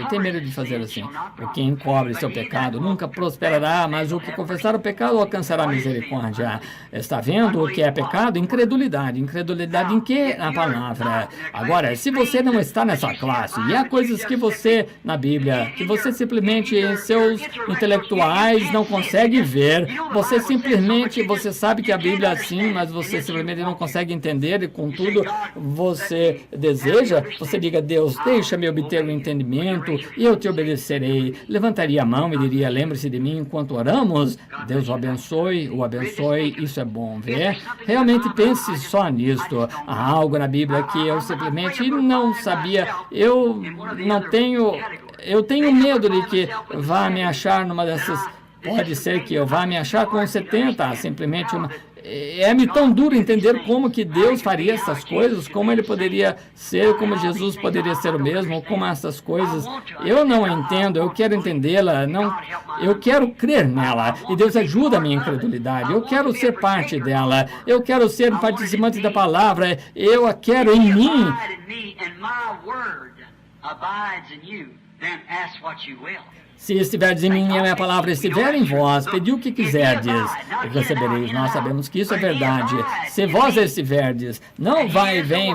tem medo de fazer assim. O que encobre seu pecado nunca prosperará, mas o que confessar o pecado alcançará misericórdia. Está vendo o que é pecado? Incredulidade em que? Na palavra. Agora, se você não está nessa classe, e há coisas que você, na Bíblia, que você simplesmente em seus intelectuais não consegue ver, você sabe que a Bíblia é assim, mas você simplesmente não consegue entender, e contudo você deseja, você diga: Deus, deixa-me obter o entendimento e eu te obedecerei. Levantaria a mão e diria: lembre-se de mim enquanto oramos. Deus o abençoe, isso é bom ver. Realmente pense só nisto. Há algo na Bíblia que eu simplesmente não sabia. Eu tenho medo de que vá me achar numa dessas. Pode ser que eu vá me achar com 70, simplesmente uma. É-me tão duro entender como que Deus faria essas coisas, como Ele poderia ser, como Jesus poderia ser o mesmo, como essas coisas. Eu não entendo, eu quero entendê-la, eu quero crer nela, e Deus ajuda a minha incredulidade. Eu quero ser parte dela, eu quero ser um participante da palavra, eu a quero em mim. Se estiverdes em mim e a minha palavra estiver em vós, pedi o que quiserdes, e recebereis. Nós sabemos que isso é verdade. Se vós estiverdes, não vai e vem,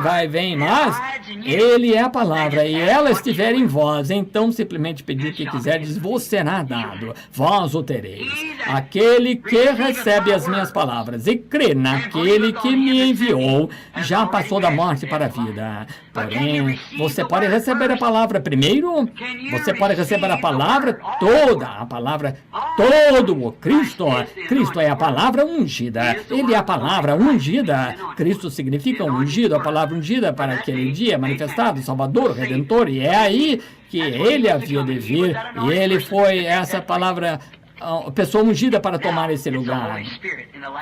mas Ele é a palavra, e ela estiver em vós, então simplesmente pedi o que quiserdes, vos será dado, vós o tereis. Aquele que recebe as minhas palavras e crê naquele que me enviou, já passou da morte para a vida. Porém, você pode receber a palavra primeiro, você pode receber a palavra toda, a palavra todo o Cristo. Cristo é a palavra ungida. Ele é a palavra ungida. Cristo significa ungido, a palavra ungida para aquele dia manifestado, Salvador, Redentor. E é aí que ele havia de vir. E ele foi essa palavra, a pessoa ungida para tomar esse lugar.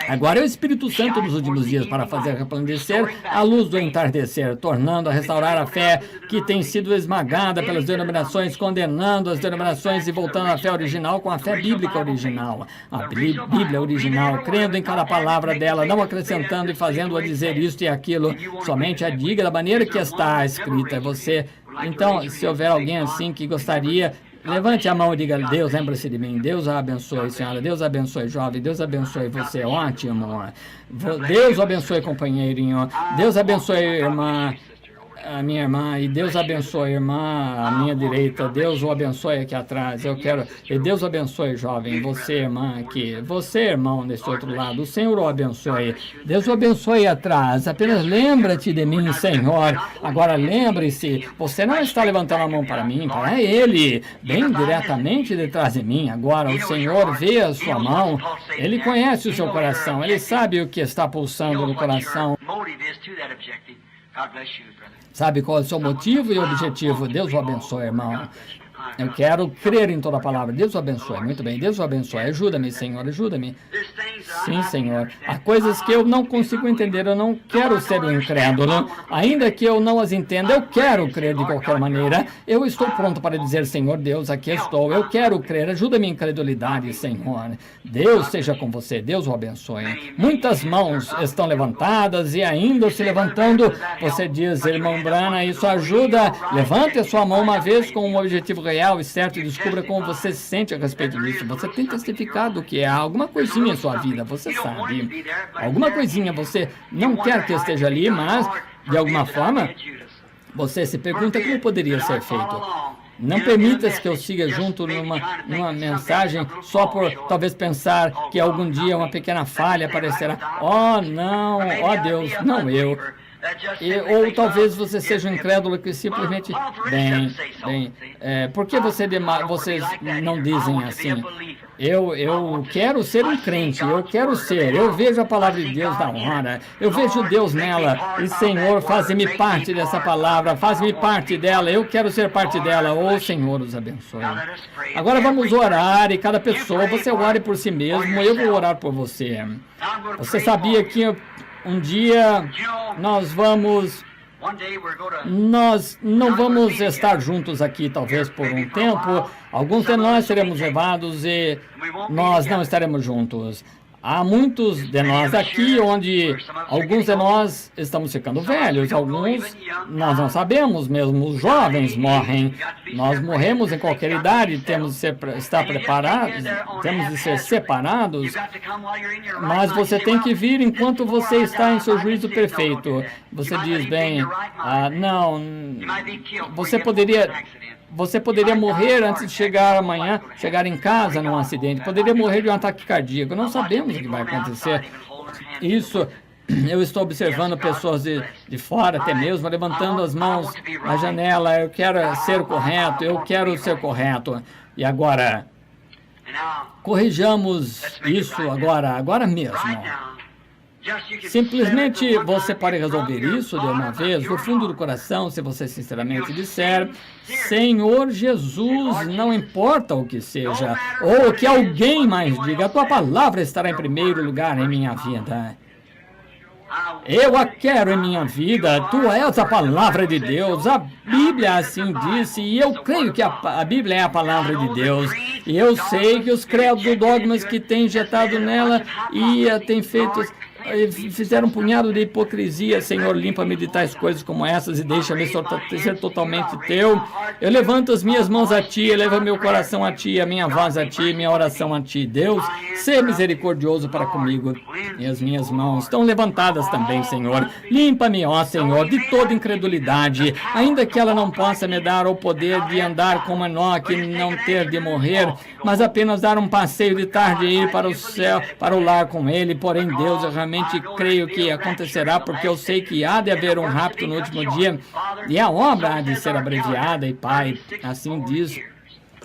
Agora é o Espírito Santo nos últimos dias para fazer resplandecer a luz do entardecer, tornando a restaurar a fé que tem sido esmagada pelas denominações, condenando as denominações e voltando à fé original com a fé bíblica original. A Bíblia original, crendo em cada palavra dela, não acrescentando e fazendo-a dizer isto e aquilo, somente a diga da maneira que está escrita. Você, então, se houver alguém assim que gostaria, levante a mão e diga: Deus, lembra-se de mim. Deus a abençoe, senhora. Deus abençoe, jovem. Deus abençoe você. Ótimo. Deus abençoe, companheirinho. Deus abençoe, irmã. A minha irmã, e Deus abençoe a irmã à minha direita, Deus o abençoe aqui atrás, eu quero, e Deus abençoe, jovem, você, irmã, aqui, você, irmão, desse outro lado, o Senhor o abençoe, Deus o abençoe atrás, apenas lembra-te de mim, Senhor. Agora lembre-se, você não está levantando a mão para mim, para Ele, bem diretamente detrás de mim. Agora o Senhor vê a sua mão, Ele conhece o seu coração, Ele sabe o que está pulsando no coração. Sabe qual é o seu motivo e objetivo? Deus o abençoe, irmão. Eu quero crer em toda a palavra. Deus o abençoe. Muito bem, Deus o abençoe. Ajuda-me, Senhor, ajuda-me. Sim, Senhor. Há coisas que eu não consigo entender. Eu não quero ser um incrédulo. Ainda que eu não as entenda, eu quero crer de qualquer maneira. Eu estou pronto para dizer: Senhor Deus, aqui estou. Eu quero crer. Ajuda-me em incredulidade, Senhor. Deus seja com você. Deus o abençoe. Muitas mãos estão levantadas e ainda se levantando. Você diz: irmão Brana, isso ajuda. Levante a sua mão uma vez com um objetivo real e certo e descubra como você se sente a respeito disso. Você tem testificado que há alguma coisinha em sua vida, você sabe. Alguma coisinha, você não quer que esteja ali, mas, de alguma forma, você se pergunta como poderia ser feito. Não permitas que eu siga junto numa mensagem só por talvez pensar que algum dia uma pequena falha aparecerá. Oh, não, oh Deus, não eu. Ou talvez você seja um incrédulo que simplesmente, por que vocês não dizem assim? Eu quero ser um crente, eu vejo a palavra de Deus da hora, eu vejo Deus nela, e Senhor, faz-me parte dessa palavra, faz-me parte dela, eu quero ser parte dela, ô Senhor, os abençoe. Agora vamos orar, e cada pessoa, você ore por si mesmo, eu vou orar por você. Você sabia que um dia nós não vamos estar juntos aqui, talvez por um tempo. Alguns de nós seremos levados e nós não estaremos juntos. Há muitos de nós aqui onde alguns de nós estamos ficando velhos, alguns nós não sabemos, mesmo os jovens morrem. Nós morremos em qualquer idade, temos de estar preparados, temos de ser separados, mas você tem que vir enquanto você está em seu juízo perfeito. Você diz, não, você poderia morrer antes de chegar amanhã, chegar em casa num acidente. Poderia morrer de um ataque cardíaco. Não sabemos o que vai acontecer. Isso Eu estou observando pessoas de fora até mesmo, levantando as mãos na janela. Eu quero ser correto, eu quero ser correto. E agora, corrijamos isso agora mesmo. Simplesmente você pode resolver isso de uma vez, do fundo do coração, se você sinceramente disser: Senhor Jesus, não importa o que seja, ou o que alguém mais diga, a tua palavra estará em primeiro lugar em minha vida. Eu a quero em minha vida, tu és a palavra de Deus, a Bíblia assim disse, e eu creio que a Bíblia é a palavra de Deus. E eu sei que os credos e dogmas que tem injetado nela e tem feito... Fizeram um punhado de hipocrisia. Senhor, limpa-me de tais coisas como essas e deixa-me ser totalmente teu. Eu levanto as minhas mãos a ti, eleva meu coração a ti, a minha voz a ti, minha oração a ti. Deus, seja misericordioso para comigo. E as minhas mãos estão levantadas também, Senhor. Limpa-me, ó Senhor, de toda incredulidade, ainda que ela não possa me dar o poder de andar como Enoque, não ter de morrer, mas apenas dar um passeio de tarde e ir para o céu, para o lar com ele. Porém, Deus, eu realmente creio que acontecerá, porque eu sei que há de haver um rapto no último dia e a obra há de ser abreviada. E Pai, assim diz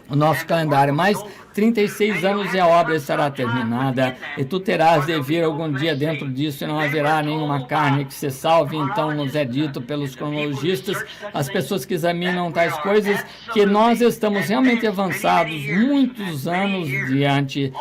o nosso calendário, mas 36 anos e a obra estará terminada, e tu terás de vir algum dia dentro disso, e não haverá nenhuma carne que se salve. Então nos é dito pelos cronologistas, as pessoas que examinam tais coisas, que nós estamos realmente avançados muitos anos diante.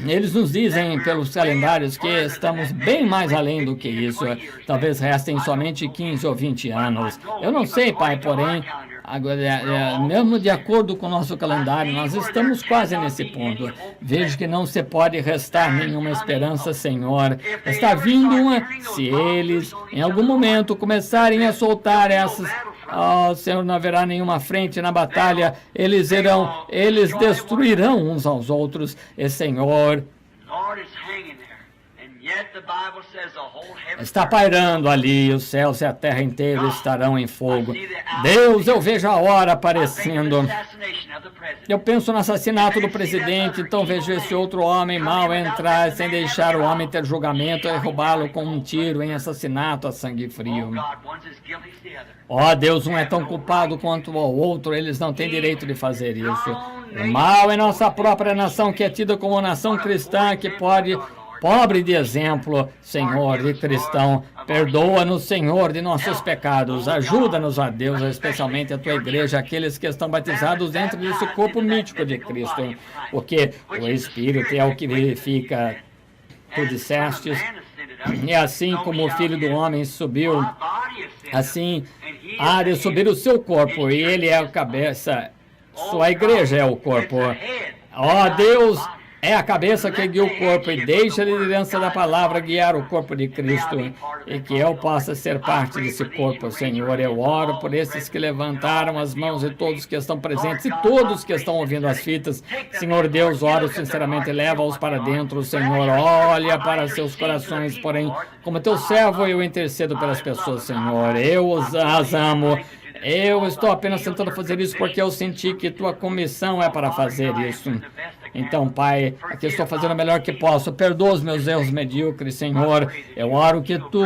Eles nos dizem pelos calendários que estamos bem mais além do que isso. Talvez restem somente 15 ou 20 anos. Eu não sei, Pai, porém, agora, mesmo de acordo com o nosso calendário, nós estamos quase nesse ponto. Vejo que não se pode restar nenhuma esperança, Senhor. Está vindo uma... Se eles, em algum momento, começarem a soltar essas... Oh, Senhor, não haverá nenhuma frente na batalha. Eles destruirão uns aos outros. E, Senhor... Está pairando ali, os céus e a terra inteira estarão em fogo. Deus, eu vejo a hora aparecendo. Eu penso no assassinato do presidente, então vejo esse outro homem mau entrar sem deixar o homem ter julgamento e roubá-lo com um tiro em assassinato a sangue frio. Ó Deus, um é tão culpado quanto o outro, eles não têm direito de fazer isso. O mal é nossa própria nação, que é tida como nação cristã, que pode... Pobre de exemplo, Senhor, de cristão, perdoa-nos, Senhor, de nossos pecados. Ajuda-nos, ó Deus, especialmente a tua igreja, aqueles que estão batizados dentro desse corpo mítico de Cristo. Porque o Espírito é o que verifica. Tu dissestes, e assim como o Filho do Homem subiu, assim há de subir o seu corpo, e ele é a cabeça, sua igreja é o corpo. Ó Deus, é a cabeça que guia o corpo, e deixa a liderança da palavra guiar o corpo de Cristo, e que eu possa ser parte desse corpo, Senhor. Eu oro por esses que levantaram as mãos, e todos que estão presentes, e todos que estão ouvindo as fitas. Senhor Deus, oro sinceramente, leva-os para dentro, Senhor. Olha para seus corações, porém, como teu servo, eu intercedo pelas pessoas, Senhor. Eu as amo. Eu estou apenas tentando fazer isso porque eu senti que tua comissão é para fazer isso. Então, Pai, aqui estou fazendo o melhor que posso. Perdoa os meus erros medíocres, Senhor. Eu oro que tu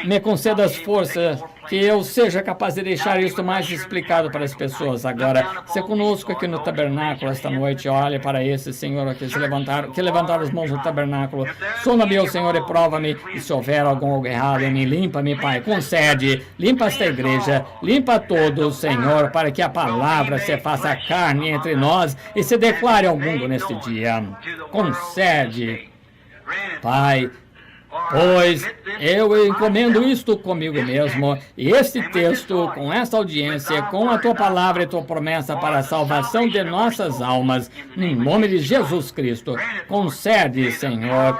me concedas força, que eu seja capaz de deixar isso mais explicado para as pessoas. Agora, se conosco aqui no tabernáculo esta noite, olhe para esses, Senhor, que levantaram as mãos no tabernáculo. Sonda-me, ó Senhor, e prova-me. E se houver algo errado em mim, limpa-me, Pai. Concede, limpa esta igreja, limpa todos, Senhor, para que a palavra se faça carne entre nós e se declare ao mundo neste dia. Concede, Pai, pois eu encomendo isto comigo mesmo, e este texto, com esta audiência, com a tua palavra e tua promessa para a salvação de nossas almas, em nome de Jesus Cristo. Concede, Senhor,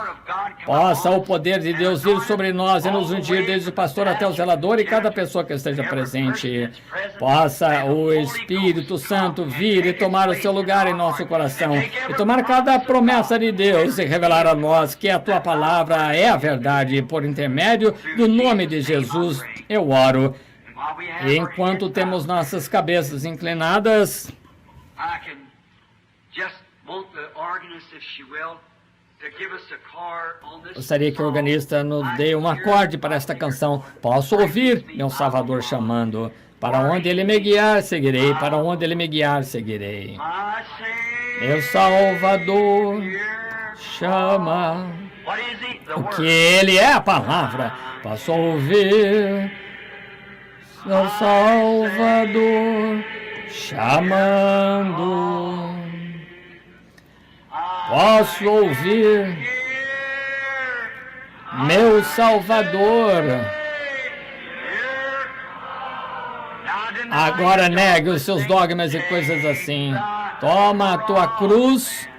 possa o poder de Deus vir sobre nós e nos ungir, desde o pastor até o zelador e cada pessoa que esteja presente. Possa o Espírito Santo vir e tomar o seu lugar em nosso coração, e tomar cada promessa de Deus e revelar a nós que a tua palavra é a verdade. Por intermédio do nome de Jesus, eu oro. E enquanto temos nossas cabeças inclinadas, Gostaria que o organista nos dê um acorde para esta canção. Posso ouvir meu Salvador chamando. Para onde ele me guiar, seguirei. Para onde ele me guiar, seguirei. Meu Salvador chama. O que ele é a palavra. Posso ouvir meu Salvador chamando. Posso ouvir meu Salvador. Agora negue os seus dogmas e coisas assim. Toma a tua cruz.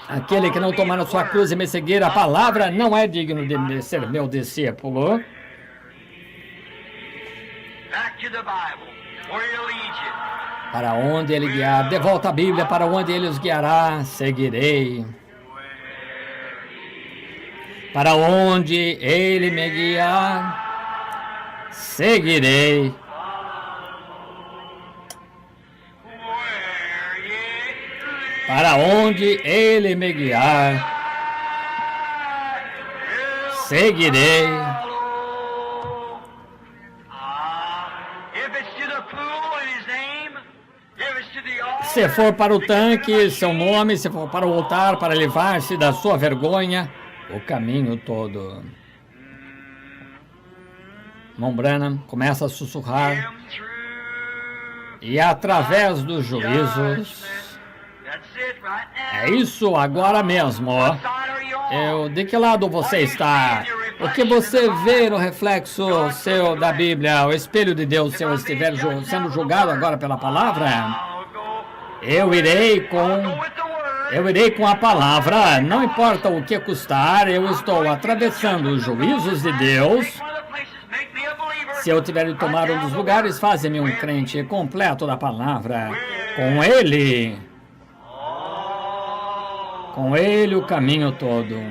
Aquele que não tomar a sua cruz e me seguir, a palavra não é digno de ser meu discípulo. Para onde ele guiar, de volta à Bíblia, para onde ele os guiará, seguirei. Para onde ele me guiar, seguirei. Para onde ele me guiar, seguirei. Se for para o tanque, seu nome, se for para o altar, para livrar-se da sua vergonha, o caminho todo. Irmão Branham começa a sussurrar. E através dos juízos. É isso agora mesmo. De que lado você está? O que você vê no reflexo seu da Bíblia, o espelho de Deus, se eu estiver sendo julgado agora pela palavra? Eu irei com a palavra, não importa o que custar, eu estou atravessando os juízos de Deus. Se eu tiver de tomar um dos lugares, faze-me um crente completo da palavra. Com ele o caminho todo.